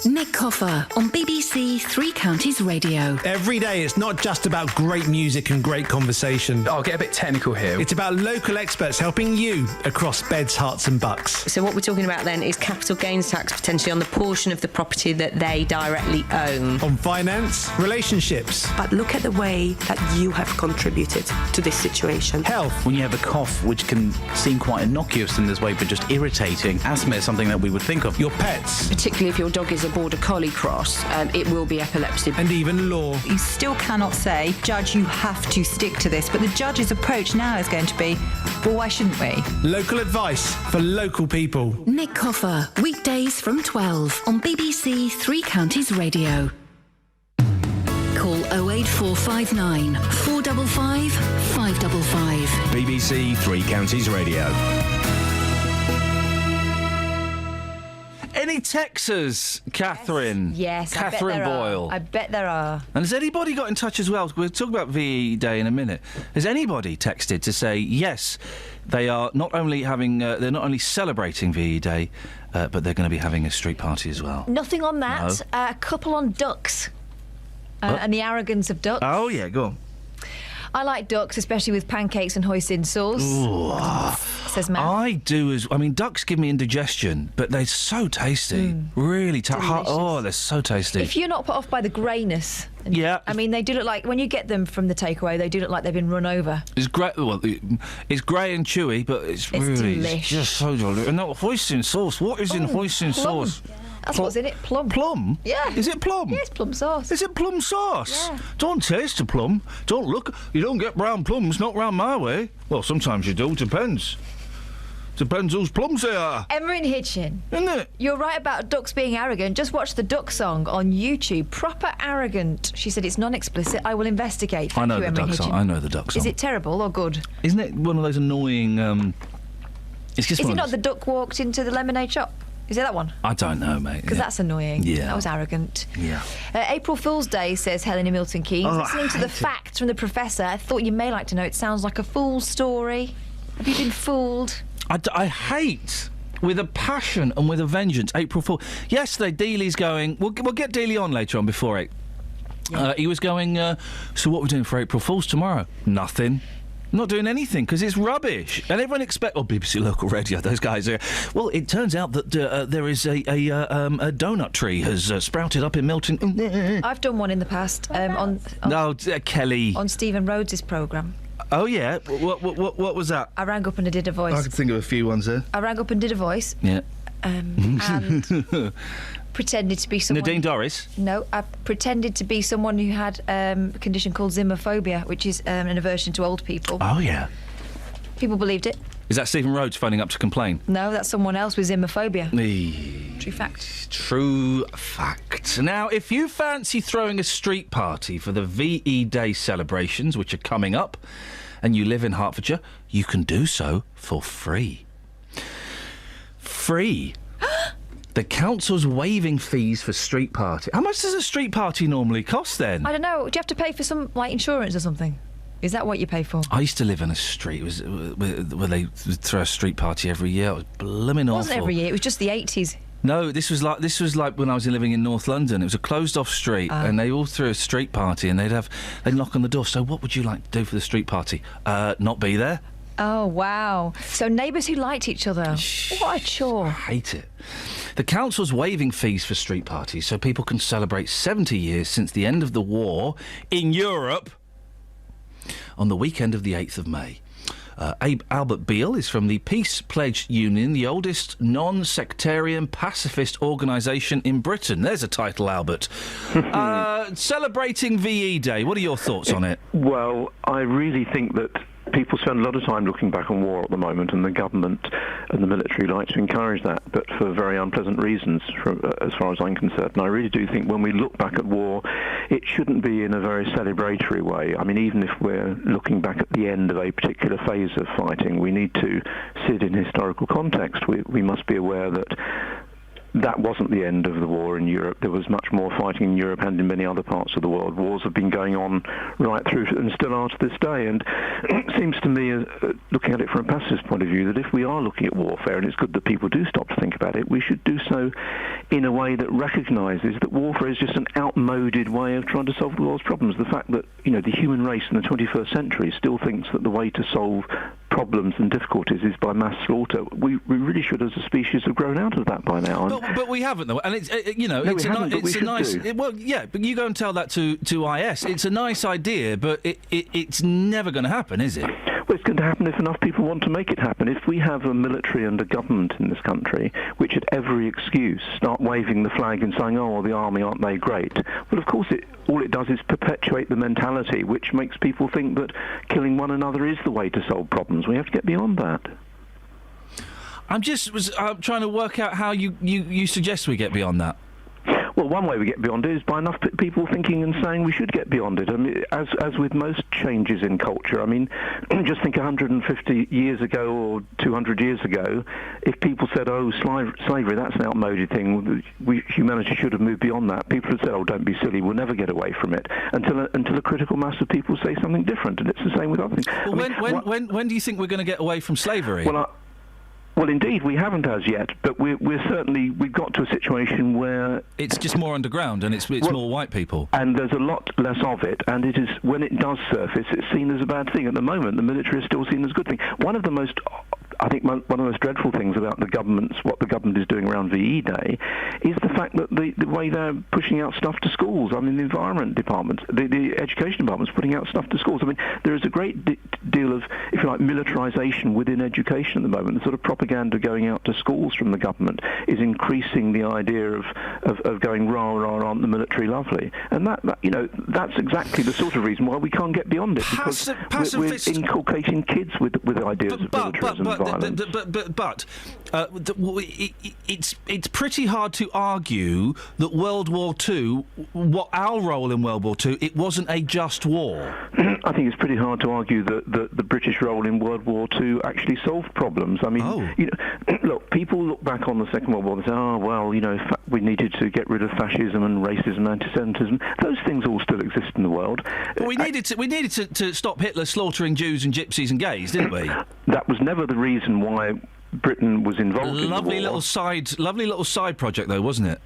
Nick Coffer on BBC Three Counties Radio. Every day it's not just about great music and great conversation. I'll get a bit technical here. It's about local experts helping you across beds, hearts and bucks. So what we're talking about then is capital gains tax potentially on the portion of the property that they directly own. On finance, relationships. But look at the way that you have contributed to this situation. Health. When you have a cough which can seem quite innocuous in this way but just irritating, asthma is something that we would think of. Your pets. Particularly if your dog is a border collie cross, it will be epilepsy. And even law. You still cannot say, Judge, you have to stick to this. But the judge's approach now is going to be, well, why shouldn't we? Local advice for local people. Nick Coffer, weekdays from 12 on BBC Three Counties Radio. Call 08459 455 555. BBC Three Counties Radio. Any Texas, Catherine? Yes, Catherine Boyle. I bet there are. And has anybody got in touch as well? We'll talk about VE Day in a minute. Has anybody texted to say yes, they are not only having, they're not only celebrating VE Day, but they're going to be having a street party as well? Nothing on that. No. A couple on ducks and the arrogance of ducks. Oh yeah, go on. I like ducks, especially with pancakes and hoisin sauce. Says Matt. I do as... I mean, ducks give me indigestion, but they're so tasty. Really tasty. Oh, they're so tasty. If you're not put off by the greyness... Yeah. I mean, they do look like... When you get them from the takeaway, they do look like they've been run over. It's great. Well, it's grey and chewy, but it's really... delish. It's just so delicious. And that hoisin sauce. What is in hoisin sauce? That's what's in it. Plum. Plum? Yeah. Is it plum? Yeah, it's plum sauce. Is it plum sauce? Yeah. Don't taste the plum. Don't look. You don't get brown plums, not round my way. Well, sometimes you do. Depends. Depends whose plums they are. Emma in Hitchin. Isn't it? You're right about ducks being arrogant. Just watch the duck song on YouTube. Proper arrogant. She said it's non-explicit. I will investigate. I know Thank you, the Emma in duck song. Hitchin. I know the duck song. Is it terrible or good? Isn't it one of those annoying... It's just Is one it of not the duck walked into the lemonade shop? Is it that one? I don't know, mate. Because that's annoying. Yeah. That was arrogant. Yeah. April Fool's Day, says Helen in Milton Keynes. Oh, Listening to the facts from the professor, I thought you may like to know it sounds like a fool's story. Have you been fooled? I hate, with a passion and with a vengeance, April Fool. Yesterday, Dealey's going... We'll get Dealey on later on before 8. Yeah. He was going, so what are we doing for April Fool's tomorrow? Nothing. Not doing anything, because it's rubbish. And everyone expects... Oh, BBC Local Radio, those guys are... Well, it turns out that there is a donut tree has sprouted up in Milton... I've done one in the past. Kelly. On Stephen Rhodes' programme. Oh, yeah? What was that? I rang up and I did a voice. I could think of a few ones there. I rang up and did a voice. Yeah. And pretended to be someone... Nadine Dorris? No, I pretended to be someone who had a condition called Zimophobia, which is an aversion to old people. Oh, yeah. People believed it. Is that Stephen Rhodes phoning up to complain? No, that's someone else with Zimophobia. True fact. True fact. Now, if you fancy throwing a street party for the VE Day celebrations, which are coming up, and you live in Hertfordshire, you can do so for free. Free. The council's waiving fees for street party. How much does a street party normally cost then? I don't know. Do you have to pay for some, like, insurance or something? Is that what you pay for? I used to live in a street where they throw a street party every year. It was blooming awful. It wasn't every year. It was just the 80s. No, this was like when I was living in North London. It was a closed-off street, and they all threw a street party, and they'd knock on the door. So, what would you like to do for the street party? Not be there. Oh, wow. So neighbours who liked each other. What a chore. I hate it. The council's waiving fees for street parties so people can celebrate 70 years since the end of the war in Europe on the weekend of the 8th of May. Albert Beale is from the Peace Pledge Union, the oldest non-sectarian pacifist organisation in Britain. There's a title, Albert. Celebrating VE Day. What are your thoughts on it? Well, I really think that people spend a lot of time looking back on war at the moment, and the government and the military like to encourage that, but for very unpleasant reasons, as far as I'm concerned. And I really do think when we look back at war, it shouldn't be in a very celebratory way. I mean, even if we're looking back at the end of a particular phase of fighting, we need to sit in historical context. We must be aware that wasn't the end of the war in Europe. There was much more fighting in Europe and in many other parts of the world. Wars have been going on right through and still are to this day. And it seems to me, looking at it from a pacifist point of view, that if we are looking at warfare, and it's good that people do stop to think about it, we should do so in a way that recognises that warfare is just an outmoded way of trying to solve the world's problems. The fact that, the human race in the 21st century still thinks that the way to solve problems and difficulties is by mass slaughter. We really should, as a species, have grown out of that by now. But we haven't, though, and it's well, yeah. But you go and tell that to IS. It's a nice idea, but it's never going to happen, is it? Well, it's going to happen if enough people want to make it happen. If we have a military and a government in this country which, at every excuse, start waving the flag and saying, "Oh, well, the army, aren't they great?" Well, of course, all it does is perpetuate the mentality which makes people think that killing one another is the way to solve problems. We have to get beyond that. I'm trying to work out how you suggest we get beyond that. Well, one way we get beyond it is by enough people thinking and saying we should get beyond it. I mean, as with most changes in culture, I mean, just think 150 years ago or 200 years ago, if people said, "Oh, slavery, that's an outmoded thing, humanity should have moved beyond that," people would say, "Oh, don't be silly, we'll never get away from it," until a critical mass of people say something different, and it's the same with other things. Well, when do you think we're going to get away from slavery? Well, indeed, we haven't as yet, but we've got to a situation where it's just more underground and it's more white people, and there's a lot less of it. And it is, when it does surface, it's seen as a bad thing. At the moment, the military is still seen as a good thing. One of the most dreadful things about what the government is doing around VE Day is the fact that the way they're pushing out stuff to schools. I mean, the environment department, the education department's putting out stuff to schools. I mean, there is a great deal of, if you like, militarisation within education at the moment. The sort of propaganda going out to schools from the government is increasing the idea of going, "Rah, rah, aren't the military lovely?" And that's exactly the sort of reason why we can't get beyond it, because we're inculcating kids with ideas of militarism. violence. It's pretty hard to argue that World War II, what our role in World War II, it wasn't a just war. I think it's pretty hard to argue that the British role in World War II actually solved problems. I mean, you know, look, people look back on the Second World War and say, oh, well, you know, we needed to get rid of fascism and racism and anti-Semitism. Those things all still exist in the world. Well, we needed to stop Hitler slaughtering Jews and gypsies and gays, didn't we? That was never the reason why Britain was involved in the war. Lovely little side project, though, wasn't it?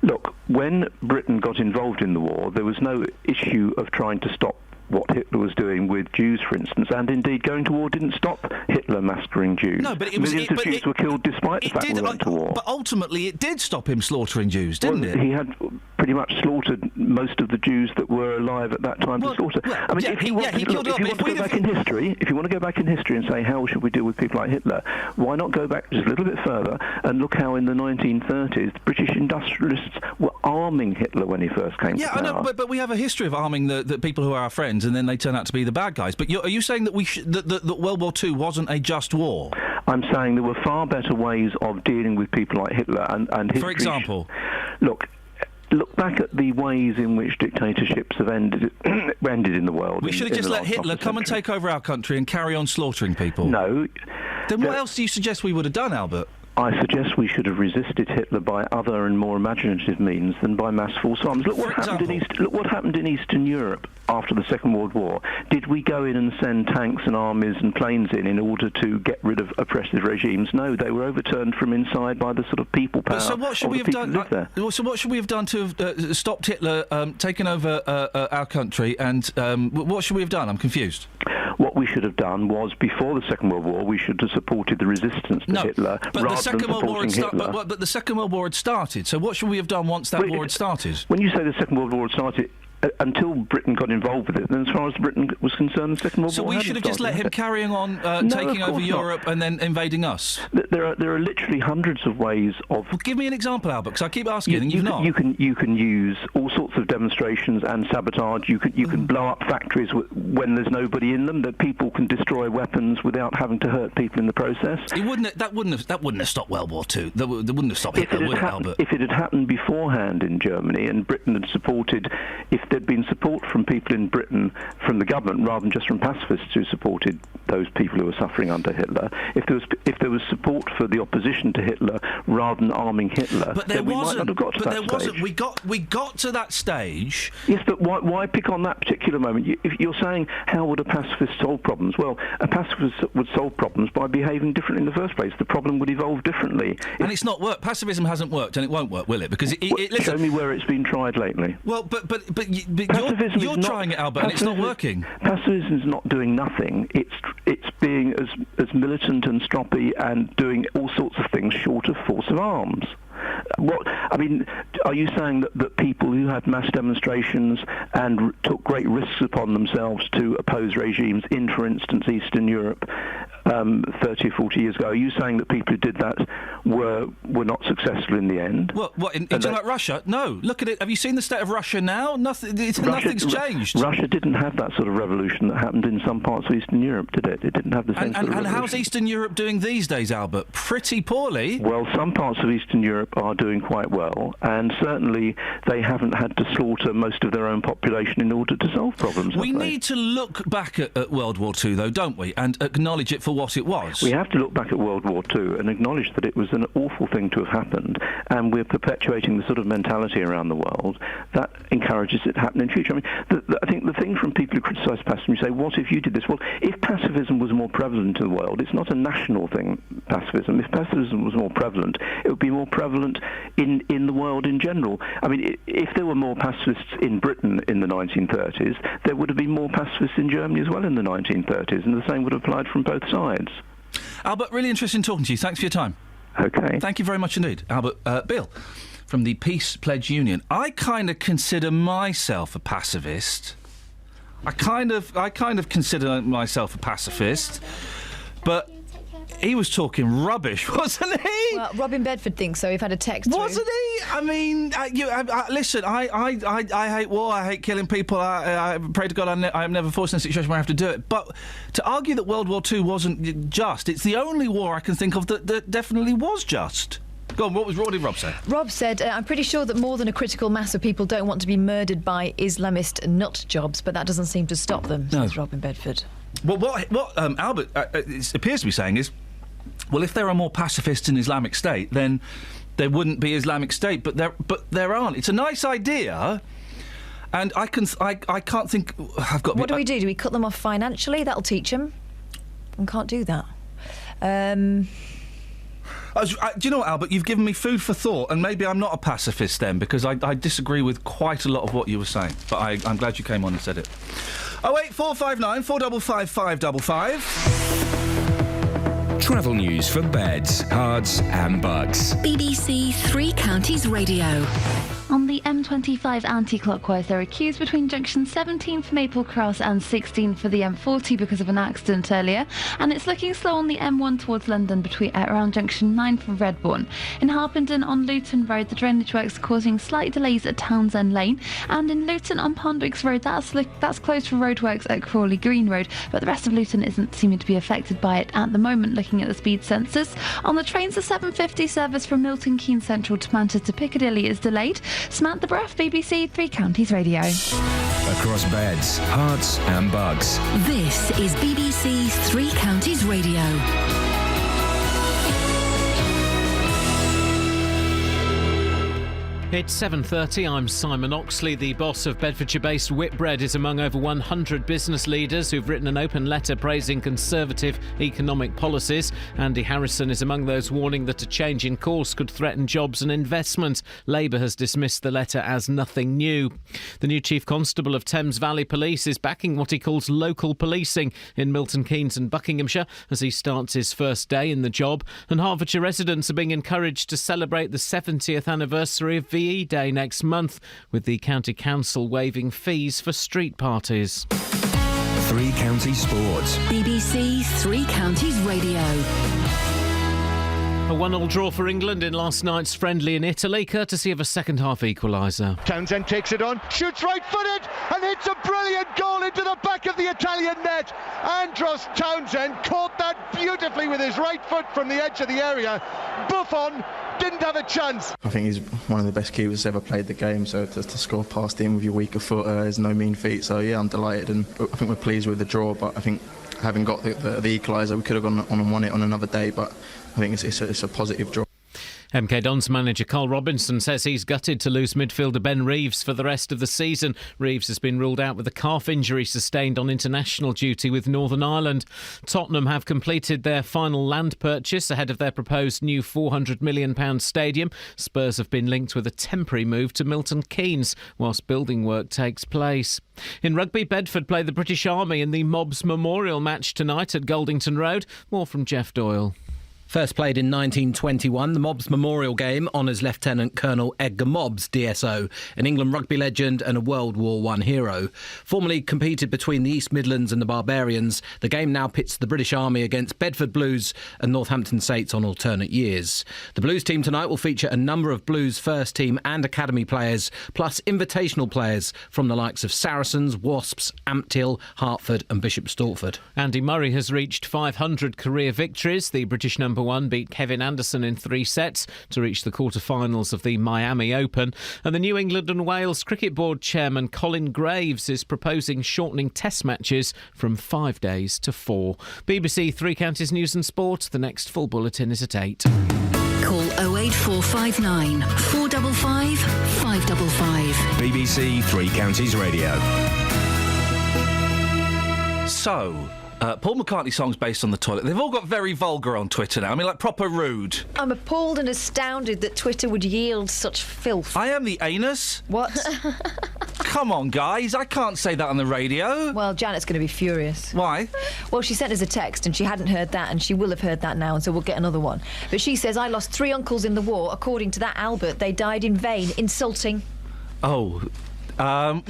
Look, when Britain got involved in the war, there was no issue of trying to stop what Hitler was doing with Jews, for instance, and indeed going to war didn't stop Hitler massacring Jews. No, but it was... Millions of Jews were killed despite the fact we went to war. But ultimately it did stop him slaughtering Jews, didn't it? He had pretty much slaughtered most of the Jews that were alive at that time to slaughter. I mean, if you want to go back in history, if you want to go back in history and say, how should we deal with people like Hitler, why not go back just a little bit further and look how in the 1930s the British industrialists were arming Hitler when he first came to power. Yeah, I know, but we have a history of arming the people who are our friends, and then they turn out to be the bad guys. But are you saying that that World War II wasn't a just war? I'm saying there were far better ways of dealing with people like Hitler and history. For example? Look back at the ways in which dictatorships have ended in the world. We should have just let Hitler come and take over our country and carry on slaughtering people. No. Then what else do you suggest we would have done, Albert? I suggest we should have resisted Hitler by other and more imaginative means than by mass false arms. Look what happened in Eastern Europe after the Second World War. Did we go in and send tanks and armies and planes in order to get rid of oppressive regimes? No, they were overturned from inside by the sort of people power. So what should we have done? So what should we have done to have stopped Hitler taking over our country? And what should we have done? I'm confused. What we should have done was, before the Second World War, we should have supported the resistance to Hitler rather than supporting Hitler. But the Second World War had started, so what should we have done once that war had started? When you say the Second World War had started, until Britain got involved with it, then as far as Britain was concerned, the Second World War So we should have just let him carrying on taking over Europe and then invading us? There are literally hundreds of ways of... Well, give me an example, Albert, because I keep asking and you've not. You can use all sorts of demonstrations and sabotage. You can blow up factories when there's nobody in them, that people can destroy weapons without having to hurt people in the process. That wouldn't have stopped World War II. That wouldn't have stopped Hitler, would it, Albert? If it had happened beforehand in Germany and Britain had supported... If there'd been support from people in Britain, from the government, rather than just from pacifists who supported those people who were suffering under Hitler, if there was support for the opposition to Hitler rather than arming Hitler, then we might not have got to that stage. We got to that stage. Yes, but why pick on that particular moment? If you're saying, how would a pacifist solve problems? Well, a pacifist would solve problems by behaving differently in the first place. The problem would evolve differently. And it's not worked. Pacifism hasn't worked, and it won't work, will it? Because listen, show me where it's been tried lately. Well, but you're trying it, Albert, and it's not working. Pacifism is not doing nothing. It's being as militant and stroppy and doing all sorts of things short of force of arms. Are you saying that people who had mass demonstrations and took great risks upon themselves to oppose regimes in, for instance, Eastern Europe 30 or 40 years ago, are you saying that people who did that were not successful in the end? What in talking about Russia? No. Look at it. Have you seen the state of Russia now? Nothing's changed. Russia didn't have that sort of revolution that happened in some parts of Eastern Europe, did it? It didn't have the same sort of revolution. And how's Eastern Europe doing these days, Albert? Pretty poorly. Well, some parts of Eastern Europe are doing quite well, and certainly they haven't had to slaughter most of their own population in order to solve problems. We need to look back at World War II, though, don't we, and acknowledge it for what it was. We have to look back at World War II and acknowledge that it was an awful thing to have happened, and we're perpetuating the sort of mentality around the world that encourages it to happen in future. I mean, I think the thing from people who criticise pacifism, you say, what if you did this? Well, if pacifism was more prevalent in the world, it's not a national thing, pacifism. If pacifism was more prevalent, it would be more prevalent in the world in general. I mean, if there were more pacifists in Britain in the 1930s, there would have been more pacifists in Germany as well in the 1930s, and the same would have applied from both sides. Albert, really interesting talking to you. Thanks for your time. Okay. Thank you very much indeed. Albert, Bill, from the Peace Pledge Union. I kind of consider myself a pacifist. I kind of consider myself a pacifist, but he was talking rubbish, wasn't he? Well, Robin Bedford thinks so. We've had a text. Wasn't he? I mean, listen. I hate war. I hate killing people. I pray to God I'm never forced in a situation where I have to do it. But to argue that World War II wasn't just, it's the only war I can think of that definitely was just. Go on, what did Rob say? Rob said, I'm pretty sure that more than a critical mass of people don't want to be murdered by Islamist nut jobs, but that doesn't seem to stop them, says Robin Bedford. Well, what Albert appears to be saying is, well, if there are more pacifists in Islamic State, then there wouldn't be Islamic State, but there aren't. It's a nice idea, and I can't think. I've got. What do we do? Do we cut them off financially? That'll teach them. We can't do that. Do you know what, Albert? You've given me food for thought, and maybe I'm not a pacifist then, because I disagree with quite a lot of what you were saying. But I'm glad you came on and said it. 08459 455 555. Travel news for beds, cards and bugs. BBC Three Counties Radio. On the M25 anti-clockwise, there are queues between junction 17 for Maple Cross and 16 for the M40 because of an accident earlier, and it's looking slow on the M1 towards London around junction 9 for Redbourne. In Harpenden on Luton Road, the drainage works causing slight delays at Townsend Lane, and in Luton on Pondwicks Road, that's closed for roadworks at Crawley Green Road, but the rest of Luton isn't seeming to be affected by it at the moment, looking at the speed sensors. On the trains, the 7:50 service from Milton Keynes Central to Manchester Piccadilly is delayed. Samantha Bruff, BBC Three Counties Radio. Across beds, hearts and bugs. This is BBC Three Counties Radio. It's 7:30. I'm Simon Oxley. The boss of Bedfordshire-based Whitbread is among over 100 business leaders who've written an open letter praising Conservative economic policies. Andy Harrison is among those warning that a change in course could threaten jobs and investment. Labour has dismissed the letter as nothing new. The new Chief Constable of Thames Valley Police is backing what he calls local policing in Milton Keynes and Buckinghamshire as he starts his first day in the job. And Hertfordshire residents are being encouraged to celebrate the 70th anniversary of VE Day next month, with the County Council waiving fees for street parties. Three Counties Sports. BBC Three Counties Radio. A 1-1 draw for England in last night's friendly in Italy, courtesy of a second-half equaliser. Townsend takes it on, shoots right-footed, and hits a brilliant goal into the back of the Italian net. Andros Townsend caught that beautifully with his right foot from the edge of the area. Buffon didn't have a chance. I think he's one of the best keepers ever played the game, so to score past him with your weaker foot is no mean feat. So yeah, I'm delighted, and I think we're pleased with the draw, but I think having got the equaliser, we could have gone on and won it on another day, but I think it's a positive draw. MK Dons manager Carl Robinson says he's gutted to lose midfielder Ben Reeves for the rest of the season. Reeves has been ruled out with a calf injury sustained on international duty with Northern Ireland. Tottenham have completed their final land purchase ahead of their proposed new £400 million stadium. Spurs have been linked with a temporary move to Milton Keynes whilst building work takes place. In rugby, Bedford play the British Army in the Mobs Memorial match tonight at Goldington Road. More from Jeff Doyle. First played in 1921, the Mobs Memorial Game honours Lieutenant Colonel Edgar Mobbs, DSO, an England rugby legend and a World War I hero. Formerly competed between the East Midlands and the Barbarians, the game now pits the British Army against Bedford Blues and Northampton Saints on alternate years. The Blues team tonight will feature a number of Blues first team and academy players, plus invitational players from the likes of Saracens, Wasps, Ampthill, Hertford and Bishop Stortford. Andy Murray has reached 500 career victories. The British number one beat Kevin Anderson in 3 sets to reach the quarter-finals of the Miami Open. And the New England and Wales Cricket Board chairman Colin Graves is proposing shortening test matches from 5 days to 4. BBC Three Counties News and Sport. The next full bulletin is at 8. Call 08459 455 555. BBC Three Counties Radio. So, Paul McCartney songs based on the toilet. They've all got very vulgar on Twitter now. I mean, like proper rude. I'm appalled and astounded that Twitter would yield such filth. I am the anus. What? Come on, guys. I can't say that on the radio. Well, Janet's going to be furious. Why? Well, she sent us a text and she hadn't heard that, and she will have heard that now, and so we'll get another one. But she says, I lost 3 uncles in the war. According to that Albert, they died in vain. Insulting. Oh. It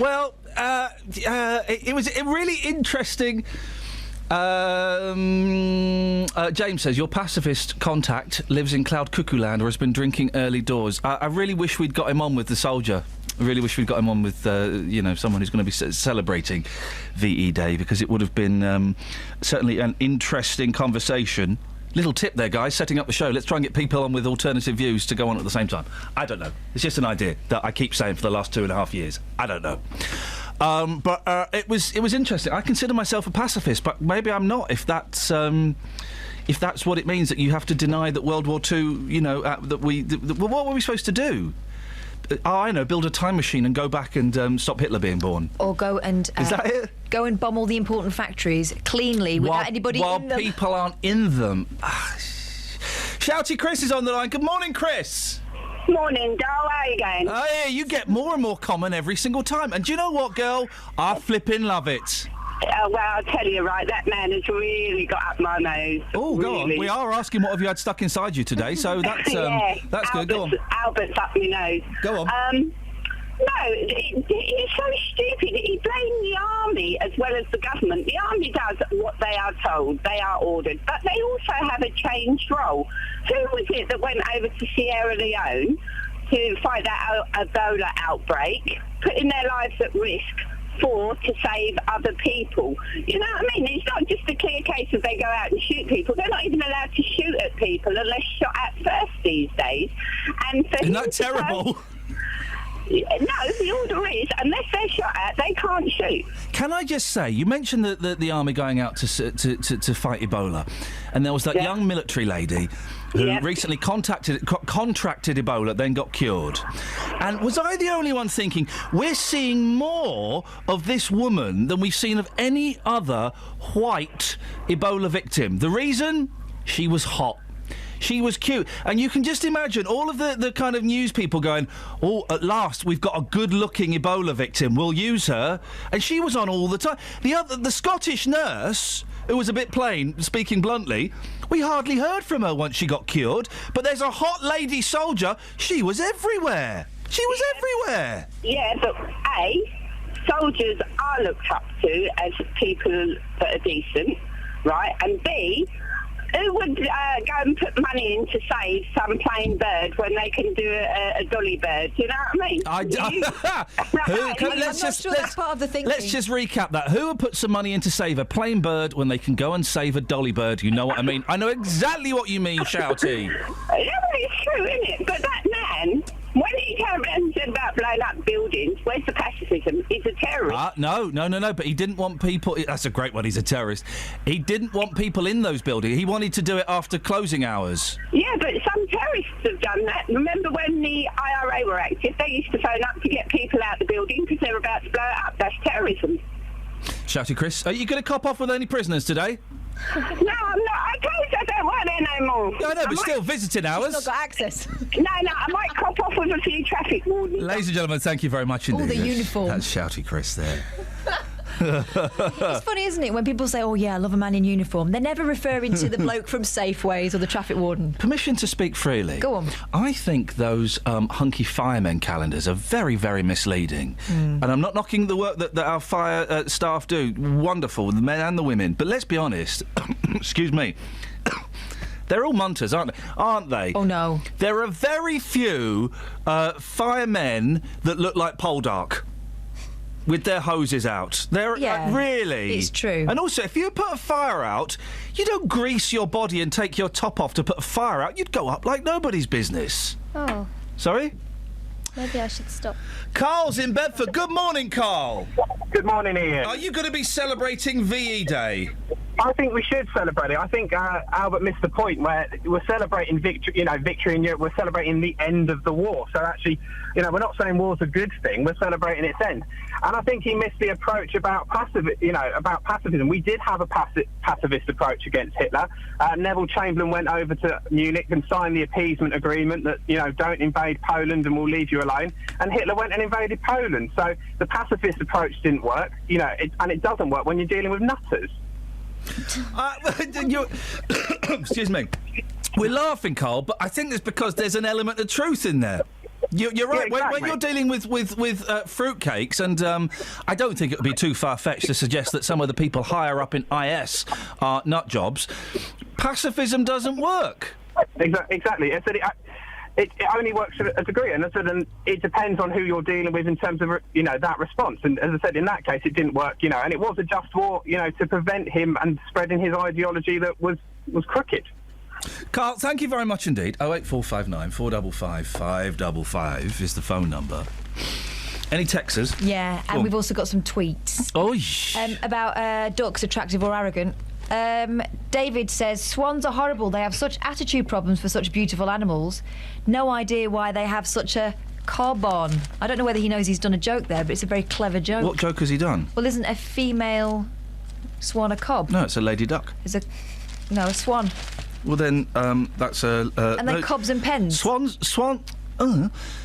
was a really interesting James says, your pacifist contact lives in Cloud Cuckoo Land or has been drinking early doors. I really wish we'd got him on with the soldier. I really wish we'd got him on with, someone who's going to be celebrating VE Day, because it would have been certainly an interesting conversation. Little tip there, guys, setting up the show. Let's try and get people on with alternative views to go on at the same time. I don't know. It's just an idea that I keep saying for the last 2.5 years. I don't know. But it was interesting. I consider myself a pacifist, but maybe I'm not. If that's what it means, that you have to deny that World War II, what were we supposed to do? I know, build a time machine and go back and stop Hitler being born. Or go and... Is that it? Go and bomb all the important factories cleanly without anybody in them. While people aren't in them. Shouty Chris is on the line. Good morning, Chris. Morning, Dale. How are you going? Oh, yeah, you get more and more common every single time. And do you know what, girl? I flipping love it. Well, I'll tell you, right, that man has really got up my nose. Oh, really. Go on. We are asking what have you had stuck inside you today, so that's that's good. Go on. Albert's up my nose. Go on. No, he's so stupid. He blamed the army as well as the government. The army does what they are told. They are ordered. But they also have a changed role. Who was it that went over to Sierra Leone to fight that Ebola outbreak, putting their lives at risk to save other people? You know what I mean? It's not just a clear case of they go out and shoot people. They're not even allowed to shoot at people unless shot at first these days. And for Isn't that terrible? No, the order is, unless they're shot at, they can't shoot. Can I just say, you mentioned the army going out to fight Ebola, and there was that young military lady who recently contracted Ebola, then got cured. And was I the only one thinking, we're seeing more of this woman than we've seen of any other white Ebola victim? The reason? She was hot. She was cute. And you can just imagine all of the kind of news people going, oh, at last we've got a good-looking Ebola victim. We'll use her. And she was on all the time. The Scottish nurse, who was a bit plain, speaking bluntly, we hardly heard from her once she got cured. But there's a hot lady soldier. She was everywhere. She was everywhere. Yeah, but soldiers are looked up to as people that are decent, right? And B, who would go and put money in to save some plain bird when they can do a dolly bird? Do you know what I mean? Let's just recap that. Who would put some money in to save a plain bird when they can go and save a dolly bird? You know what I mean? I know exactly what you mean, Shouty. It's true, isn't it? But that man, when he came and said about blowing up buildings, where's the pacifism? He's a terrorist. No. But he didn't want people... That's a great one, he's a terrorist. He didn't want people in those buildings. He wanted to do it after closing hours. Yeah, but some terrorists have done that. Remember when the IRA were active, they used to phone up to get people out of the building because they were about to blow it up. That's terrorism. Shouty Chris, are you going to cop off with any prisoners today? No, I'm not. I don't work there no more. No, but still, visiting hours. She's not got access. No, I might cop off with a few traffic wardens. Ladies and gentlemen, thank you very much indeed. All the uniform. That's Shouty Chris there. It's funny, isn't it, when people say, oh yeah, I love a man in uniform, they're never referring to the bloke from Safeways or the traffic warden. Permission to speak freely. Go on. I think those hunky firemen calendars are very, very misleading. And I'm not knocking the work that our fire staff do. Wonderful, the men and the women. But let's be honest, excuse me, they're all munters, aren't they? Oh, no. There are very few firemen that look like Poldark with their hoses out. Really? It's true. And also, if you put a fire out, you don't grease your body and take your top off to put a fire out. You'd go up like nobody's business. Oh. Sorry? Maybe I should stop. Carl's in Bedford. Good morning, Carl. Good morning, Ian. Are you going to be celebrating VE Day? I think we should celebrate it. I think Albert missed the point where we're celebrating victory in Europe. We're celebrating the end of the war. So actually, we're not saying war's a good thing. We're celebrating its end. And I think he missed the approach about pacifism. We did have a pacifist approach against Hitler. Neville Chamberlain went over to Munich and signed the appeasement agreement that, don't invade Poland and we'll leave you alone. And Hitler went and invaded Poland. So the pacifist approach didn't work, and it doesn't work when you're dealing with nutters. Excuse me. We're laughing, Carl, but I think it's because there's an element of truth in there. You're right. Yeah, exactly. When you're dealing with fruitcakes, and I don't think it would be too far-fetched to suggest that some of the people higher up in IS are nut jobs, pacifism doesn't work. Exactly. I said it only works to a degree, and I said, and it depends on who you're dealing with in terms of, you know, that response. And as I said, in that case, it didn't work, you know, and it was a just war, you know, to prevent him and spreading his ideology that was crooked. Carl, thank you very much indeed. 08459 455 555 is the phone number. Any texters? Yeah, and we've also got some tweets. About ducks, attractive or arrogant. David says, swans are horrible. They have such attitude problems for such beautiful animals. No idea why they have such a cob on. I don't know whether he knows he's done a joke there, but it's a very clever joke. What joke has he done? Well, isn't a female swan a cob? No, it's a lady duck. A swan. Well, then, that's a... and then cobs and pens.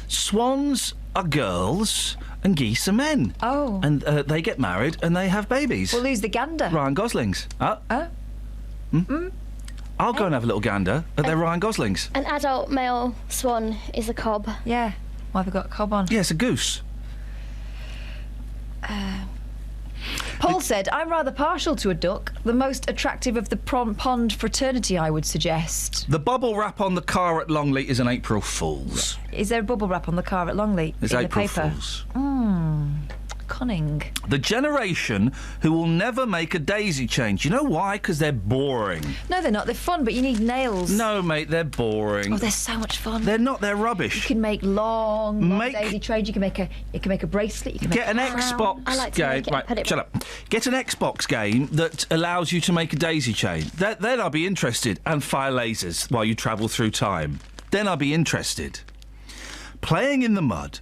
Swans are girls and geese are men. Oh. And they get married and they have babies. Well, who's the gander? Ryan Goslings. I'll go and have a little gander, but they're Ryan Goslings. An adult male swan is a cob. Yeah. Why have we got a cob on? Yeah, it's a goose. Paul said, I'm rather partial to a duck. The most attractive of the pond fraternity, I would suggest. The bubble wrap on the car at Longley is an April Fool's. Is there a bubble wrap on the car at Longley? It's in April the paper? Fool's. Cunning. The generation who will never make a daisy chain. Do you know why? Because they're boring. No, they're not. They're fun, but you need nails. No, mate, they're boring. Oh, they're so much fun. They're not. They're rubbish. You can make long daisy chains. You can make a bracelet. You can get an make a crown. Xbox I like to game. make it and put it Shut up. Get an Xbox game that allows you to make a daisy chain. Then I'll be interested. And fire lasers while you travel through time. Then I'll be interested. Playing in the mud,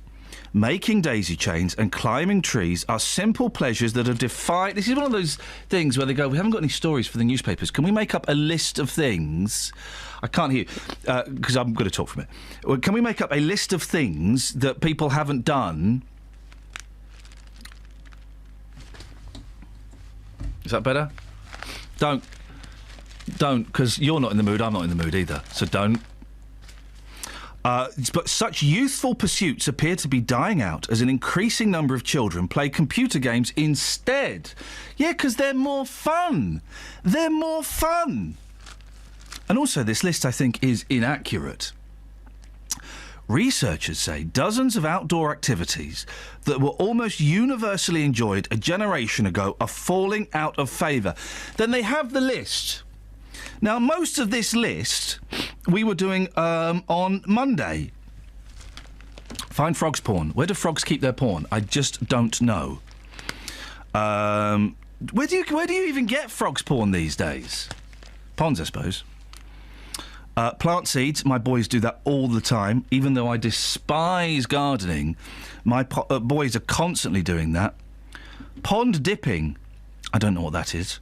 making daisy chains and climbing trees are simple pleasures that are defined. This is one of those things where they go, we haven't got any stories for the newspapers. Can we make up a list of things? I can't hear you, because I'm going to talk from it. Well, can we make up a list of things that people haven't done? Is that better? Don't, because you're not in the mood, I'm not in the mood either, so don't. But such youthful pursuits appear to be dying out as an increasing number of children play computer games instead. Yeah, because they're more fun. They're more fun. And also, this list, I think, is inaccurate. Researchers say dozens of outdoor activities that were almost universally enjoyed a generation ago are falling out of favour. Then they have the list. Now, most of this list we were doing on Monday. Find frogs porn. Where do frogs keep their porn? I just don't know. Where do you even get frogs porn these days? Ponds, I suppose. Plant seeds. My boys do that all the time. Even though I despise gardening, my boys are constantly doing that. Pond dipping. I don't know what that is.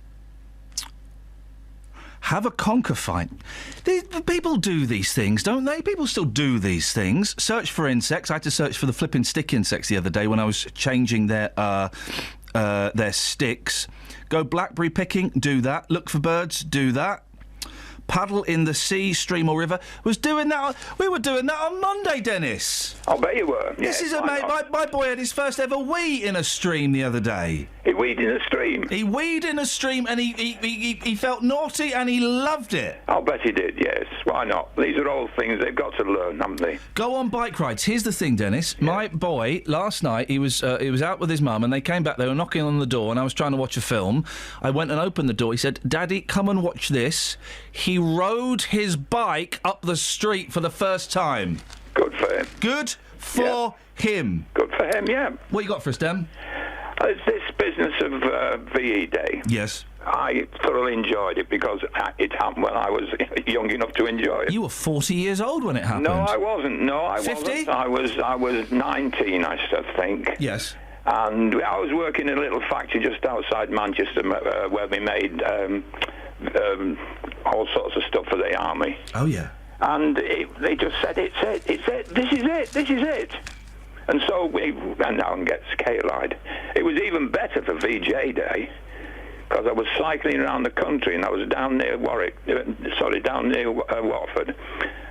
Have a conker fight. People do these things, don't they? People still do these things. Search for insects. I had to search for the flipping stick insects the other day when I was changing their sticks. Go blackberry picking, do that. Look for birds, do that. Paddle in the sea, stream or river. We were doing that on Monday, Dennis. I'll bet you were. This is my boy had his first ever wee in a stream the other day. He weed in a stream? He weed in a stream and he felt naughty and he loved it. I'll bet he did, yes. Why not? These are all things they've got to learn, haven't they? Go on bike rides. Here's the thing, Dennis. Yeah. My boy, last night, he was out with his mum and they came back. They were knocking on the door and I was trying to watch a film. I went and opened the door. He said, Daddy, come and watch this. He rode his bike up the street for the first time. Good for him. Good for him. Good for him, yeah. What you got for us, Dan? It's this business of VE Day. Yes. I thoroughly enjoyed it because it happened when I was young enough to enjoy it. You were 40 years old when it happened. No, I wasn't. No, I 50? wasn't. I was 19, I should think. Yes. And I was working in a little factory just outside Manchester where we made all sorts of stuff for the army. Oh, yeah. And they just said, it's it, this is it. And so we ran down and get scale-eyed. It was even better for VJ Day because I was cycling around the country and I was down near Watford,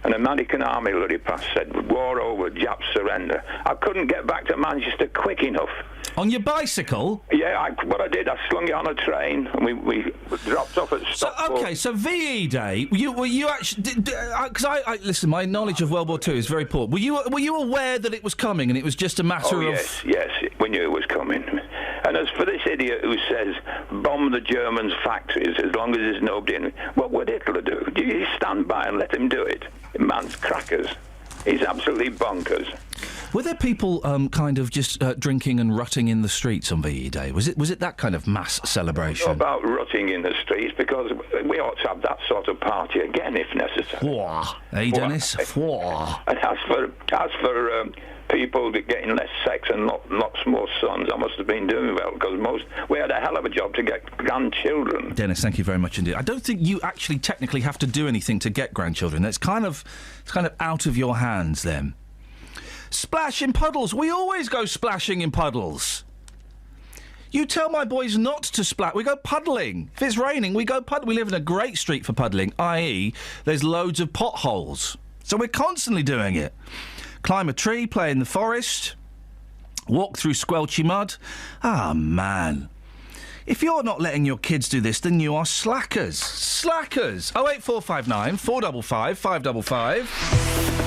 and a American army lorry passed, said, war over, Japs surrender. I couldn't get back to Manchester quick enough. On your bicycle? Yeah, what I did, I slung it on a train, and we dropped off at Stockport. So VE Day, were you actually... Because listen, my knowledge of World War II is very poor. Were you aware that it was coming, and it was just a matter of... Yes, we knew it was coming. And as for this idiot who says, bomb the Germans' factories as long as there's nobody in... What would Hitler do? Do you stand by and let him do it? Man's crackers. He's absolutely bonkers. Were there people kind of just drinking and rutting in the streets on VE Day? Was it that kind of mass celebration? Not about rutting in the streets, because we ought to have that sort of party again if necessary. Hey, Dennis? And as for people getting less sex and lots more sons, I must have been doing well, because we had a hell of a job to get grandchildren. Dennis, thank you very much indeed. I don't think you actually technically have to do anything to get grandchildren. It's kind of out of your hands then. Splash in puddles. We always go splashing in puddles. You tell my boys not to splash. We go puddling. If it's raining, we go puddling. We live in a great street for puddling, i.e. there's loads of potholes. So we're constantly doing it. Climb a tree, play in the forest, walk through squelchy mud. Ah, man. If you're not letting your kids do this, then you are slackers. Slackers! 08459 455 555.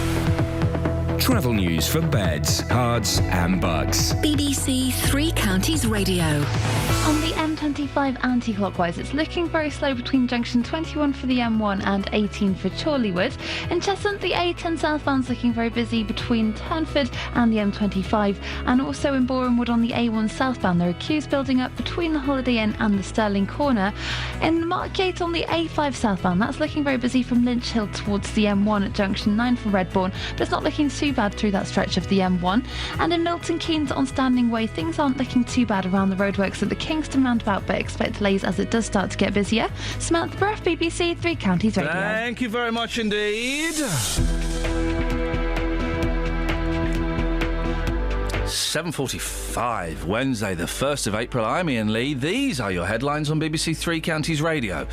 Travel news for beds, cards and bugs. BBC Three Counties Radio. On the M25 anti-clockwise, it's looking very slow between junction 21 for the M1 and 18 for Chorleywood. In Cheshunt, the A10 southbound's looking very busy between Turnford and the M25, and also in Borehamwood on the A1 southbound. There are queues building up between the Holiday Inn and the Stirling Corner. In Markgate on the A5 southbound, that's looking very busy from Lynch Hill towards the M1 at junction 9 for Redbourne, but it's not looking too bad through that stretch of the M1. And in Milton Keynes on Standing Way, things aren't looking too bad around the roadworks at the Kingston roundabout, but expect delays as it does start to get busier. Samantha Breath, BBC Three Counties Radio. Thank you very much indeed. 7:45, Wednesday, the 1st of April. I'm Iain Lee. These are your headlines on BBC Three Counties Radio.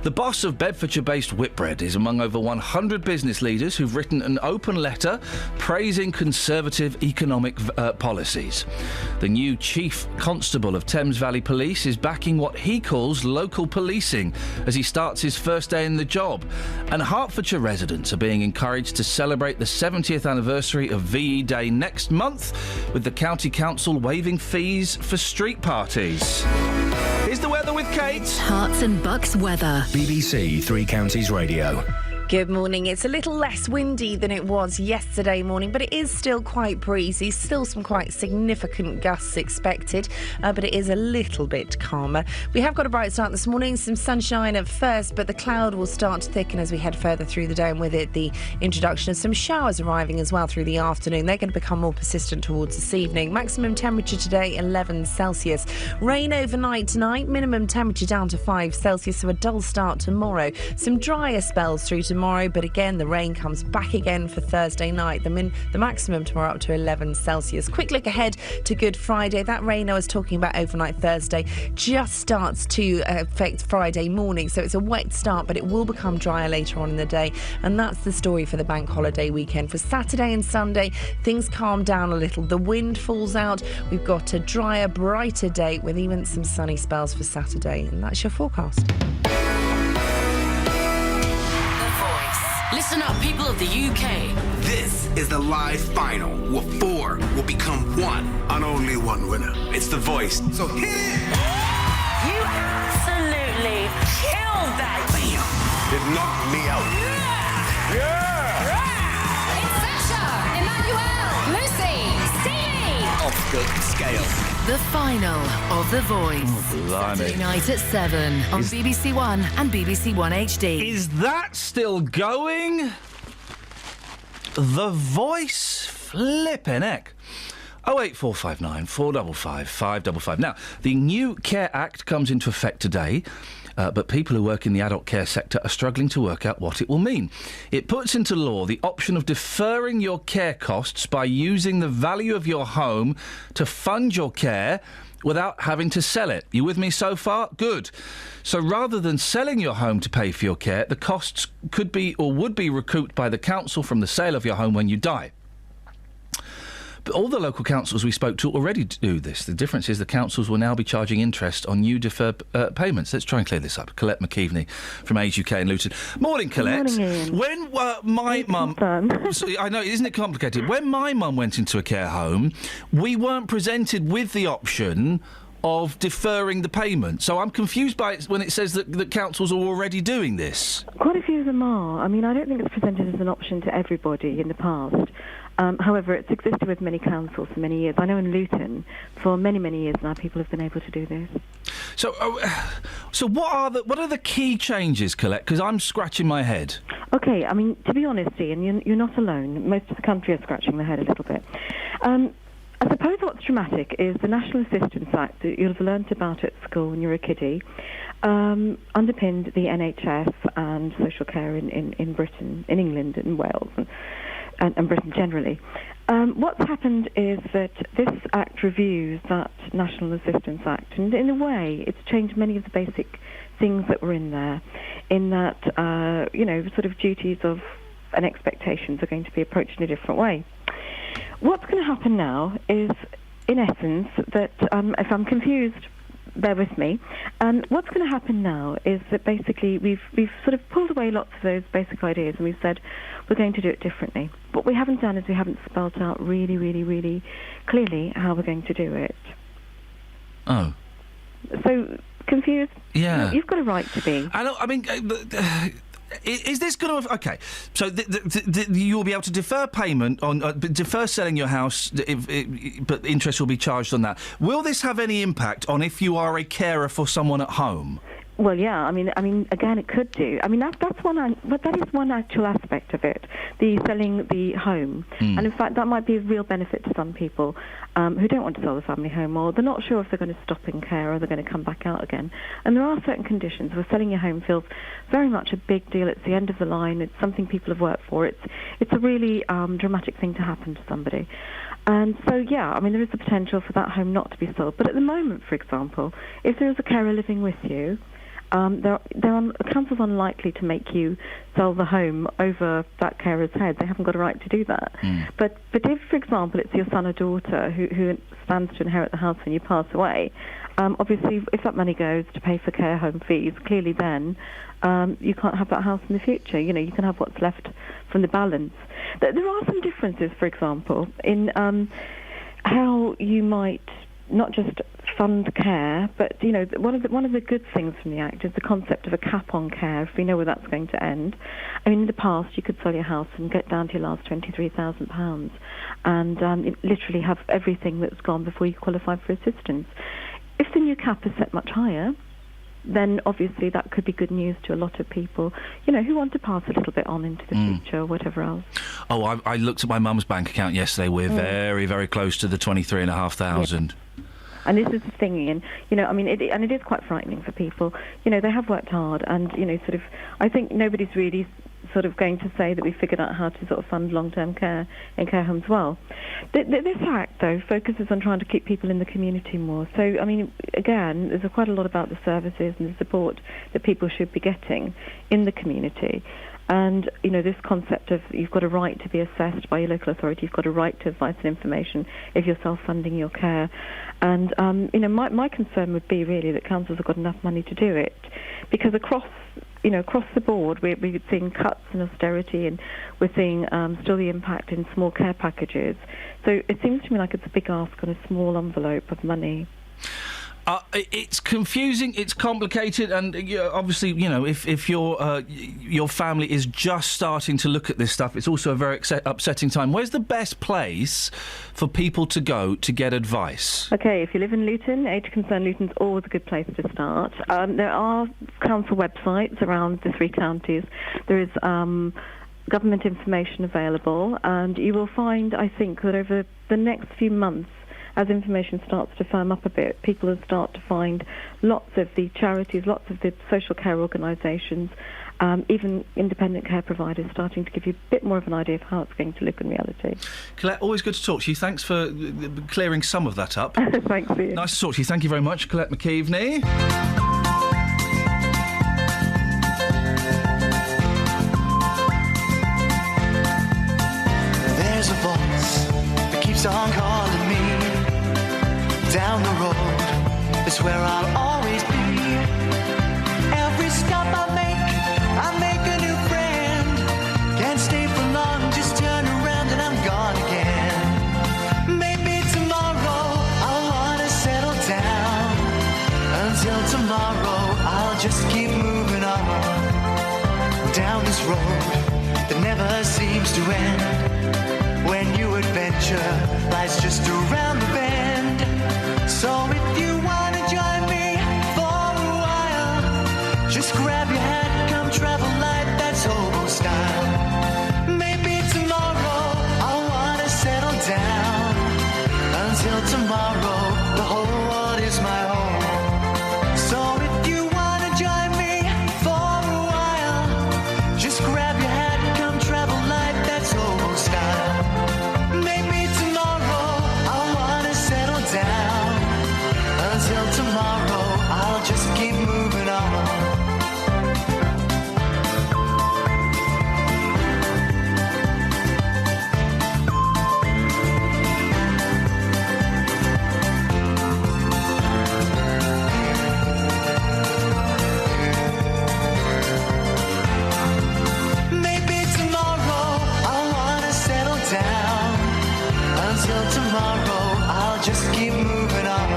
The boss of Bedfordshire-based Whitbread is among over 100 business leaders who've written an open letter praising Conservative economic policies. The new Chief Constable of Thames Valley Police is backing what he calls local policing as he starts his first day in the job. And Hertfordshire residents are being encouraged to celebrate the 70th anniversary of VE Day next month, with the County Council waiving fees for street parties. Here's the weather with Kate. Hearts and Bucks weather. BBC Three Counties Radio. Good morning. It's a little less windy than it was yesterday morning, but it is still quite breezy. Still some quite significant gusts expected, but it is a little bit calmer. We have got a bright start this morning, some sunshine at first, but the cloud will start to thicken as we head further through the day, and with it the introduction of some showers arriving as well through the afternoon. They're going to become more persistent towards this evening. Maximum temperature today 11 Celsius. Rain overnight tonight, minimum temperature down to 5 Celsius, so a dull start tomorrow. Some drier spells through tomorrow, but again the rain comes back again for Thursday night. The maximum tomorrow up to 11 Celsius. Quick look ahead to Good Friday. That rain I was talking about overnight Thursday just starts to affect Friday morning, so it's a wet start, but it will become drier later on in the day, and that's the story for the bank holiday weekend. For Saturday and Sunday, things calm down a little. The wind falls out. We've got a drier, brighter day with even some sunny spells for Saturday, and that's your forecast. Listen up, people of the UK. This is the live final, where 4 will become 1. And only one winner. It's The Voice. So hit it! You absolutely killed that. Bam! It knocked me out. Yeah! It's Sasha, Emmanuel, Lucy, Stevie. Off the scale. The final of The Voice. Saturday night at 7 on BBC One and BBC One HD. Is that still going? The Voice? Flippin' heck. 08459 455 555. Now, the new Care Act comes into effect today. But people who work in the adult care sector are struggling to work out what it will mean. It puts into law the option of deferring your care costs by using the value of your home to fund your care without having to sell it. You with me so far? Good. So rather than selling your home to pay for your care, the costs could be or would be recouped by the council from the sale of your home when you die. But all the local councils we spoke to already do this. The difference is the councils will now be charging interest on new deferred payments. Let's try and clear this up. Colette McKeveney from Age UK in Luton. Morning, Colette. Morning, Ian. When my mum... I know, isn't it complicated? When my mum went into a care home, we weren't presented with the option of deferring the payment. So I'm confused by it when it says that councils are already doing this. Quite a few of them are. I mean, I don't think it's presented as an option to everybody in the past. However, it's existed with many councils for many years. I know in Luton, for many, many years now, people have been able to do this. So what are the key changes, Colette? Because I'm scratching my head. OK, I mean, to be honest, Ian, you're not alone. Most of the country are scratching their head a little bit. I suppose what's dramatic is the National Assistance Act that you'll have learnt about at school when you were a kiddie, underpinned the NHS and social care in Britain, in England and Wales and Britain generally. What's happened is that this Act reviews that National Assistance Act, and in a way it's changed many of the basic things that were in there, in that, sort of duties of and expectations are going to be approached in a different way. What's going to happen now is, in essence, that if I'm confused, bear with me. What's going to happen now is that basically we've sort of pulled away lots of those basic ideas and we've said we're going to do it differently. What we haven't done is we haven't spelled out really, really, really clearly how we're going to do it. Oh. So, confused? Yeah. No, you've got a right to be. I mean... Is this going to... OK, so you'll be able to defer payment on... defer selling your house, but interest will be charged on that. Will this have any impact on if you are a carer for someone at home? Well, yeah. I mean, again, it could do. I mean, that's one. But that is one actual aspect of it, the selling the home. And in fact, that might be a real benefit to some people who don't want to sell the family home, or they're not sure if they're going to stop in care or they're going to come back out again. And there are certain conditions where selling your home feels very much a big deal. It's the end of the line. It's something people have worked for. It's a really dramatic thing to happen to somebody. And so, yeah, I mean, there is the potential for that home not to be sold. But at the moment, for example, if there is a carer living with you, council's unlikely to make you sell the home over that carer's head. They haven't got a right to do that. But if, for example, it's your son or daughter who stands to inherit the house when you pass away, obviously, if that money goes to pay for care home fees, clearly then you can't have that house in the future. You know, you can have what's left from the balance. There are some differences, for example, in how you might not just fund care, but you know, one of the good things from the Act is the concept of a cap on care. If we know where that's going to end, I mean, in the past you could sell your house and get down to your last £23,000, and literally have everything that's gone before you qualify for assistance. If the new cap is set much higher, then obviously that could be good news to a lot of people, you know, who want to pass a little bit on into the future or whatever else. Oh, I looked at my mum's bank account yesterday. We're very, very close to the 23,500. Yeah. And this is the thing, Ian, you know, I mean, it is quite frightening for people. You know, they have worked hard and, you know, sort of, I think nobody's really sort of going to say that we figured out how to sort of fund long-term care in care homes well. This Act, though, focuses on trying to keep people in the community more. So, I mean, again, there's quite a lot about the services and the support that people should be getting in the community. And, you know, this concept of you've got a right to be assessed by your local authority, you've got a right to advice and information if you're self-funding your care. And, you know, my concern would be really that councils have got enough money to do it. Because across the board, we're seeing cuts and austerity, and we're seeing still the impact in small care packages. So it seems to me like it's a big ask on a small envelope of money. It's confusing, it's complicated, and obviously, you know, if your family is just starting to look at this stuff, it's also a very upsetting time. Where's the best place for people to go to get advice? OK, if you live in Luton, Age Concern Luton's always a good place to start. There are council websites around the 3 counties. There is government information available, and you will find, I think, that over the next few months, as information starts to firm up a bit, people will start to find lots of the charities, lots of the social care organisations, even independent care providers starting to give you a bit more of an idea of how it's going to look in reality. Colette, always good to talk to you. Thanks for clearing some of that up. Thanks, Ian. Nice to talk to you. Thank you very much, Colette McKeveney. There's a voice that keeps on calling me. Down the road is where I'll always be. Every stop I make a new friend. Can't stay for long, just turn around and I'm gone again. Maybe tomorrow I'll wanna settle down. Until tomorrow I'll just keep moving on. Down this road that never seems to end. When new adventure lies just around the bend. So if you wanna join me for a while, just grab your hat, come travel light, that's hobo style. Maybe tomorrow I'll wanna settle down. Until tomorrow, the whole world is my home. So if you wanna join me for a while, just grab your hat, come travel light, that's hobo style. Maybe tomorrow I'll wanna settle down. Until tomorrow, I'll just keep moving on. Maybe tomorrow I'll wanna settle down. Until tomorrow, I'll just keep moving on.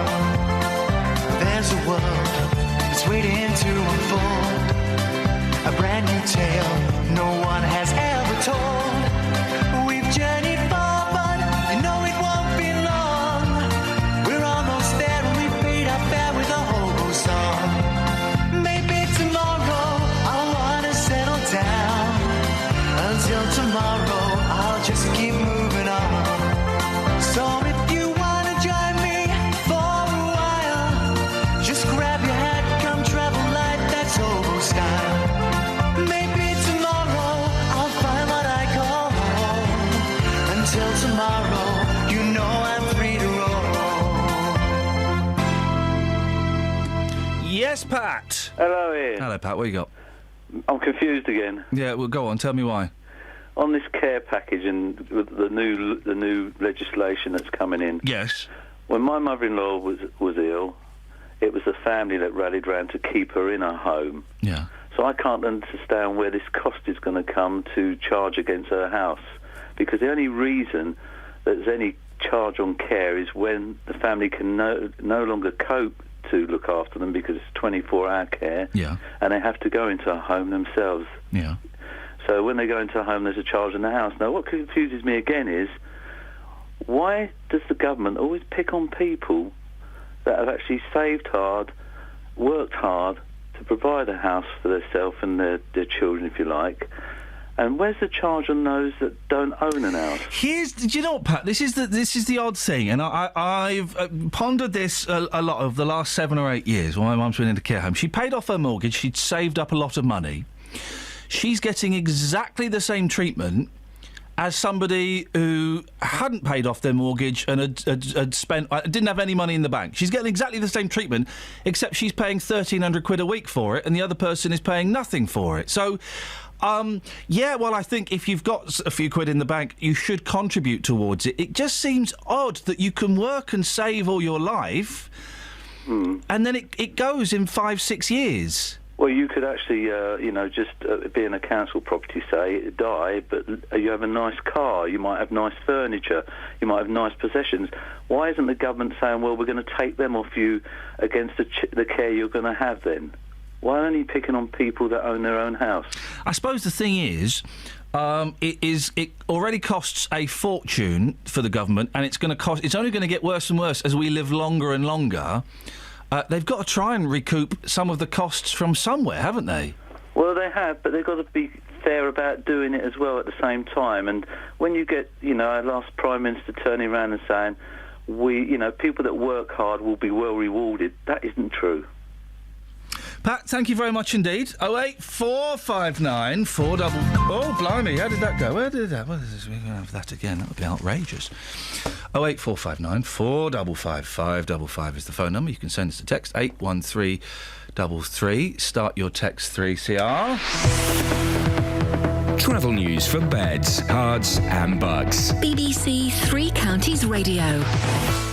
There's a world that's waiting to unfold. A brand new tale no one has ever told. We've journeyed far, but you know it won't be long. We're almost there and we've paid our fare with a hobo song. Maybe tomorrow I'll wanna settle down. Until tomorrow, I'll just keep moving on. So if you wanna join me for a while, just grab your hat, come travel light, that's hobo style. Maybe tomorrow I'll find what I call home. Until tomorrow, you know I'm free to roam. Yes, Pat. Hello, Ian. Hello, Pat. What you got? I'm confused again. Yeah, well, go on. Tell me why. On this care package and with the new legislation that's coming in. Yes. When my mother-in-law was ill, it was the family that rallied round to keep her in her home. Yeah. So I can't understand where this cost is going to come to charge against her house, because the only reason that there's any charge on care is when the family can no longer cope to look after them because it's 24-hour care. Yeah. And they have to go into a home themselves. Yeah. So when they go into a home, there's a charge in the house. Now, what confuses me again is, why does the government always pick on people that have actually saved hard, worked hard to provide a house for themselves and their children, if you like? And where's the charge on those that don't own an house? Do you know what, Pat? This is the odd thing, and I've pondered this a lot over the last 7 or 8 years while my mum's been in a care home. She paid off her mortgage. She'd saved up a lot of money. She's getting exactly the same treatment as somebody who hadn't paid off their mortgage and had spent, didn't have any money in the bank. She's getting exactly the same treatment, except she's paying 1,300 quid a week for it, and the other person is paying nothing for it. So, yeah, well, I think if you've got a few quid in the bank, you should contribute towards it. It just seems odd that you can work and save all your life, and then it goes in 5-6 years. Well, you could actually, just be in a council property, say, die, but you have a nice car, you might have nice furniture, you might have nice possessions. Why isn't the government saying, well, we're going to take them off you against the care you're going to have then? Why only picking on people that own their own house? I suppose the thing is, it already costs a fortune for the government, and it's only going to get worse and worse as we live longer and longer. They've got to try and recoup some of the costs from somewhere, haven't they? Well, they have, but they've got to be fair about doing it as well at the same time. And when you get, our last Prime Minister turning around and saying, people that work hard will be well rewarded, that isn't true. Pat, thank you very much indeed. 08459 4double... Oh, blimey, how did that go? Where did that... What is this? We're going to have that again. That would be outrageous. 08459 455 555 is the phone number. You can send us a text, 81333. Start your text 3CR. Travel news for beds, cards and bugs. BBC Three Counties Radio.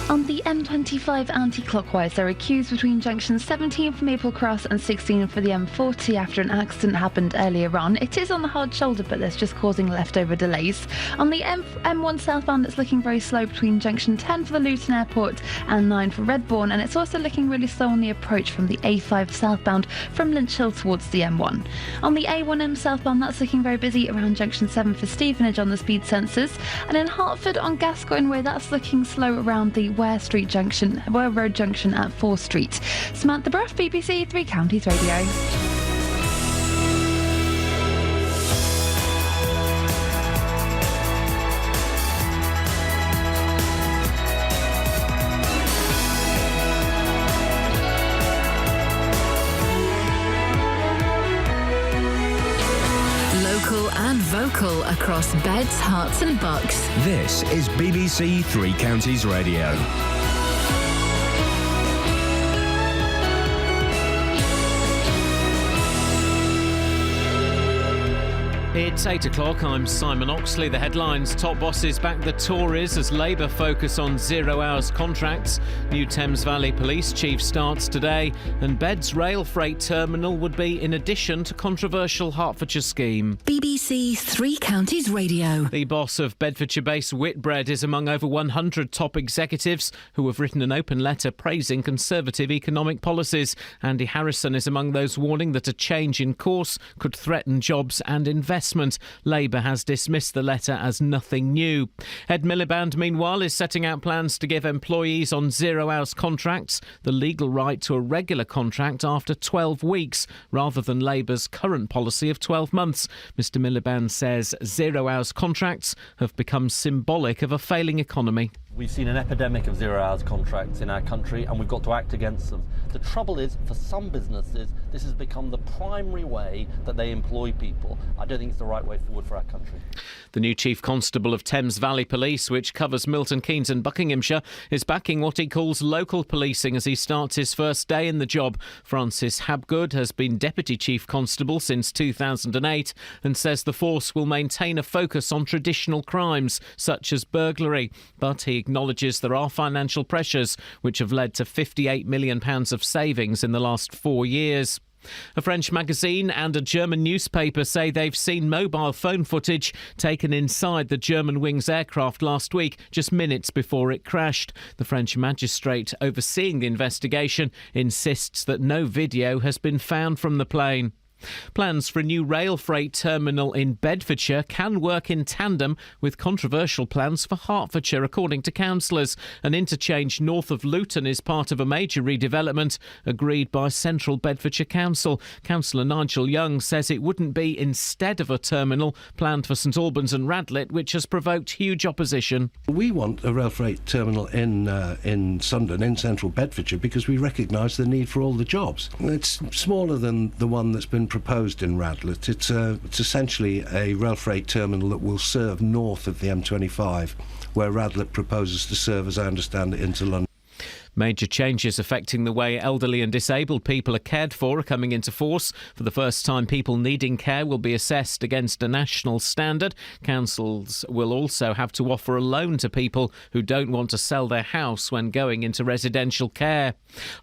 On the M25 anti-clockwise, there are queues between junctions 17 for Maple Cross and 16 for the M40 after an accident happened earlier on. It is on the hard shoulder, but that's just causing leftover delays. On the M1 southbound, it's looking very slow between junction 10 for the Luton Airport and 9 for Redbourne, and it's also looking really slow on the approach from the A5 southbound from Lynch Hill towards the M1. On the A1M southbound, that's looking very busy around junction 7 for Stevenage on the speed sensors, and in Hertford on Gascoigne Way, that's looking slow around the Ware Road Junction at 4 Street. Samantha Bruff, BBC Three Counties Radio. Local and vocal across beds, hearts and bucks. This is BBC Three Counties Radio. It's 8 o'clock. I'm Simon Oxley. The headlines: top bosses back the Tories as Labour focus on 0 hours contracts. New Thames Valley Police Chief starts today, and Beds Rail Freight Terminal would be in addition to controversial Hertfordshire scheme. BBC Three Counties Radio. The boss of Bedfordshire-based Whitbread is among over 100 top executives who have written an open letter praising Conservative economic policies. Andy Harrison is among those warning that a change in course could threaten jobs and investment. Labour has dismissed the letter as nothing new. Ed Miliband, meanwhile, is setting out plans to give employees on 0 hours contracts the legal right to a regular contract after 12 weeks, rather than Labour's current policy of 12 months. Mr Miliband says 0 hours contracts have become symbolic of a failing economy. We've seen an epidemic of 0 hours contracts in our country, and we've got to act against them. The trouble is, for some businesses, this has become the primary way that they employ people. I don't think it's the right way forward for our country. The new Chief Constable of Thames Valley Police, which covers Milton Keynes and Buckinghamshire, is backing what he calls local policing as he starts his first day in the job. Francis Habgood has been Deputy Chief Constable since 2008 and says the force will maintain a focus on traditional crimes, such as burglary. But he acknowledges there are financial pressures, which have led to £58 million of savings in the last 4 years. A French magazine and a German newspaper say they've seen mobile phone footage taken inside the Germanwings aircraft last week, just minutes before it crashed. The French magistrate overseeing the investigation insists that no video has been found from the plane. Plans for a new rail freight terminal in Bedfordshire can work in tandem with controversial plans for Hertfordshire, according to councillors. An interchange north of Luton is part of a major redevelopment agreed by Central Bedfordshire Council. Councillor Nigel Young says it wouldn't be instead of a terminal planned for St Albans and Radlett, which has provoked huge opposition. We want a rail freight terminal in Sunderland, in Central Bedfordshire, because we recognise the need for all the jobs. It's smaller than the one that's been proposed in Radlett. It's essentially a rail freight terminal that will serve north of the M25, where Radlett proposes to serve, as I understand it, into London. Major changes affecting the way elderly and disabled people are cared for are coming into force. For the first time, people needing care will be assessed against a national standard. Councils will also have to offer a loan to people who don't want to sell their house when going into residential care.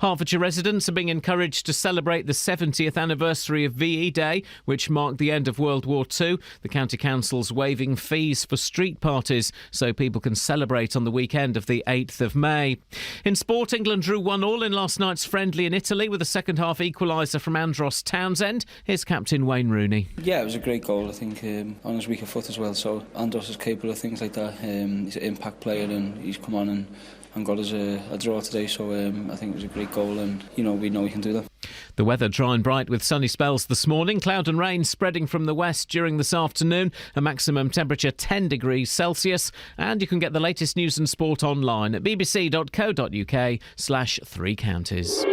Hertfordshire residents are being encouraged to celebrate the 70th anniversary of VE Day, which marked the end of World War II. The County Council's waiving fees for street parties so people can celebrate on the weekend of the 8th of May. In sport, England drew 1-1 in last night's friendly in Italy with a second-half equaliser from Andros Townsend. Here's captain Wayne Rooney. Yeah, it was a great goal, I think, on his weaker foot as well. So Andros is capable of things like that. He's an impact player and he's come on and got us a draw today. So I think it was a great goal and, we know he can do that. The weather dry and bright with sunny spells this morning. Cloud and rain spreading from the west during this afternoon. A maximum temperature 10 degrees Celsius. And you can get the latest news and sport online at bbc.co.uk/3counties.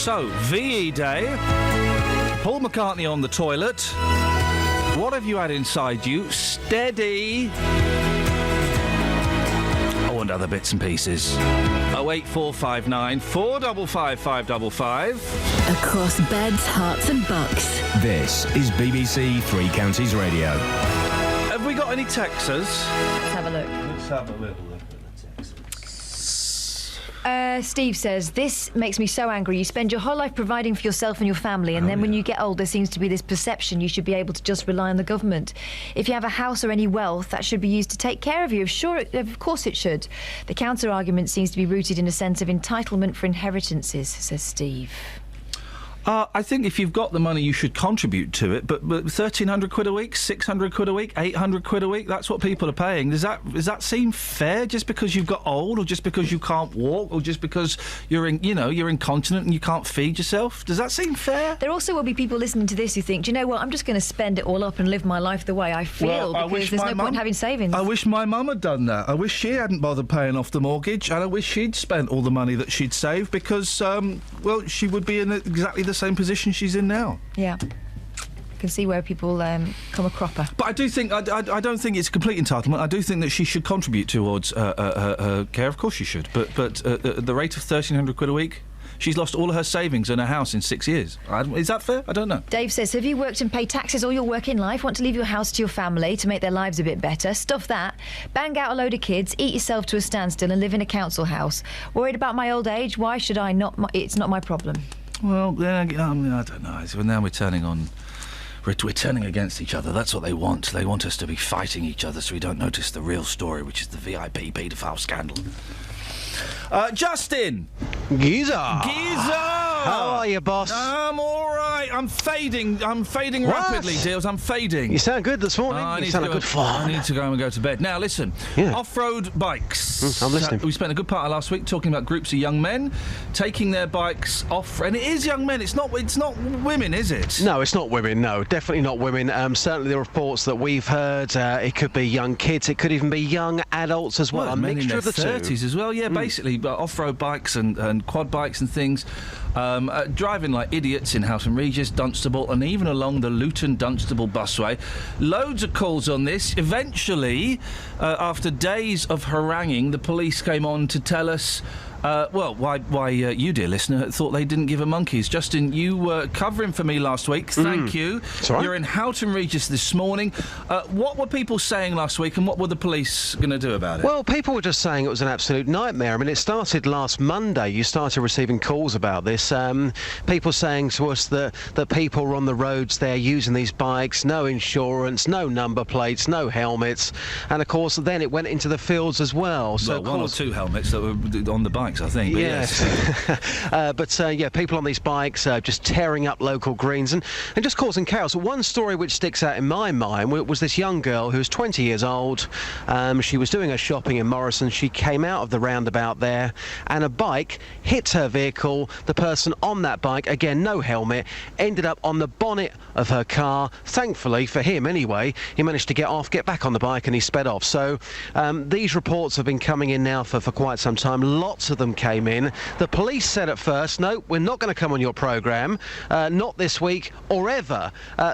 So, VE Day, Paul McCartney on the toilet. What have you had inside you? Steady. Oh, and other bits and pieces. 08459 455 555. Across beds, hearts and bucks. This is BBC Three Counties Radio. Have we got any texters? Let's have a look. Let's have a little look at the texters. Steve says, this makes me so angry. You spend your whole life providing for yourself and your family, and then when you get old, there seems to be this perception you should be able to just rely on the government. If you have a house or any wealth, that should be used to take care of you. Of course it should. The counter-argument seems to be rooted in a sense of entitlement for inheritances, says Steve. I think if you've got the money, you should contribute to it. But 1,300 quid a week, 600 quid a week, 800 quid a week, that's what people are paying. Does that seem fair just because you've got old, or just because you can't walk, or just because you're incontinent and you can't feed yourself? Does that seem fair? There also will be people listening to this who think, do you know what, I'm just going to spend it all up and live my life the way I feel, because there's no point having savings. I wish my mum had done that. I wish she hadn't bothered paying off the mortgage, and I wish she'd spent all the money that she'd saved, because, she would be in exactly the same position she's in now. Yeah. You can see where people come a cropper. But I do think, I don't think it's complete entitlement. I do think that she should contribute towards her care. Of course she should. But the rate of 1,300 quid a week, she's lost all of her savings in her house in 6 years. Is that fair? I don't know. Dave says, have you worked and paid taxes all your work in life? Want to leave your house to your family to make their lives a bit better? Stuff that. Bang out a load of kids, eat yourself to a standstill and live in a council house. Worried about my old age? Why should I not? It's not my problem. Well, I don't know. Now we're turning against each other. That's what they want. They want us to be fighting each other so we don't notice the real story, which is the VIP paedophile scandal. Justin! Geezer! How are you, boss? I'm all right. I'm fading rapidly, Deals. I'm fading. You sound good this morning. You sound like good fun. I need to go home and go to bed. Now, listen. Yeah. Off-road bikes. I'm listening. We spent a good part of last week talking about groups of young men taking their bikes off. And it is young men. It's not women, is it? No, it's not women. No, definitely not women. Certainly the reports that we've heard, it could be young kids. It could even be young adults as well. A mixture of the 30s as well. Yeah, basically off-road bikes and quad bikes and things. Driving like idiots in Houghton Regis, Dunstable, and even along the Luton-Dunstable busway. Loads of calls on this. Eventually, after days of haranguing, the police came on to tell us why you, dear listener, thought they didn't give a monkeys. Justin, you were covering for me last week. Thank you. Right. You're in Houghton Regis this morning. What were people saying last week, and what were the police going to do about it? Well, people were just saying it was an absolute nightmare. I mean, it started last Monday. You started receiving calls about this. People saying to us that people were on the roads there using these bikes, no insurance, no number plates, no helmets. And, of course, then it went into the fields as well. So one or two helmets that were on the bike. I think. Yes. People on these bikes just tearing up local greens and just causing chaos. One story which sticks out in my mind was this young girl who was 20 years old. She was doing her shopping in Morrison. She came out of the roundabout there and a bike hit her vehicle. The person on that bike, again, no helmet, ended up on the bonnet of her car. Thankfully, for him anyway, he managed to get back on the bike and he sped off. So these reports have been coming in now for quite some time. Lots of them came in. The police said at first, no, we're not going to come on your programme, not this week or ever.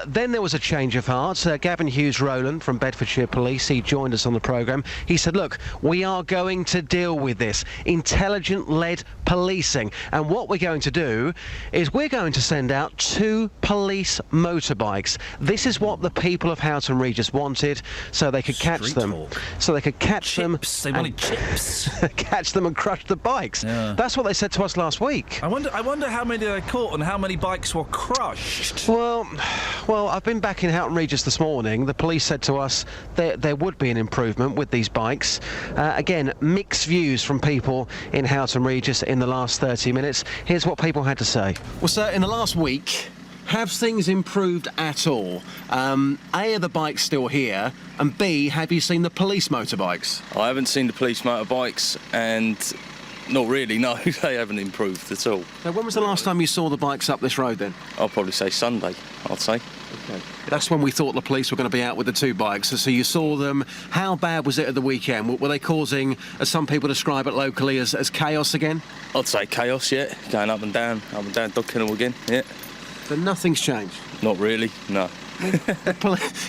Then there was a change of heart. Gavin Hughes-Rowland from Bedfordshire Police, he joined us on the programme. He said, look, we are going to deal with this. Intelligent-led policing. And what we're going to do is we're going to send out 2 police motorbikes. This is what the people of Houghton Regis wanted, so they could catch them. So they could catch them. They wanted chips. Catch them and crush the bikes. Yeah. That's what they said to us last week. I wonder how many they caught and how many bikes were crushed. Well, I've been back in Houghton Regis this morning. The police said to us there would be an improvement with these bikes. Again, mixed views from people in Houghton Regis in the last 30 minutes. Here's what people had to say. Well, sir, in the last week, have things improved at all? A, are the bikes still here? And B, have you seen the police motorbikes? I haven't seen the police motorbikes, and not really, no. They haven't improved at all. Now, when was the last time you saw the bikes up this road then? I'll probably say Sunday, I'd say. Okay. That's when we thought the police were going to be out with the two bikes. So you saw them. How bad was it at the weekend? Were they causing, as some people describe it locally, as chaos again? I'd say chaos, yeah. Going up and down Dog Kennel again, yeah. So nothing's changed? Not really, no.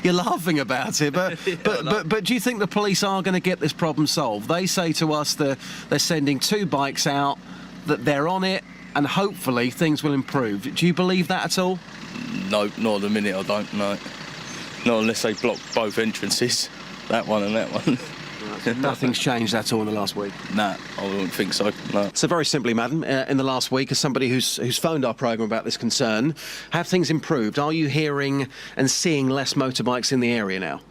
You're laughing about it, but do you think the police are going to get this problem solved? They say to us that they're sending two bikes out, that they're on it, and hopefully things will improve. Do you believe that at all? No, not at the minute, I don't, no. Not unless they block both entrances, that one and that one. Nothing's changed at all in the last week? Nah, I wouldn't think so, no. So very simply, madam, in the last week, as somebody who's phoned our programme about this concern, have things improved? Are you hearing and seeing less motorbikes in the area now?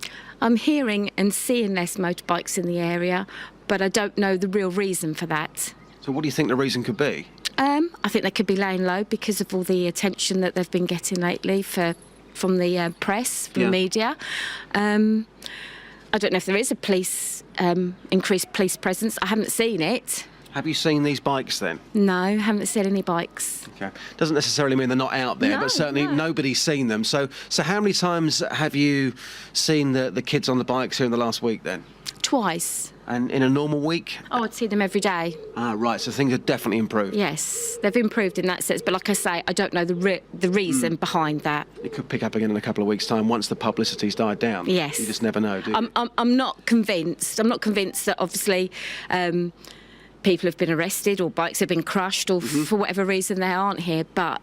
I'm hearing and seeing less motorbikes in the area, but I don't know the real reason for that. So what do you think the reason could be? I think they could be laying low because of all the attention that they've been getting lately from the press, from the media. I don't know if there is a increased police presence. I haven't seen it. Have you seen these bikes then? No, haven't seen any bikes. Okay. Doesn't necessarily mean they're not out there, but certainly nobody's seen them. So how many times have you seen the kids on the bikes here in the last week then? Twice. And in a normal week? Oh, I'd see them every day. Ah, right, so things have definitely improved. Yes, they've improved in that sense, but like I say, I don't know the reason behind that. It could pick up again in a couple of weeks' time once the publicity's died down. Yes. You just never know, do you? I'm not convinced. I'm not convinced that obviously people have been arrested or bikes have been crushed or for whatever reason they aren't here, but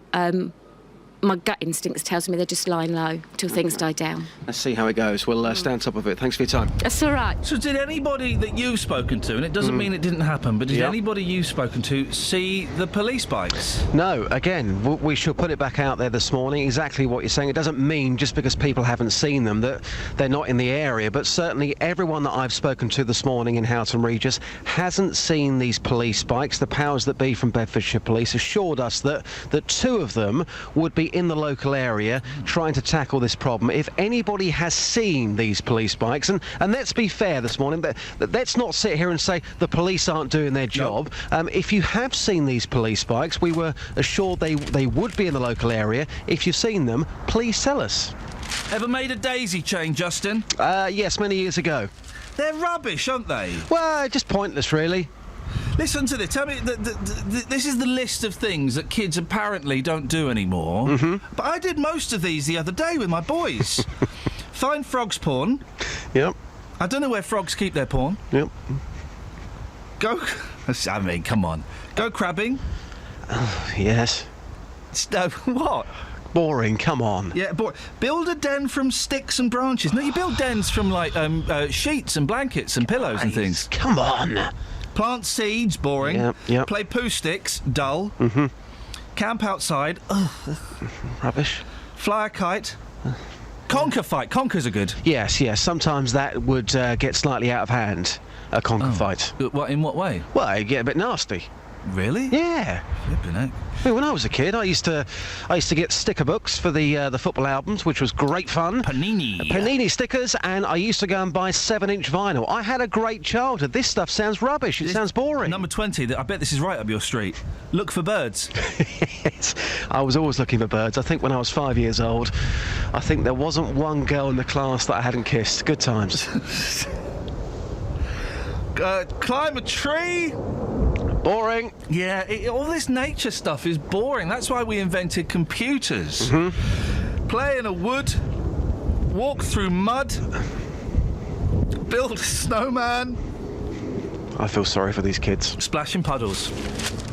my gut instinct tells me they're just lying low till things die down. Let's see how it goes. We'll stay on top of it. Thanks for your time. That's all right. So did anybody that you've spoken to, and it doesn't mean it didn't happen, but did anybody you've spoken to see the police bikes? No, again, we shall put it back out there this morning, exactly what you're saying. It doesn't mean just because people haven't seen them that they're not in the area, but certainly everyone that I've spoken to this morning in Houghton Regis hasn't seen these police bikes. The powers that be from Bedfordshire Police assured us that two of them would be in the local area trying to tackle this problem. If anybody has seen these police bikes, and let's be fair this morning, let's not sit here and say the police aren't doing their job. If you have seen these police bikes, we were assured they would be in the local area. If you've seen them, please tell us. Ever made a daisy chain, Justin? Yes, many years ago. They're rubbish, aren't they? Well, just pointless, really. Listen to this. Tell me, this is the list of things that kids apparently don't do anymore. But I did most of these the other day with my boys. Find frogs porn. Yep. I don't know where frogs keep their porn. Yep. I mean, come on. Go crabbing. Yes. No, what? Boring, come on. Yeah, build a den from sticks and branches. No, you build dens from, like, sheets and blankets and pillows and things. Come on. Plant seeds, boring. Yep. Play poo sticks, dull. Camp outside, rubbish. Fly a kite. Conker fight. Conkers are good. Yes. Sometimes that would get slightly out of hand, a conker fight. In what way? Well, it get a bit nasty. Really? Yeah. Flippin' heck. Well, when I was a kid, I used to get sticker books for the football albums, which was great fun. Panini stickers, and I used to go and buy 7-inch vinyl. I had a great childhood. This stuff sounds rubbish. It sounds boring. Number 20. I bet this is right up your street. Look for birds. Yes. I was always looking for birds. I think when I was 5 years old, I think there wasn't one girl in the class that I hadn't kissed. Good times. Climb a tree. Boring. Yeah, all this nature stuff is boring. That's why we invented computers. Play in a wood, walk through mud, build a snowman. I feel sorry for these kids. Splash in puddles.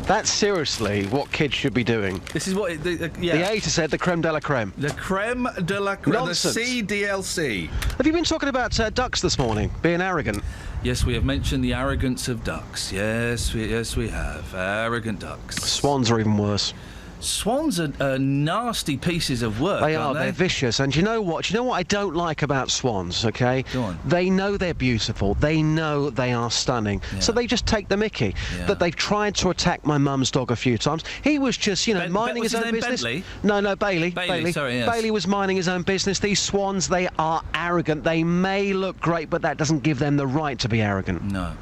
That's seriously what kids should be doing. This is what... The A to Z, the creme de la creme. The creme de la creme. Nonsense. The CDLC. Have you been talking about ducks this morning, being arrogant? Yes, we have mentioned the arrogance of ducks. Yes, we have. Arrogant ducks. Swans are even worse. Swans are nasty pieces of work, They aren't are. they? They're vicious. And do you know what? Do you know what I don't like about swans, OK? Go on. They know they're beautiful. They know they are stunning. Yeah. So they just take the mickey. Yeah. That they've tried to attack my mum's dog a few times. He was just, minding his own business. Bentley? No, Bailey. Sorry, yes. Bailey was minding his own business. These swans, they are arrogant. They may look great, but that doesn't give them the right to be arrogant. No.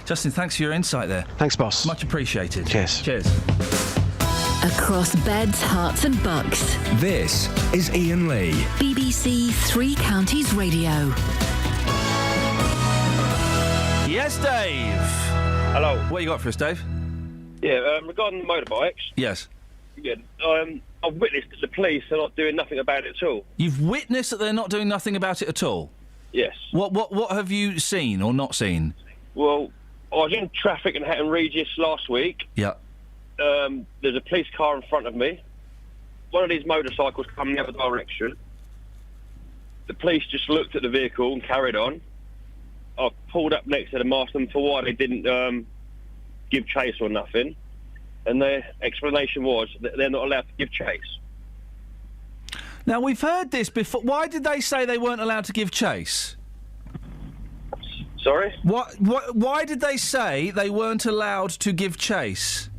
Justin, thanks for your insight there. Thanks, boss. Much appreciated. Cheers. Cheers. Across beds, hearts and bucks. This is Iain Lee. BBC Three Counties Radio. Yes, Dave. Hello. What you got for us, Dave? Yeah, regarding the motorbikes. Yes. Yeah, I've witnessed that the police are not doing nothing about it at all. You've witnessed that they're not doing nothing about it at all? Yes. What have you seen or not seen? Well, I was in traffic in Hatton Regis last week. Yeah. There's a police car in front of me. One of these motorcycles coming the other direction. The police just looked at the vehicle and carried on. I pulled up next to them, asked them for why they didn't give chase or nothing. And their explanation was that they're not allowed to give chase. Now, we've heard this before. Why did they say they weren't allowed to give chase? Sorry? Why did they say they weren't allowed to give chase?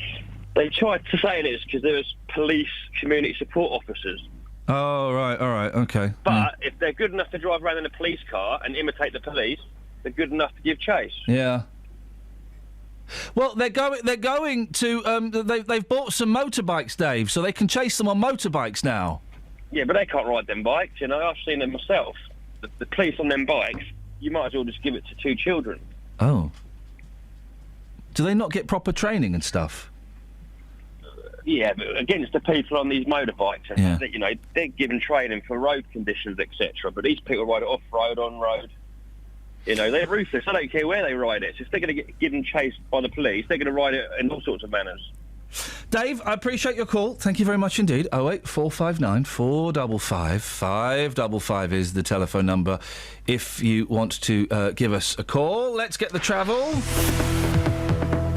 They tried to say it's because there was police community support officers. Oh, right, all right, okay. But if they're good enough to drive around in a police car and imitate the police, they're good enough to give chase. Yeah. Well, they're going to. They've bought some motorbikes, Dave, so they can chase them on motorbikes now. Yeah, but they can't ride them bikes. You know, I've seen them myself. The police on them bikes, you might as well just give it to two children. Oh. Do they not get proper training and stuff? Yeah, but against the people on these motorbikes, and Yeah. you know, they're given training for road conditions, etc. But these people ride it off road, on road. You know, they're ruthless. I don't care where they ride it. So if they're going to get given chased by the police, they're going to ride it in all sorts of manners. Dave, I appreciate your call. Thank you very much indeed. 08459 455 555 is the telephone number if you want to give us a call. Let's get the travel.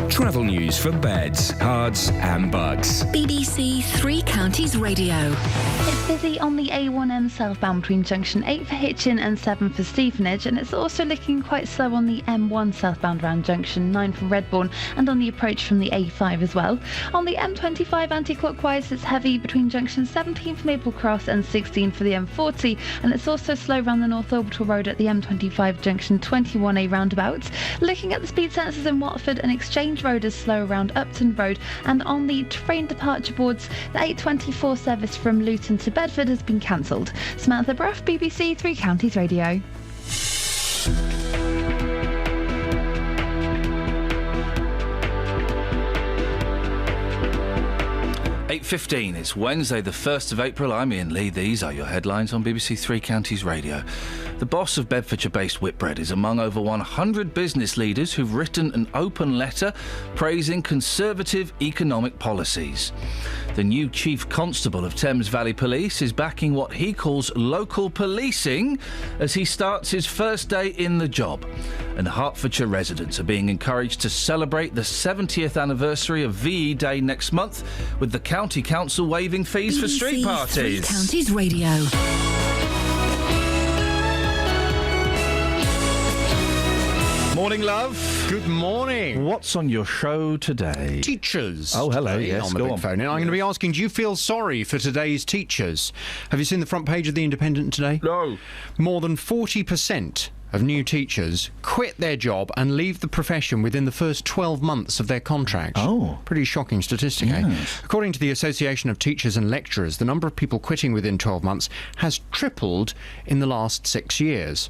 Travel news for beds, cards and bugs. BBC Three Counties Radio. It's busy on the A1M southbound between junction 8 for Hitchin and 7 for Stevenage, and it's also looking quite slow on the M1 southbound around junction 9 for Redbourne and on the approach from the A5 as well. On the M25 anti-clockwise, it's heavy between junction 17 for Maple Cross and 16 for the M40, and it's also slow around the North Orbital Road at the M25 junction 21A roundabout. Looking at the speed sensors in Watford and Exchange Road is slow around Upton Road, and on the train departure boards, the 8:24 service from Luton to Bedford has been cancelled. Samantha Bruff, BBC Three Counties Radio. .15, it's Wednesday the 1st of April. I'm Iain Lee. These are your headlines on BBC Three Counties Radio. The boss of Bedfordshire-based Whitbread is among over 100 business leaders who've written an open letter praising Conservative economic policies. The new Chief Constable of Thames Valley Police is backing what he calls local policing as he starts his first day in the job. And Hertfordshire residents are being encouraged to celebrate the 70th anniversary of VE Day next month, with the County Council waiving fees for street parties. Three Counties Radio. Morning, love. Good morning. What's on your show today? Teachers. Oh, hello. Today Yes, on the go big on. phone. And I'm going to be asking, do you feel sorry for today's teachers? Have you seen the front page of The Independent today? No. More than 40% of new teachers quit their job and leave the profession within the first 12 months of their contract. Oh. Pretty shocking statistic, eh? Yes. According to the Association of Teachers and Lecturers, the number of people quitting within 12 months has tripled in the last 6 years.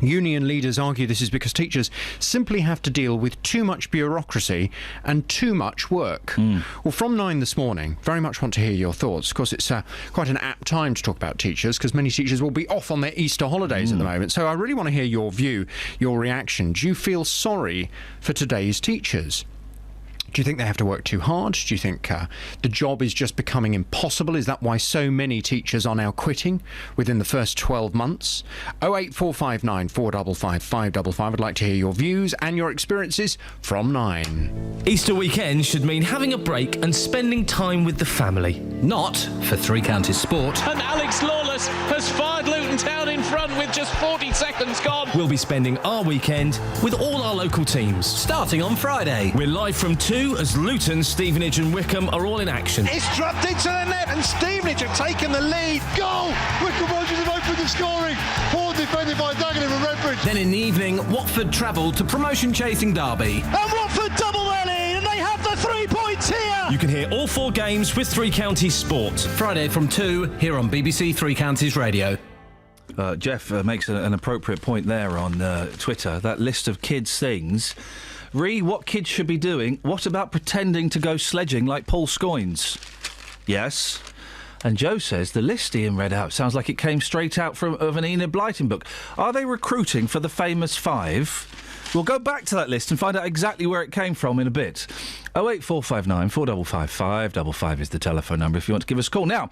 Union leaders argue this is because teachers simply have to deal with too much bureaucracy and too much work. Well, from 9 this morning, very much want to hear your thoughts. Of course, it's quite an apt time to talk about teachers because many teachers will be off on their Easter holidays at the moment. So I really want to hear your view, your reaction. Do you feel sorry for today's teachers? Do you think they have to work too hard? Do you think the job is just becoming impossible? Is that why so many teachers are now quitting within the first 12 months? 08459 455 555. I'd like to hear your views and your experiences from 9. Easter weekend should mean having a break and spending time with the family. Not for Three Counties Sport. And Alex Lawless has fired Luton Town in front with just 40 seconds gone. We'll be spending our weekend with all our local teams. Starting on Friday. We're live from 2 as Luton, Stevenage and Wickham are all in action. It's dropped into the net and Stevenage have taken the lead. Goal! Wickham Rogers have opened the scoring. Poor defended by Dagenham and Redbridge. Then in the evening, Watford travel to promotion-chasing Derby. And Watford double their lead and they have the 3 points here! You can hear all 4 games with Three Counties Sport. Friday from 2 here on BBC Three Counties Radio. Jeff makes an appropriate point there on Twitter. That list of kids' things. What kids should be doing? What about pretending to go sledging like Paul Scoins? Yes. And Joe says the list Ian read out sounds like it came straight out of an Enid Blyton book. Are they recruiting for the famous 5? We'll go back to that list and find out exactly where it came from in a bit. 08459 455 555 is the telephone number if you want to give us a call. Now,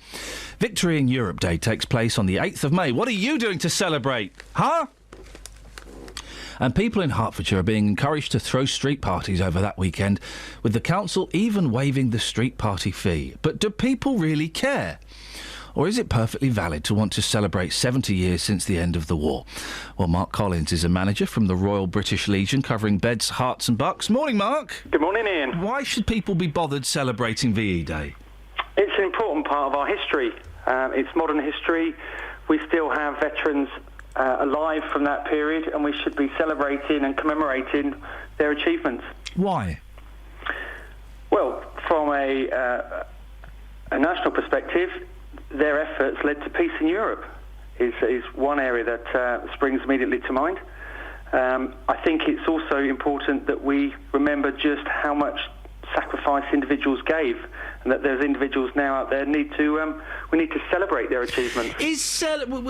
Victory in Europe Day takes place on the 8th of May. What are you doing to celebrate? Huh? And people in Hertfordshire are being encouraged to throw street parties over that weekend, with the council even waiving the street party fee. But do people really care? Or is it perfectly valid to want to celebrate 70 years since the end of the war? Well, Mark Collins is a manager from the Royal British Legion covering Beds, Herts and Bucks. Morning, Mark. Good morning, Ian. Why should people be bothered celebrating VE Day? It's an important part of our history. It's modern history. We still have veterans alive from that period, and we should be celebrating and commemorating their achievements. Why? Well, from a national perspective, their efforts led to peace in Europe is one area that springs immediately to mind. I think it's also important that we remember just how much sacrifice individuals gave, and that there's individuals now out there we need to celebrate their achievements.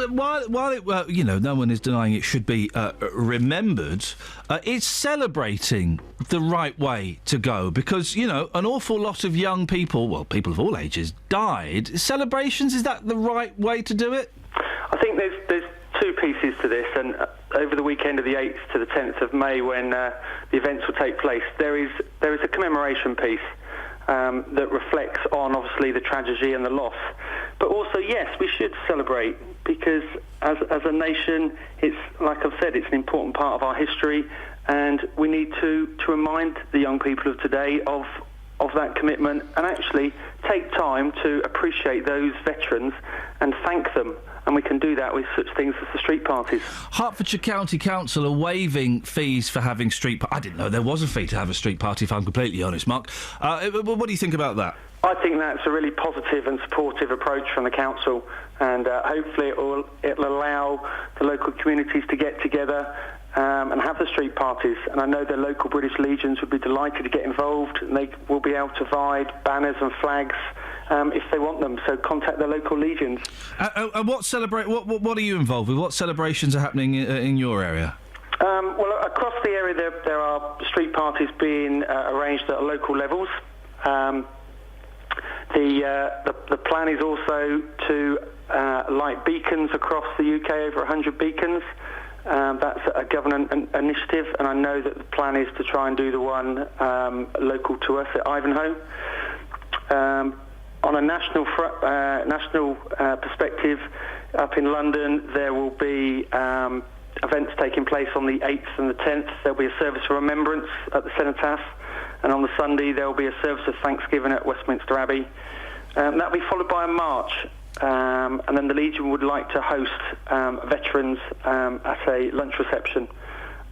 While it, no one is denying it should be remembered, is celebrating the right way to go? Because, an awful lot of young people, people of all ages, died. Celebrations, is that the right way to do it? I think there's 2 pieces to this, and over the weekend of the 8th to the 10th of May, when the events will take place, there is a commemoration piece that reflects on, obviously, the tragedy and the loss. But also, yes, we should celebrate, because as a nation, it's, like I've said, it's an important part of our history, and we need to remind the young people of today of that commitment, and actually take time to appreciate those veterans and thank them. And we can do that with such things as the street parties. Hertfordshire County Council are waiving fees for having street parties. I didn't know there was a fee to have a street party, if I'm completely honest, Mark. What do you think about that? I think that's a really positive and supportive approach from the council, and hopefully it'll allow the local communities to get together and have the street parties. And I know the local British Legions would be delighted to get involved, and they will be able to provide banners and flags if they want them. So contact their local legions. What are you involved with? What celebrations are happening in your area? Well, across the area there are street parties being arranged at local levels. The plan is also to light beacons across the UK, over 100 beacons. That's a government initiative, and I know that the plan is to try and do the one local to us at Ivanhoe. On a national perspective, up in London, there will be events taking place on the 8th and the 10th. There'll be a service of remembrance at the Cenotaph, and on the Sunday there will be a service of thanksgiving at Westminster Abbey. That'll be followed by a march. And then the Legion would like to host veterans at a lunch reception.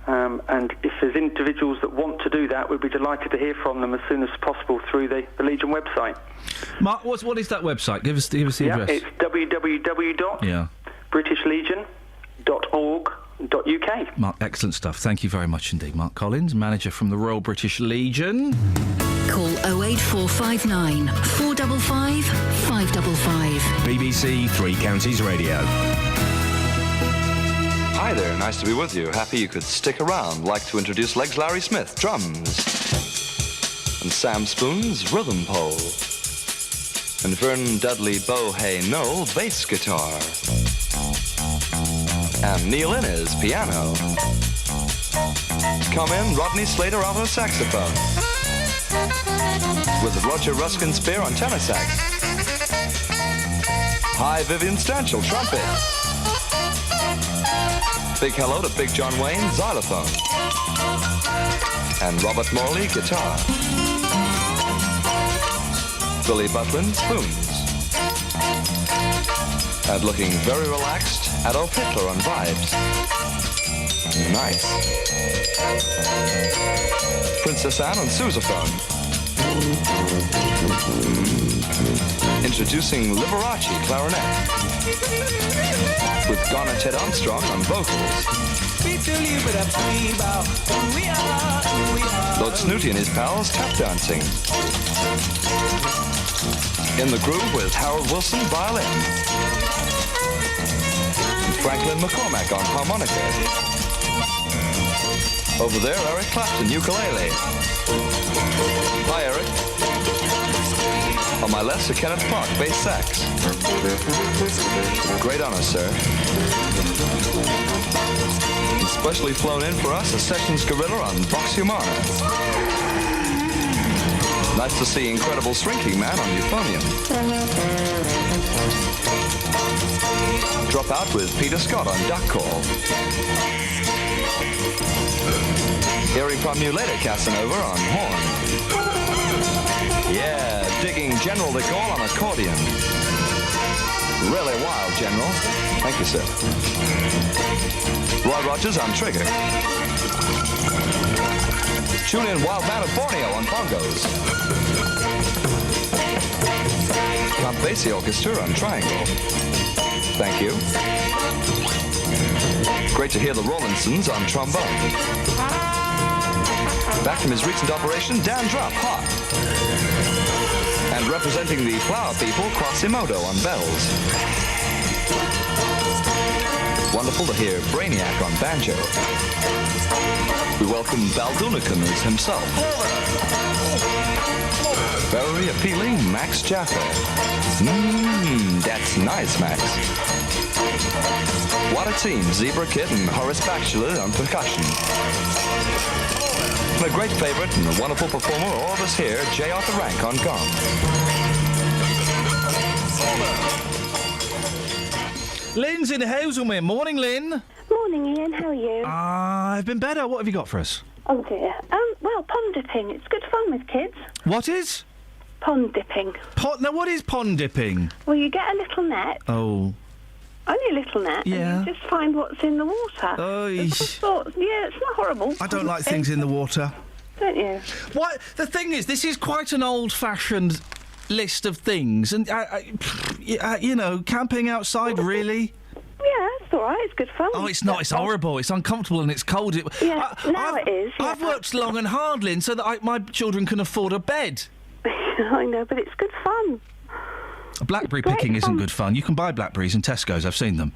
And if there's individuals that want to do that, we'd be delighted to hear from them as soon as possible through the Legion website. Mark, what is that website? Give us the address. It's www.britishlegion.org.uk. Mark, excellent stuff. Thank you very much indeed. Mark Collins, manager from the Royal British Legion. Call 08459 455 555. BBC Three Counties Radio. Hi there, nice to be with you. Happy you could stick around. Like to introduce Legs Larry Smith, drums. And Sam Spoon's rhythm pole. And Vernon Dudley Bohay Noel, bass guitar. And Neil Innes, piano. Come in, Rodney Slater alto saxophone. With Roger Ruskin Spear on tenor sax. Hi, Vivian Stanchel, trumpet. Big hello to Big John Wayne, xylophone. And Robert Morley, guitar. Billy Butlin, spoons. And looking very relaxed, Adolf Hitler on vibes. Nice. Princess Anne on sousaphone. Introducing Liberace clarinet with Garnet Ted Armstrong on vocals. Lord Snooty and his pals tap dancing. In the groove with Harold Wilson violin. And Franklin McCormack on harmonica. Over there, Eric Clapton, ukulele. Hi, Eric. On my left, Sir Kenneth Park, bass sax. Great honor, sir. And specially flown in for us, a Sessions gorilla on Vox Humana. Nice to see Incredible Shrinking Man on euphonium. Drop out with Peter Scott on duck call. Hearing from you later, Casanova on horn. Yeah, digging General de Gaulle on accordion. Really wild, General. Thank you, sir. Roy Rogers on trigger. Tune in Wild Man of Borneo on bongos. Count Basie Orchestra on triangle. Thank you. Great to hear the Rollinsons on trombone. Back from his recent operation, Dan Drupp, hot. And representing the Flower People, Quasimodo on bells. Wonderful to hear Brainiac on banjo. We welcome Baldunicum as himself. Very appealing, Max Jaffa. That's nice, Max. What a team, Zebra Kid and Horace Bachelor on percussion. And a great favorite and a wonderful performer, all of us here, J. Arthur Rank on gong. Lynn's in Hazelmere. Morning, Lynn. Morning, Ian. How are you? I've been better. What have you got for us? Oh, dear. Well, pond dipping. It's good fun with kids. What is? Pond dipping. Now, what is pond dipping? Well, you get a little net. Oh. Only a little net. Yeah. And you just find what's in the water. It's not horrible. I don't like things in the water. Don't you? What? The thing is, this is quite an old-fashioned list of things, and you know, camping outside, really. Yeah, it's all right. It's good fun. Oh, it's not. It's horrible. It's uncomfortable and it's cold. It is. Yeah. I've worked long and hard, Lynn, so that my children can afford a bed. I know, but it's good fun. Blackberry picking isn't good fun. You can buy blackberries in Tesco's. I've seen them.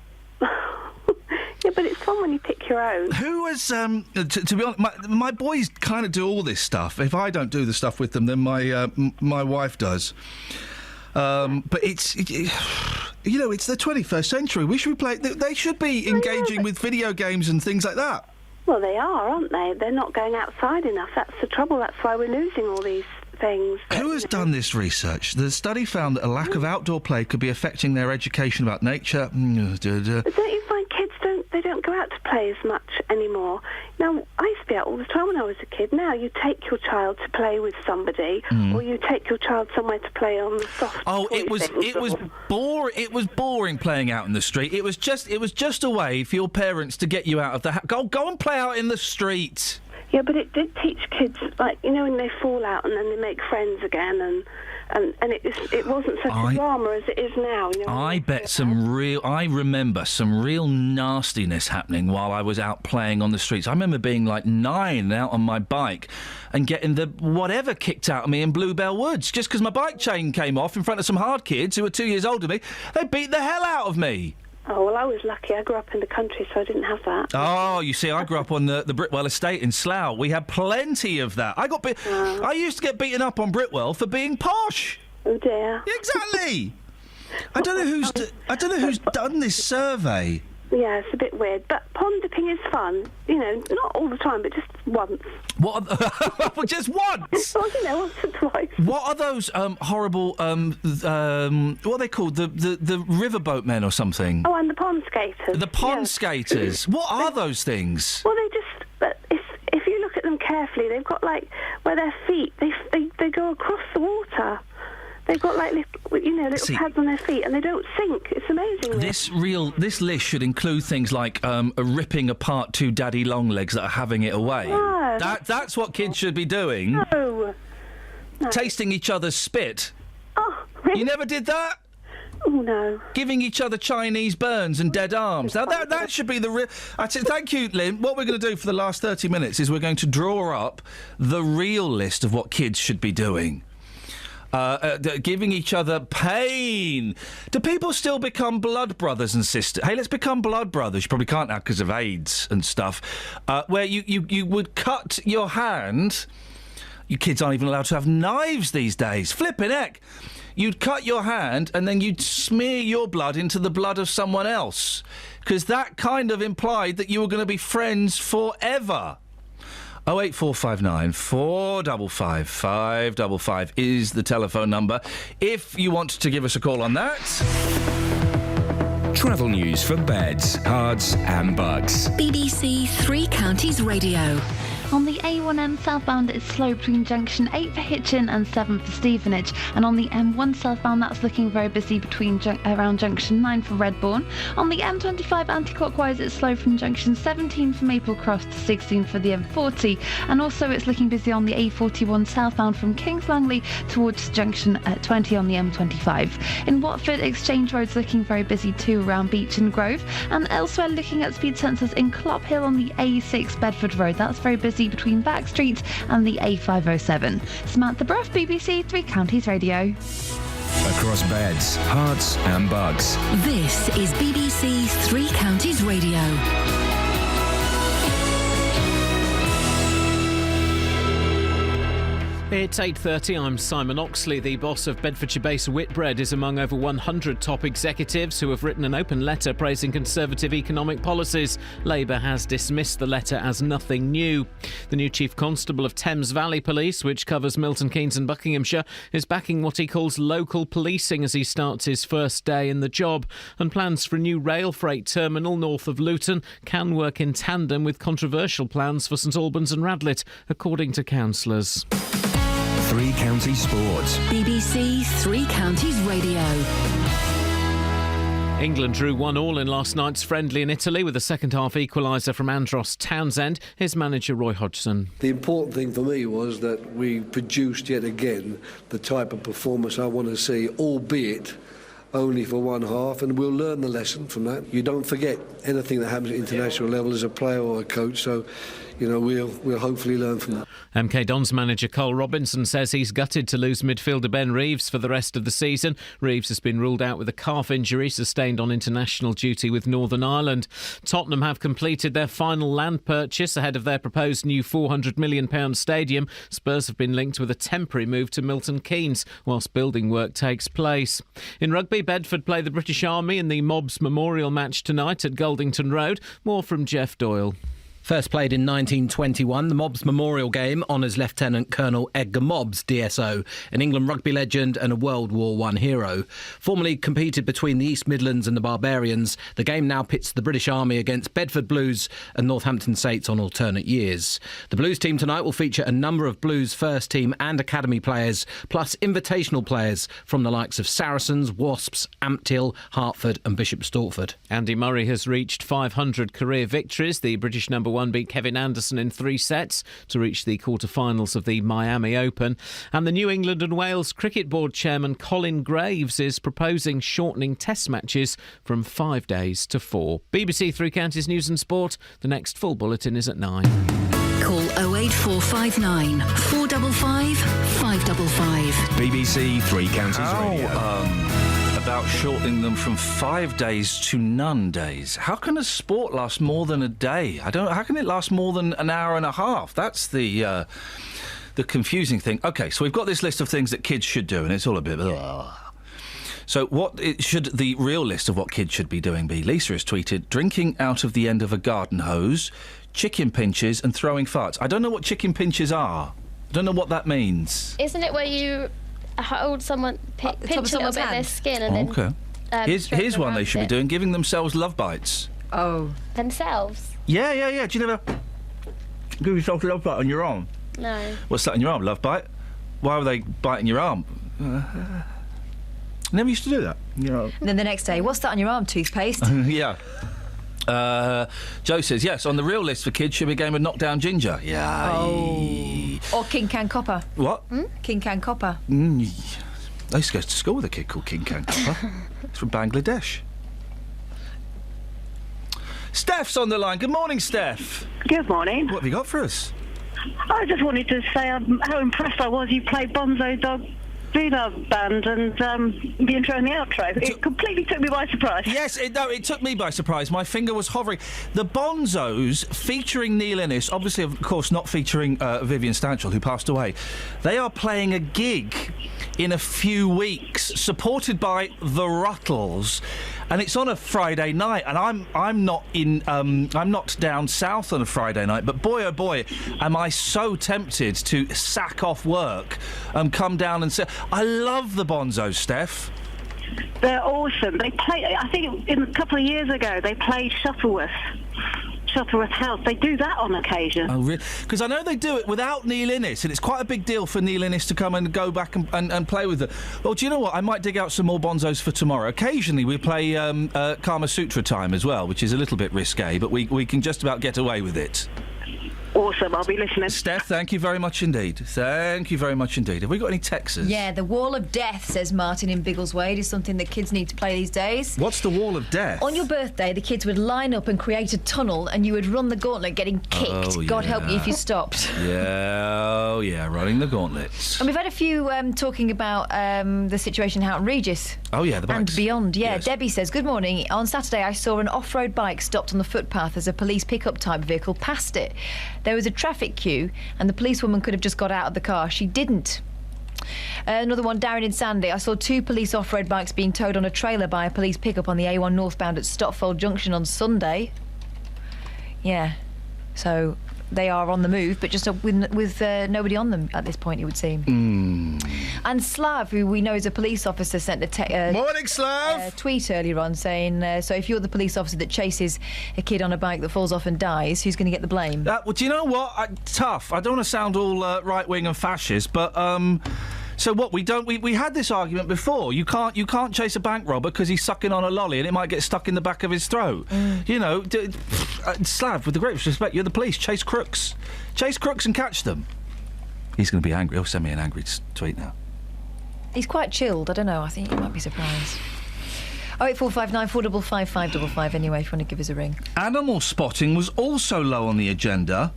Yeah, but it's fun when you pick your own. Who was, to be honest, my boys kind of do all this stuff. If I don't do the stuff with them, then my wife does. But it's the 21st century. We should play. They should be engaging with video games and things like that. Well, they are, aren't they? They're not going outside enough. That's the trouble. That's why we're losing all these things. Who has done this research? The study found that a lack of outdoor play could be affecting their education about nature. But don't you find kids don't go out to play as much anymore? Now, I used to be out all the time when I was a kid. Now you take your child to play with somebody, or you take your child somewhere to play on the soft. Oh, it was boring. It was boring playing out in the street. It was just a way for your parents to get you out of the house. Go and play out in the street. Yeah, but it did teach kids, like, you know, when they fall out and then they make friends again, and it wasn't such a drama as it is now. You know, I remember some real nastiness happening while I was out playing on the streets. I remember being like 9 out on my bike and getting the whatever kicked out of me in Bluebell Woods just because my bike chain came off in front of some hard kids who were 2 years older than me. They beat the hell out of me. Oh, well, I was lucky. I grew up in the country, so I didn't have that. Oh, you see, I grew up on the Britwell estate in Slough. We had plenty of that. I used to get beaten up on Britwell for being posh. Oh, dear. Exactly. I don't know who's done this survey. Yeah, it's a bit weird, but pond dipping is fun. You know, not all the time, but just once. What? Just once? Well, you know, once or twice. What are those horrible? What are they called? The riverboat men or something? Oh, and the pond skaters. The pond skaters. What are those things? Well, if you look at them carefully, they've got like where their feet they go across the water. They've got like little pads on their feet, and they don't sink. It's amazing. This list should include things like ripping apart 2 daddy long legs that are having it away. No, that's what kids should be doing. No. Tasting each other's spit. Oh, really? You never did that? Oh, no. Giving each other Chinese burns and dead arms. Now, that should be the real... Thank you, Lynn. What we're going to do for the last 30 minutes is we're going to draw up the real list of what kids should be doing. Giving each other pain. Do people still become blood brothers and sisters? Hey, let's become blood brothers. You probably can't now because of AIDS and stuff. Where you would cut your hand... You kids aren't even allowed to have knives these days. Flippin' heck. You'd cut your hand and then you'd smear your blood into the blood of someone else. Because that kind of implied that you were going to be friends forever. 08459 455 555 is the telephone number. If you want to give us a call on that. Travel news for beds, cards and bugs. BBC Three Counties Radio. On the A1M southbound, it's slow between junction 8 for Hitchin and 7 for Stevenage. And on the M1 southbound, that's looking very busy between around junction 9 for Redbourne. On the M25 anti-clockwise, it's slow from junction 17 for Maple Cross to 16 for the M40. And also it's looking busy on the A41 southbound from Kings Langley towards junction 20 on the M25. In Watford, Exchange Road's looking very busy too around Beach and Grove. And elsewhere, looking at speed sensors in Clop Hill on the A6 Bedford Road, that's very busy between Back Street and the A507. Samantha Bruff, BBC Three Counties Radio. Across beds, hearts and bugs. This is BBC Three Counties Radio. It's 8:30. I'm Simon Oxley. The boss of Bedfordshire-based Whitbread is among over 100 top executives who have written an open letter praising Conservative economic policies. Labour has dismissed the letter as nothing new. The new Chief Constable of Thames Valley Police, which covers Milton Keynes and Buckinghamshire, is backing what he calls local policing as he starts his first day in the job. And plans for a new rail freight terminal north of Luton can work in tandem with controversial plans for St Albans and Radlett, according to councillors. Three Counties Sports. BBC Three Counties Radio. England drew 1-1 in last night's friendly in Italy with a second-half equaliser from Andros Townsend. Here's manager Roy Hodgson. The important thing for me was that we produced yet again the type of performance I want to see, albeit only for one half, and we'll learn the lesson from that. You don't forget anything that happens at international level as a player or a coach, so we'll hopefully learn from that. MK Dons manager Cole Robinson says he's gutted to lose midfielder Ben Reeves for the rest of the season. Reeves has been ruled out with a calf injury sustained on international duty with Northern Ireland. Tottenham have completed their final land purchase ahead of their proposed new £400 million stadium. Spurs have been linked with a temporary move to Milton Keynes whilst building work takes place. In rugby, Bedford play the British Army in the Mobs Memorial match tonight at Goldington Road. More from Jeff Doyle. First played in 1921, the Mobs Memorial Game honours Lieutenant Colonel Edgar Mobbs, DSO, an England rugby legend and a World War I hero. Formerly competed between the East Midlands and the Barbarians, the game now pits the British Army against Bedford Blues and Northampton Saints on alternate years. The Blues team tonight will feature a number of Blues first team and academy players, plus invitational players from the likes of Saracens, Wasps, Ampthill, Hertford and Bishop Stortford. Andy Murray has reached 500 career victories. The British number one beat Kevin Anderson in 3 sets to reach the quarter-finals of the Miami Open. And the New England and Wales Cricket Board chairman Colin Graves is proposing shortening test matches from 5 days to 4. BBC Three Counties News and Sport. The next full bulletin is at 9. Call 08459 455 555. BBC Three Counties Radio. About shortening them from 5 days to none days. How can a sport last more than a day? How can it last more than an hour and a half? That's the confusing thing. Okay, so we've got this list of things that kids should do, and it's all a bit. So should the real list of what kids should be doing be? Lisa has tweeted, drinking out of the end of a garden hose, chicken pinches and throwing farts. I don't know what chicken pinches are. I don't know what that means. Isn't it where you hold someone, pinch a little bit of their skin and okay. Here's one they should be doing, giving themselves love bites. Oh. Themselves? Yeah. Do you never give yourself a love bite on your arm? No. What's that on your arm, love bite? Why were they biting your arm? Never used to do that. And then the next day, what's that on your arm, toothpaste? Yeah. Joe says, yes, on the real list for kids should be a game of Knockdown Ginger. Yeah. Oh. Or King Can Copper. What? King Can Copper. I used to go to school with a kid called King Can Copper. He's from Bangladesh. Steph's on the line. Good morning, Steph. Good morning. What have you got for us? I just wanted to say how impressed I was you played Bonzo Dog Doodah Band and the intro and the outro. It completely took me by surprise. Yes, it took me by surprise. My finger was hovering. The Bonzos, featuring Neil Innes, obviously, of course, not featuring Vivian Stanchel, who passed away, they are playing a gig in a few weeks, supported by the Ruttles. And it's on a Friday night, and I'm not down south on a Friday night, but boy oh boy, am I so tempted to sack off work and come down and say, I love the Bonzos, Steph. They're awesome. They play, I think a couple of years ago, they played Shuttleworth House. They do that on occasion. Oh, really? Because I know they do it without Neil Innes, and it's quite a big deal for Neil Innes to come and go back and play with them. Well, do you know what? I might dig out some more Bonzos for tomorrow. Occasionally we play Kama Sutra Time as well, which is a little bit risque, but we can just about get away with it. Awesome, I'll be listening. Steph, thank you very much indeed. Thank you very much indeed. Have we got any texts? Yeah, the Wall of Death, says Martin in Biggleswade, is something that kids need to play these days. What's the Wall of Death? On your birthday, the kids would line up and create a tunnel, and you would run the gauntlet getting kicked. Oh, God yeah. help you if you stopped. Yeah, running the gauntlets. And we've had a few talking about the situation in Houghton Regis. Oh, yeah, the bikes. And beyond, yeah. Yes. Debbie says, good morning. On Saturday, I saw an off-road bike stopped on the footpath as a police pickup type vehicle passed it. There was a traffic queue, and the policewoman could have just got out of the car. She didn't. Another one, Darren in Sandy. I saw 2 police off-road bikes being towed on a trailer by a police pickup on the A1 northbound at Stotfold Junction on Sunday. Yeah. So they are on the move, but just with nobody on them at this point, it would seem. And Slav, who we know is a police officer, sent a Morning, Slav! Tweet earlier on saying, so if you're the police officer that chases a kid on a bike that falls off and dies, who's going to get the blame? Well, do you know what? Tough. I don't want to sound all right-wing and fascist, but... So what? We had this argument before. You can't chase a bank robber because he's sucking on a lolly and it might get stuck in the back of his throat. You know, Slav, with the greatest respect, you're the police. Chase crooks and catch them. He's going to be angry. He'll send me an angry tweet now. He's quite chilled. I don't know. I think you might be surprised. 08459 455 555 anyway, if you want to give us a ring. Animal spotting was also low on the agenda,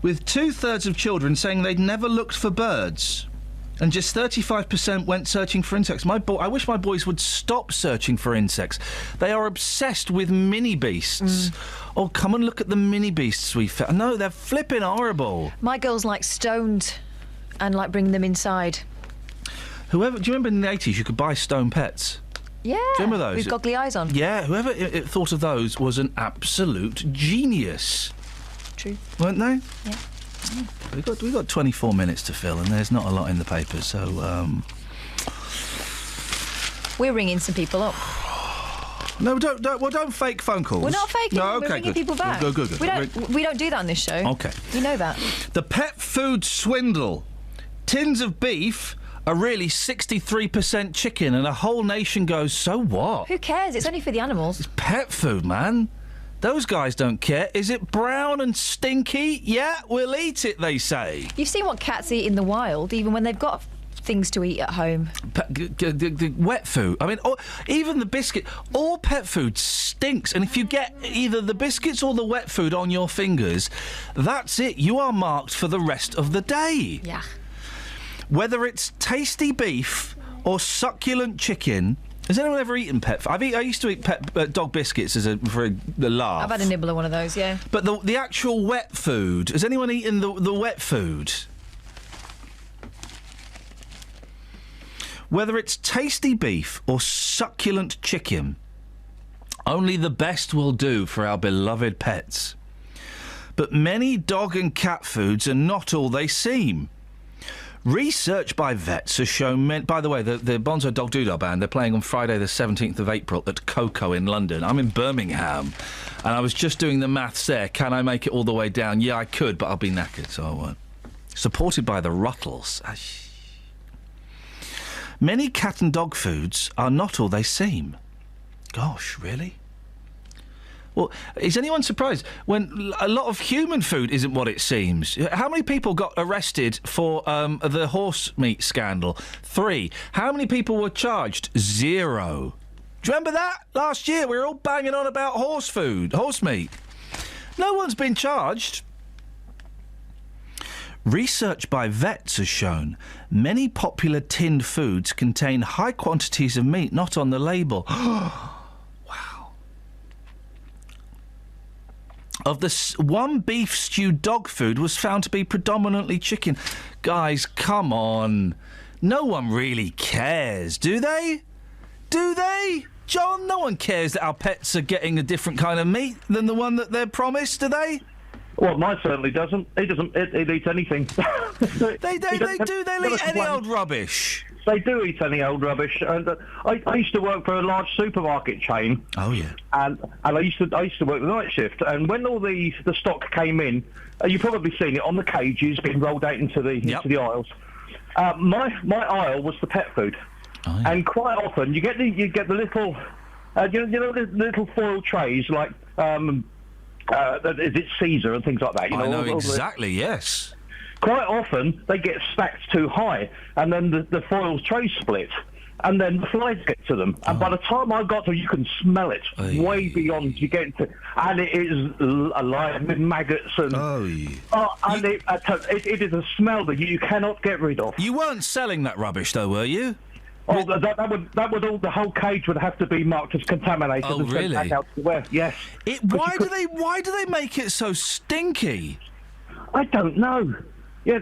with 2/3 of children saying they'd never looked for birds. And just 35% went searching for insects. I wish my boys would stop searching for insects. They are obsessed with mini beasts. Oh, come and look at the mini beasts we found. No, they're flipping horrible. My girls like stoned and like bringing them inside. Do you remember in the 80s you could buy stone pets? Yeah. Do you remember those? With goggly eyes on. Yeah, whoever thought of those was an absolute genius. True. Weren't they? Yeah. We've got 24 minutes to fill, and there's not a lot in the papers, so we're ringing some people up. No, don't fake phone calls. We're not faking. No, We're okay, ringing good. people back. Good. We don't do that on this show. Okay. You know that. The pet food swindle. Tins of beef are really 63% chicken, and a whole nation goes, so what? Who cares? It's only for the animals. It's pet food, man. Those guys don't care. Is it brown and stinky? Yeah, we'll eat it, they say. You've seen what cats eat in the wild, even when they've got things to eat at home. The wet food. I mean, even the biscuit. All pet food stinks. And if you get either the biscuits or the wet food on your fingers, that's it. You are marked for the rest of the day. Yeah. Whether it's tasty beef or succulent chicken... Has anyone ever eaten pet food? I used to eat dog biscuits for a laugh. I've had a nibble of one of those, yeah. But the actual wet food... Has anyone eaten the wet food? Whether it's tasty beef or succulent chicken, only the best will do for our beloved pets. But many dog and cat foods are not all they seem. Research by vets has shown... By the way, the Bonzo Dog Doodah Band, they're playing on Friday the 17th of April at Coco in London. I'm in Birmingham, and I was just doing the maths there. Can I make it all the way down? Yeah, I could, but I'll be knackered, so I won't. Supported by the Ruttles. Many cat and dog foods are not all they seem. Gosh, really? Well, is anyone surprised when a lot of human food isn't what it seems? How many people got arrested for the horse meat scandal? 3. How many people were charged? 0. Do you remember that? Last year we were all banging on about horse meat. No one's been charged. Research by vets has shown many popular tinned foods contain high quantities of meat not on the label. Wow. Of the one beef stewed dog food was found to be predominantly chicken. Guys, come on. No one really cares, do they? Do they? John, no one cares that our pets are getting a different kind of meat than the one that they're promised, do they? Well, mine certainly doesn't. He doesn't. It eats anything. They eat any old rubbish. They do eat any old rubbish. And I used to work for a large supermarket chain. Oh yeah. And I used to work the night shift. And when all the stock came in, you've probably seen it on the cages being rolled out into the aisles. My aisle was the pet food. Oh, yeah. And quite often you get the little the little foil trays like is it Caesar and things like that? I know exactly. Yes. Quite often they get stacked too high, and then the foil tray split, and then the flies get to them. And by the time I got to, you can smell it way beyond you get to, and it is alive with maggots and it is a smell that you cannot get rid of. You weren't selling that rubbish, though, were you? Oh, the whole cage would have to be marked as contaminated. Oh, and really? Sent back elsewhere. Yes. Why do they make it so stinky? I don't know. Yeah,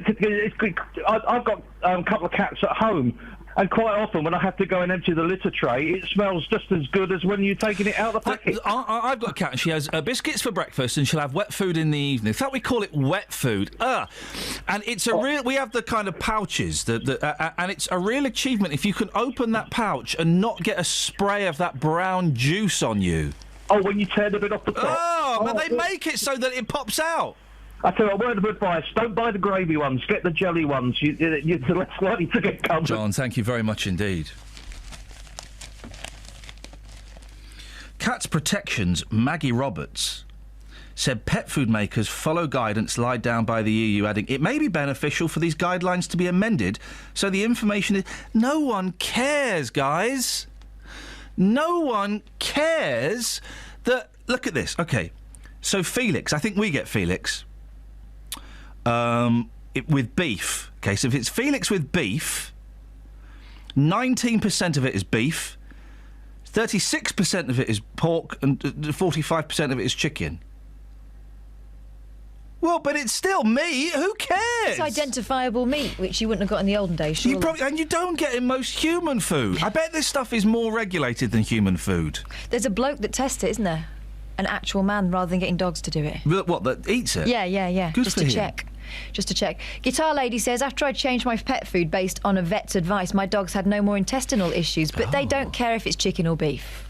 I've got a couple of cats at home, and quite often when I have to go and empty the litter tray, it smells just as good as when you're taking it out of the packet. I've got a cat, and she has biscuits for breakfast, and she'll have wet food in the evening. In fact, we call it wet food. And it's a real. We have the kind of pouches and it's a real achievement if you can open that pouch and not get a spray of that brown juice on you. Oh, when you tear the bit off the top. But they make it so that it pops out. I tell you, a word of advice, don't buy the gravy ones, get the jelly ones. You're less likely to get covered. John, thank you very much indeed. Cats Protection's Maggie Roberts said pet food makers follow guidance laid down by the EU, adding, it may be beneficial for these guidelines to be amended so the information is... No one cares, guys. No one cares that... Look at this. OK, so Felix, I think we get Felix... with beef. Okay, so if it's Felix with beef, 19% of it is beef, 36% of it is pork, and 45% of it is chicken. Well, but it's still meat. Who cares? It's identifiable meat, which you wouldn't have got in the olden days, surely. And you don't get in most human food. I bet this stuff is more regulated than human food. There's a bloke that tests it, isn't there? An actual man, rather than getting dogs to do it. What, that eats it? Yeah. Good Just for to him. check. Just to check. Guitar Lady says, after I changed my pet food based on a vet's advice, my dogs had no more intestinal issues, but they don't care if it's chicken or beef.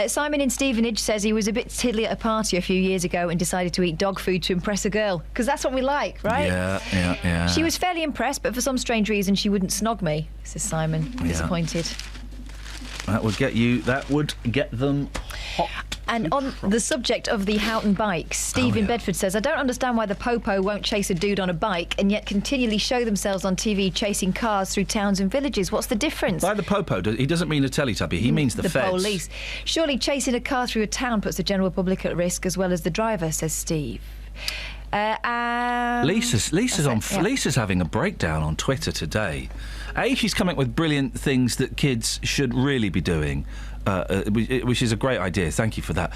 Simon in Stevenage says he was a bit tiddly at a party a few years ago and decided to eat dog food to impress a girl, because that's what we like, right? Yeah. She was fairly impressed, but for some strange reason she wouldn't snog me, says Simon, disappointed. That would get them hot. And on the subject of the Houghton bikes, Steve in Bedford says, I don't understand why the Popo won't chase a dude on a bike and yet continually show themselves on TV chasing cars through towns and villages. What's the difference? By the Popo, he doesn't mean a Teletubby, he means the feds. Police. Surely chasing a car through a town puts the general public at risk as well as the driver, says Steve. Lisa's having a breakdown on Twitter today. She's coming up with brilliant things that kids should really be doing, which is a great idea. Thank you for that.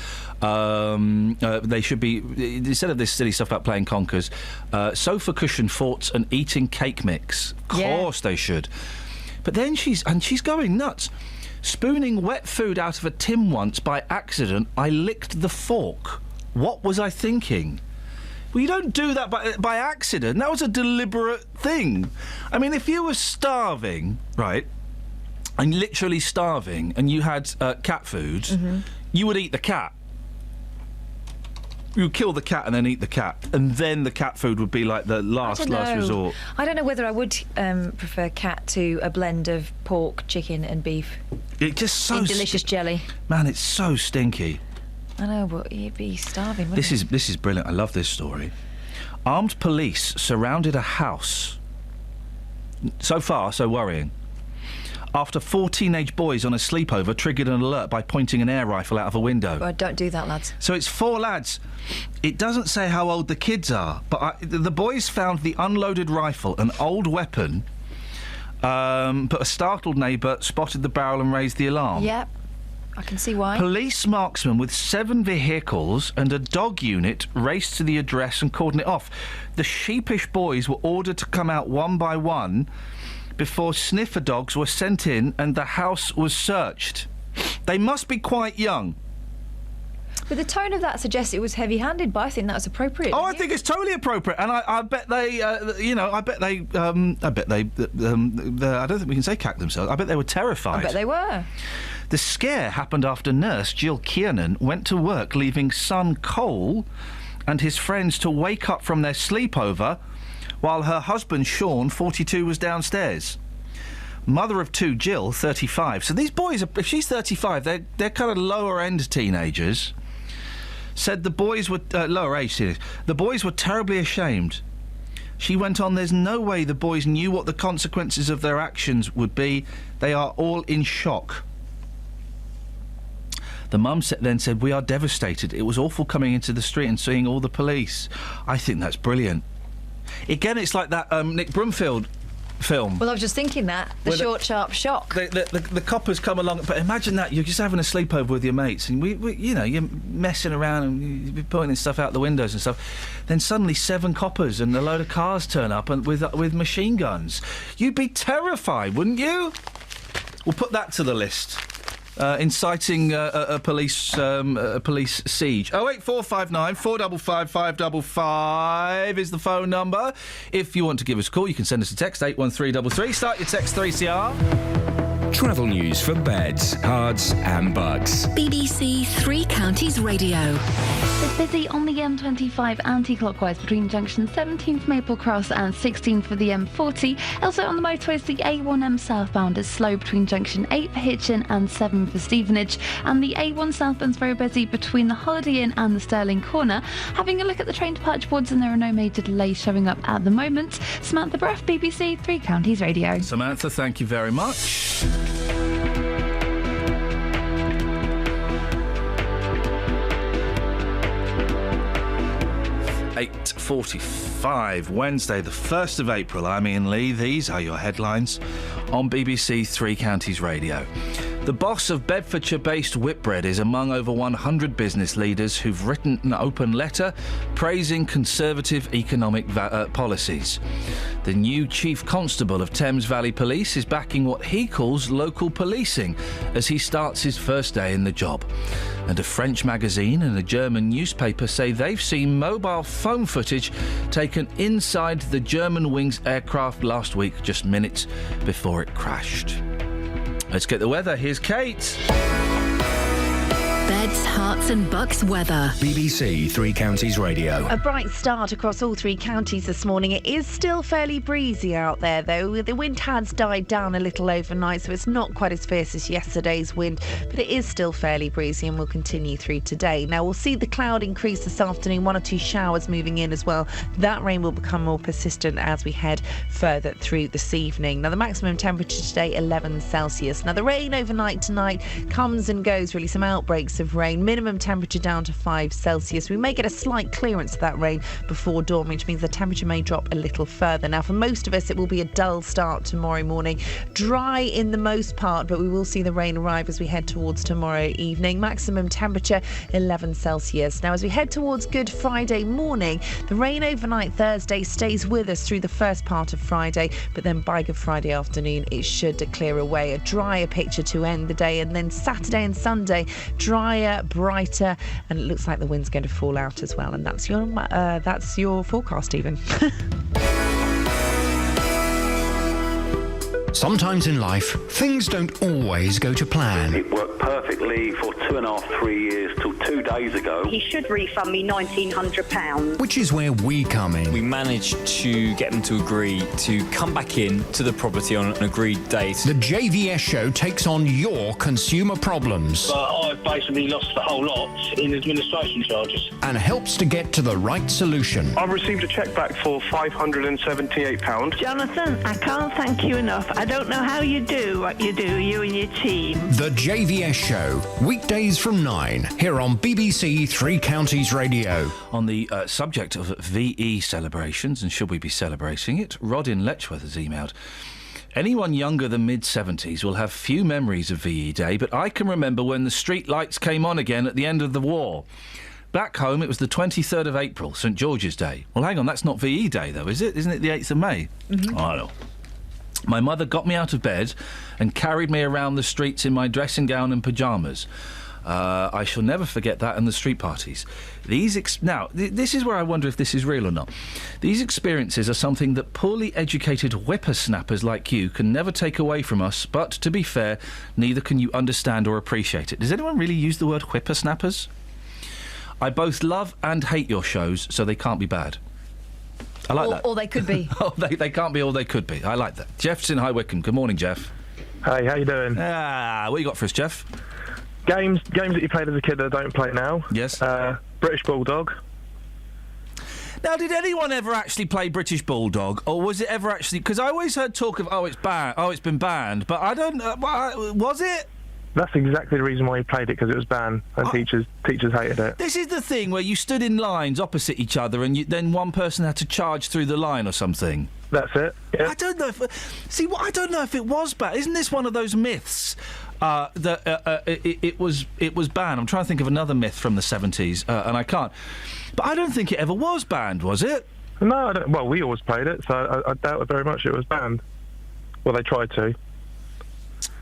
They should be, instead of this silly stuff about playing conkers, sofa cushion forts and eating cake mix. Of course they should. But then she's going nuts. Spooning wet food out of a tin once by accident, I licked the fork. What was I thinking? Well, you don't do that by accident. That was a deliberate thing. I mean, if you were starving, right, and literally starving, and you had cat food, you would eat the cat. You would kill the cat and then eat the cat, and then the cat food would be like the last resort. I don't know whether I would prefer cat to a blend of pork, chicken and beef. It's just so... delicious jelly. Man, it's so stinky. I know, but he'd be starving, wouldn't he? This is brilliant. I love this story. Armed police surrounded a house. So far, so worrying. After 4 teenage boys on a sleepover triggered an alert by pointing an air rifle out of a window. Well, don't do that, lads. So it's 4 lads. It doesn't say how old the kids are, but the boys found the unloaded rifle, an old weapon, but a startled neighbour spotted the barrel and raised the alarm. Yep. I can see why. Police marksmen with 7 vehicles and a dog unit raced to the address and cordoned it off. The sheepish boys were ordered to come out one by one before sniffer dogs were sent in and the house was searched. They must be quite young. But the tone of that suggests it was heavy-handed, but I think that's appropriate. Oh, I think it's totally appropriate, and I bet they, I don't think we can say cacked themselves. I bet they were terrified. I bet they were. The scare happened after nurse Jill Kiernan went to work, leaving son Cole and his friends to wake up from their sleepover while her husband Sean, 42, was downstairs. Mother of 2, Jill, 35. So these boys, if she's 35, they're kind of lower-end teenagers. Said the boys were lower age teenagers. The boys were terribly ashamed. She went on, there's no way the boys knew what the consequences of their actions would be. They are all in shock. The mum then said, we are devastated. It was awful coming into the street and seeing all the police. I think that's brilliant. Again, it's like that Nick Broomfield film. Well, I was just thinking that. The short, sharp shock. The coppers come along, but imagine that, you're just having a sleepover with your mates and we you know, you're messing around and you're pointing stuff out the windows and stuff. Then suddenly 7 coppers and a load of cars turn up and with machine guns. You'd be terrified, wouldn't you? We'll put that to the list. Inciting a police siege. 08459 455 555 is the phone number. If you want to give us a call, you can send us a text 81333. Start your text 3CR. Travel news for beds, cards and bugs. BBC Three Counties Radio. It's busy on the M25 anti-clockwise between junction 17 for Maple Cross and 16 for the M40. Also on the motorways, the A1M southbound is slow between junction 8 for Hitchin and 7 for Stevenage. And the A1 southbound's very busy between the Holiday Inn and the Stirling Corner. Having a look at the train departure boards, and there are no major delays showing up at the moment. Samantha Bruff, BBC Three Counties Radio. Samantha, thank you very much. 8:45, Wednesday, the 1st of April. I'm Iain Lee. These are your headlines on BBC Three Counties Radio. The boss of Bedfordshire-based Whitbread is among over 100 business leaders who've written an open letter praising Conservative economic policies. The new Chief Constable of Thames Valley Police is backing what he calls local policing as he starts his first day in the job. And a French magazine and a German newspaper say they've seen mobile phone footage taken inside the Germanwings aircraft last week, just minutes before it crashed. Let's get the weather. Here's Kate. Beds, Herts and Bucks weather. BBC Three Counties Radio. A bright start across all 3 counties this morning. It is still fairly breezy out there, though. The wind has died down a little overnight, so it's not quite as fierce as yesterday's wind, but it is still fairly breezy and will continue through today. Now, we'll see the cloud increase this afternoon, 1 or 2 showers moving in as well. That rain will become more persistent as we head further through this evening. Now, the maximum temperature today, 11 Celsius. Now, the rain overnight tonight comes and goes, really, some outbreaks of rain. Minimum temperature down to 5 Celsius. We may get a slight clearance of that rain before dawn, which means the temperature may drop a little further. Now, for most of us, it will be a dull start tomorrow morning. Dry in the most part, but we will see the rain arrive as we head towards tomorrow evening. Maximum temperature 11 Celsius. Now, as we head towards Good Friday morning, the rain overnight Thursday stays with us through the first part of Friday, but then by Good Friday afternoon, it should clear away. A drier picture to end the day, and then Saturday and Sunday, drier, brighter, and it looks like the wind's going to fall out as well. And that's your forecast, even. Sometimes in life, things don't always go to plan. It worked perfectly for 2.5, 3 years till 2 days ago. He should refund me £1,900. Which is where we come in. We managed to get them to agree to come back in to the property on an agreed date. The JVS show takes on your consumer problems. I've basically lost the whole lot in administration charges. And helps to get to the right solution. I've received a cheque back for £578. Jonathan, I can't thank you enough. I don't know how you do what you do, you and your team. The JVS show, weekdays from 9, here on BBC Three Counties Radio. On the subject of VE celebrations, and should we be celebrating it, Rod in Letchworth has emailed, anyone younger than mid-70s will have few memories of VE Day, but I can remember when the street lights came on again at the end of the war. Back home, it was the 23rd of April, St George's Day. Well, hang on, that's not VE Day, though, is it? Isn't it the 8th of May? Mm-hmm. I don't know. My mother got me out of bed and carried me around the streets in my dressing gown and pyjamas. I shall never forget that and the street parties. Now, this is where I wonder if this is real or not. These experiences are something that poorly educated whippersnappers like you can never take away from us, but, to be fair, neither can you understand or appreciate it. Does anyone really use the word whippersnappers? I both love and hate your shows, so they can't be bad. I like that. Or they could be. Oh, they can't be all they could be. I like that. Jeff's in High Wycombe. Good morning, Jeff. Hey, how you doing? What you got for us, Jeff? Games that you played as a kid that don't play now. Yes. British Bulldog. Now, did anyone ever actually play British Bulldog, or was it ever actually... Because I always heard talk of, it's been banned, but I don't... was it? That's exactly the reason why you played it, because it was banned, and teachers hated it. This is the thing where you stood in lines opposite each other, and then one person had to charge through the line or something. That's it. Yeah. I don't know if... See, I don't know if it was banned. Isn't this one of those myths that it was banned? I'm trying to think of another myth from the 70s, and I can't. But I don't think it ever was banned, was it? No, I don't. Well, we always played it, so I doubt very much it was banned. Well, they tried to.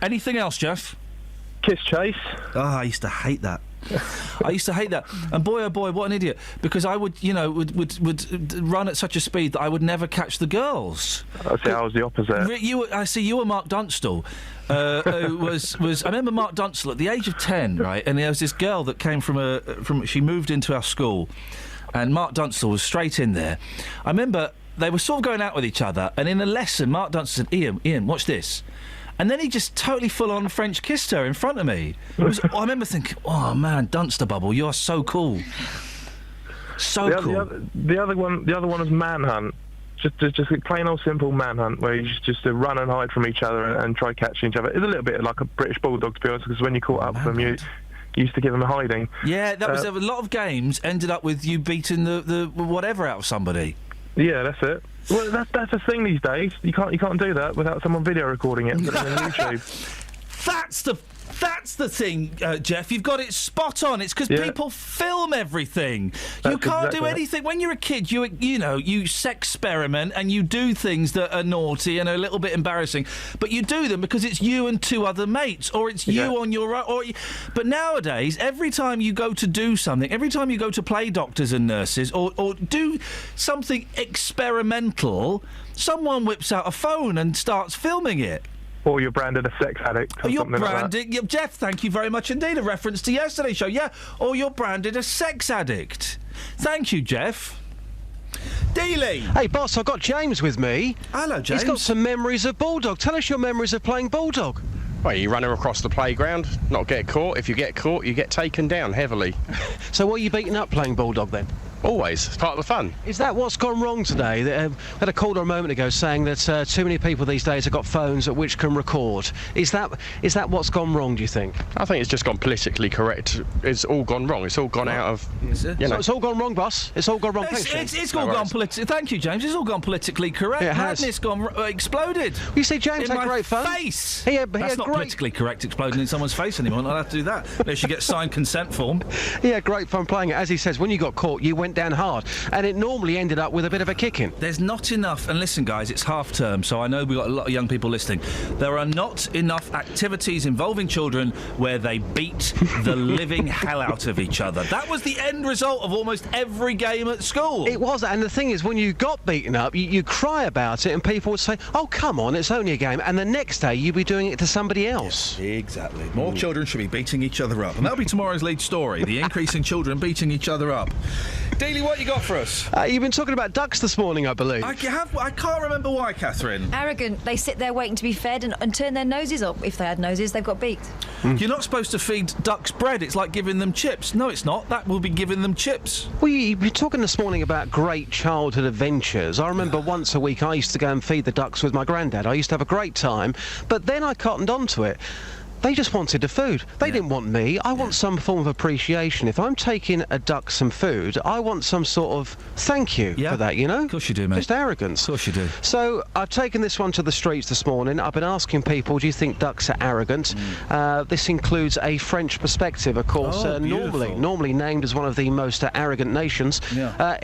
Anything else, Jeff? Kiss Chase. Oh, I used to hate that. I used to hate that. And boy, oh boy, what an idiot. Because I would run at such a speed that I would never catch the girls. I see, I was the opposite. You were Mark Dunstall. Who was I remember Mark Dunstall at the age of 10, right? And there was this girl that came she moved into our school, and Mark Dunstall was straight in there. I remember they were sort of going out with each other, and in a lesson, Mark Dunstall said, Iain, watch this. And then he just totally full-on French kissed her in front of me. I remember thinking, oh, man, Dunster Bubble, you're so cool. So cool. The other one was Manhunt. Just a plain old simple manhunt where you just run and hide from each other and try catching each other. It's a little bit like a British Bulldog, to be honest, because when you caught up with them, you used to give them a hiding. Yeah, that was a lot of games ended up with you beating the whatever out of somebody. Yeah, that's it. Well, that's the thing these days. You can't do that without someone video recording it and putting it on YouTube. That's the thing, Jeff. You've got it spot on. It's because people film everything. You can't do anything. When you're a kid, you sex-experiment and you do things that are naughty and are a little bit embarrassing. But you do them because it's you and two other mates, or it's you on your own. But nowadays, every time you go to do something, every time you go to play doctors and nurses, or do something experimental, someone whips out a phone and starts filming it. Or you're branded a sex addict. Or you're something branded... like that. Jeff, thank you very much indeed. A reference to yesterday's show. Yeah. Or you're branded a sex addict. Thank you, Jeff. Dealey. Hey, boss, I've got James with me. Hello, James. He's got some memories of Bulldog. Tell us your memories of playing Bulldog. Well, you run across the playground, not get caught. If you get caught, you get taken down heavily. So what are you beating up playing Bulldog then? Always. It's part of the fun. Is that what's gone wrong today? I had a caller a moment ago saying that too many people these days have got phones which can record. Is that what's gone wrong, do you think? I think it's just gone politically correct. It's all gone wrong. It's all gone out of... So it's all gone wrong, boss. It's all gone wrong. It's all gone politically... Thank you, James. It's all gone politically correct. Yeah, it has. Madness gone exploded. You see, James had great fun. Face. That's not politically correct exploding in someone's face anymore. I'll have to do that. Unless you get signed consent form. He had great fun playing it. As he says, when you got caught, you went went down hard, and it normally ended up with a bit of a kicking. There's not enough, and listen, guys, it's half term, so I know we've got a lot of young people listening. There are not enough activities involving children where they beat the living hell out of each other. That was the end result of almost every game at school. It was, and the thing is, when you got beaten up, you cry about it, and people would say, "Oh, come on, it's only a game," and the next day you'd be doing it to somebody else. Yeah, exactly. More children should be beating each other up, and that'll be tomorrow's lead story: the increase in children beating each other up. Dealey, what you got for us? You've been talking about ducks this morning, I believe. I can't remember why, Catherine. Arrogant. They sit there waiting to be fed and turn their noses up. If they had noses, they've got beaks. You're not supposed to feed ducks bread. It's like giving them chips. No, it's not. That will be giving them chips. Well, you've been talking this morning about great childhood adventures. I remember once a week I used to go and feed the ducks with my granddad. I used to have a great time, but then I cottoned onto it. They just wanted the food. They didn't want me. I want some form of appreciation. If I'm taking a duck some food, I want some sort of thank you for that, you know? Of course you do, mate. Just arrogance. Of course you do. So I've taken this one to the streets this morning. I've been asking people, do you think ducks are arrogant? This includes a French perspective, of course, normally named as one of the most arrogant nations.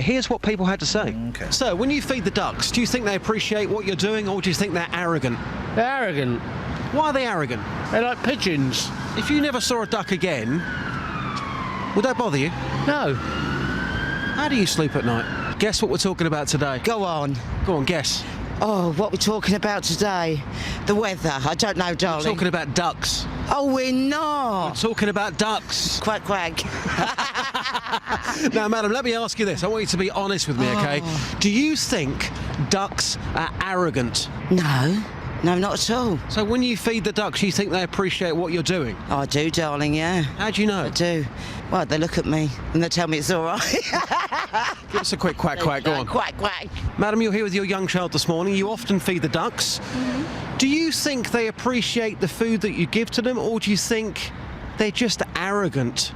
Here's what people had to say. Okay. So when you feed the ducks, do you think they appreciate what you're doing, or do you think they're arrogant? They're arrogant. Why are they arrogant? They're like pigeons. If you never saw a duck again, would that bother you? No. How do you sleep at night? Guess what we're talking about today. Go on. Go on, guess. Oh, what we're talking about today? The weather. I don't know, darling. We're talking about ducks. Oh, we're not. We're talking about ducks. Quack, quack. Now, madam, let me ask you this. I want you to be honest with me, OK? Do you think ducks are arrogant? No. No, not at all. So when you feed the ducks, you think they appreciate what you're doing? I do, darling, yeah. How do you know? I do. Well, they look at me and they tell me it's all right. Give us a quick quack, quack, go on. Quack, quack. Madam, you're here with your young child this morning. You often feed the ducks. Do you think they appreciate the food that you give to them, or do you think they're just arrogant?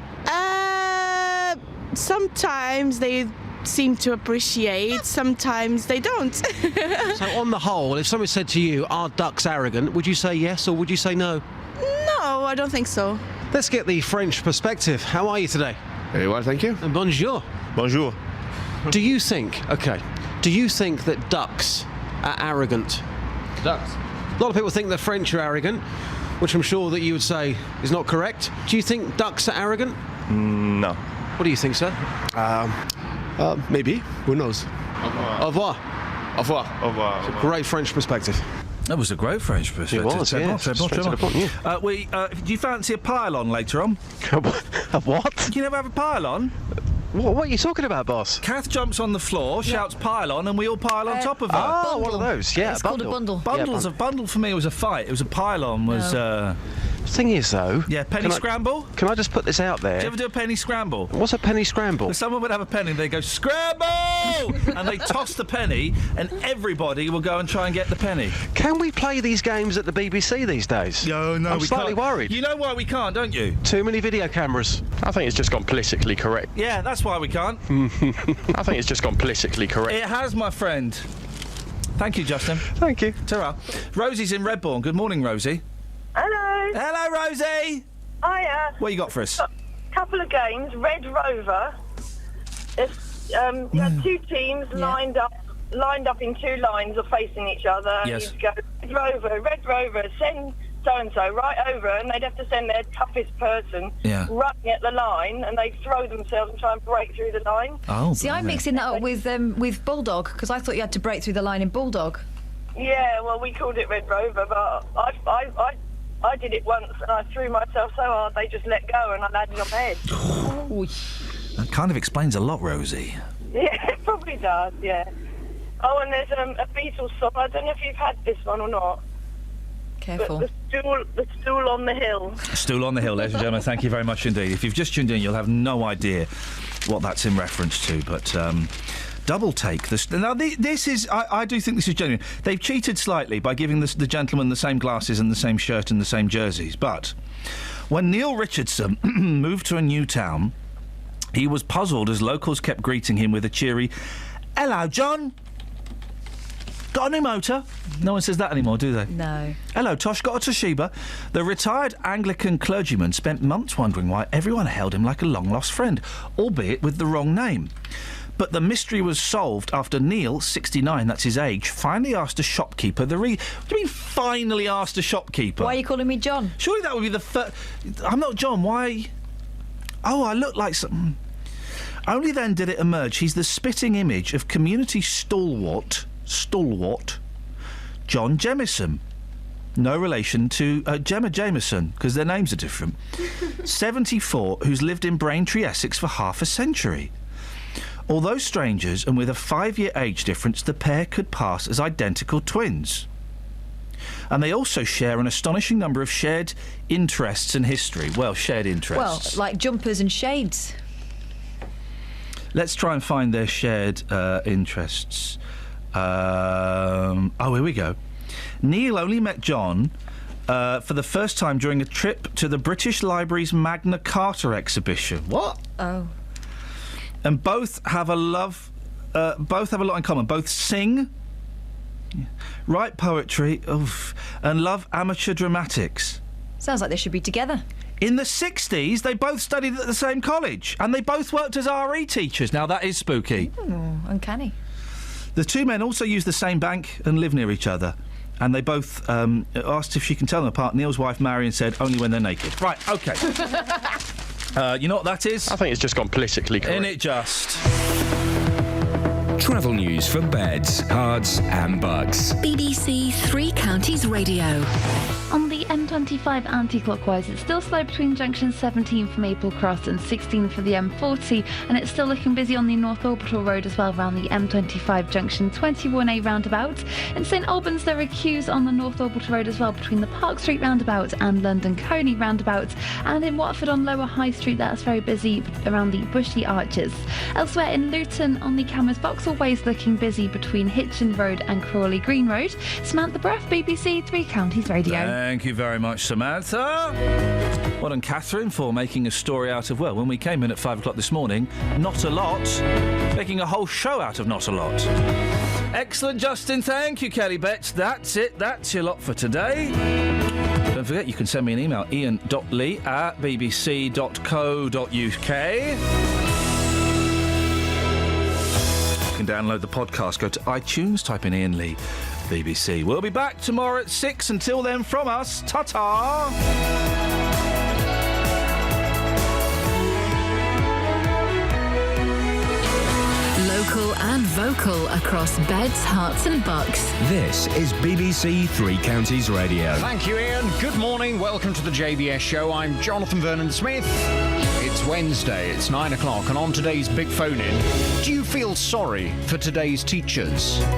Sometimes they seem to appreciate, sometimes they don't. So on the whole, if someone said to you, are ducks arrogant, would you say yes or would you say no? No, I don't think so. Let's get the French perspective. How are you today? Very well, thank you. And bonjour. Bonjour. Do you think that ducks are arrogant? Ducks? A lot of people think the French are arrogant, which I'm sure that you would say is not correct. Do you think ducks are arrogant? No. What do you think, sir? Maybe. Who knows? Au revoir. Au revoir. Au revoir. It's a great French perspective. That was a great French perspective. It was, yeah. Straight to the point, yeah. Do you fancy a pile-on later on? A what? You never have a pile-on? What are you talking about, boss? Kath jumps on the floor, shouts pile on, and we all pile on top of her. Oh, one of those, yeah. It's called a bundle. Bundle for me was a fight. It was a pile-on was... Thing is, though... Yeah, penny scramble? Can I just put this out there? Do you ever do a penny scramble? What's a penny scramble? Someone would have a penny and they go, scramble! And they toss the penny and everybody will go and try and get the penny. Can we play these games at the BBC these days? No, I'm we slightly can't. worried. You know why we can't, don't you? Too many video cameras. I think it's just gone politically correct. Yeah, that's why we can't. I think it's just gone politically correct. It has, my friend. Thank you, Justin. Thank you. Ta-ra. Rosie's in Redbourne. Good morning, Rosie. Hello. Hello, Rosie. Hiya. What you got for us? Couple of games. Red Rover. You had two teams lined up in two lines or facing each other. Yes. You'd go, Red Rover, send so-and-so right over, and they'd have to send their toughest person running at the line, and they'd throw themselves and try and break through the line. Oh, see, I'm mixing that up with Bulldog, because I thought you had to break through the line in Bulldog. Yeah, well, we called it Red Rover, but I did it once, and I threw myself so hard they just let go, and I landed on my head. That kind of explains a lot, Rosie. Yeah, it probably does, yeah. Oh, and there's a Beatles song. I don't know if you've had this one or not. Careful. But the stool on the hill. Stool on the hill, ladies and gentlemen. Thank you very much indeed. If you've just tuned in, you'll have no idea what that's in reference to, but... Double take. Now, this is... I do think this is genuine. They've cheated slightly by giving the gentleman the same glasses and the same shirt and the same jerseys. But when Neil Richardson moved to a new town, he was puzzled as locals kept greeting him with a cheery, "Hello, John. Got a new motor?" No one says that anymore, do they? No. "Hello, Tosh. Got a Toshiba?" The retired Anglican clergyman spent months wondering why everyone held him like a long-lost friend, albeit with the wrong name. But the mystery was solved after Neil, 69, that's his age, finally asked a shopkeeper What do you mean, finally asked a shopkeeper? Why are you calling me John? Surely that would be the first... I'm not John, why... Oh, I look like some... Only then did it emerge he's the spitting image of community stalwart, John Jemison. No relation to Gemma Jameson, because their names are different. 74, who's lived in Braintree, Essex for half a century. Although strangers and with a 5-year age difference, the pair could pass as identical twins. And they also share an astonishing number of shared interests in history. Well, shared interests. Well, like jumpers and shades. Let's try and find their shared interests. Here we go. Neil only met John for the first time during a trip to the British Library's Magna Carta exhibition. What? Oh. And both have a lot in common. Both sing, write poetry, and love amateur dramatics. Sounds like they should be together. In the 60s, they both studied at the same college, and they both worked as RE teachers. Now, that is spooky. Ooh, uncanny. The two men also use the same bank and live near each other. And they both asked if she can tell them apart. Neil's wife, Marion, said only when they're naked. Right, OK. You know what that is? I think it's just gone politically correct. Isn't it just? Travel news for beds, cards and bugs. BBC Three Counties Radio. On the M25 anti-clockwise, it's still slow between junction 17 for Maple Cross and 16 for the M40, and it's still looking busy on the North Orbital Road as well around the M25 junction 21A roundabout. In St Albans, there are queues on the North Orbital Road as well between the Park Street roundabout and London Coney roundabout, and in Watford on Lower High Street, that's very busy around the Bushy Arches. Elsewhere in Luton on the Cameras Vauxhall Way is looking busy between Hitchin Road and Crawley Green Road. Samantha Bruff, BBC Three Counties Radio. Thank you very much, Samantha. Well done, Catherine, for making a story out of, well, when we came in at 5 o'clock this morning, not a lot. Making a whole show out of not a lot. Excellent, Justin. Thank you, Kelly Betts. That's it. That's your lot for today. Don't forget, you can send me an email, ian.lee@bbc.co.uk. You can download the podcast, go to iTunes, type in Iain Lee BBC. We'll be back tomorrow at 6. Until then, from us, ta-ta! Local and vocal across beds, hearts and bucks. This is BBC Three Counties Radio. Thank you, Iain. Good morning. Welcome to the JBS show. I'm Jonathan Vernon-Smith. It's Wednesday, it's 9 o'clock, and on today's Big Phone In, do you feel sorry for today's teachers?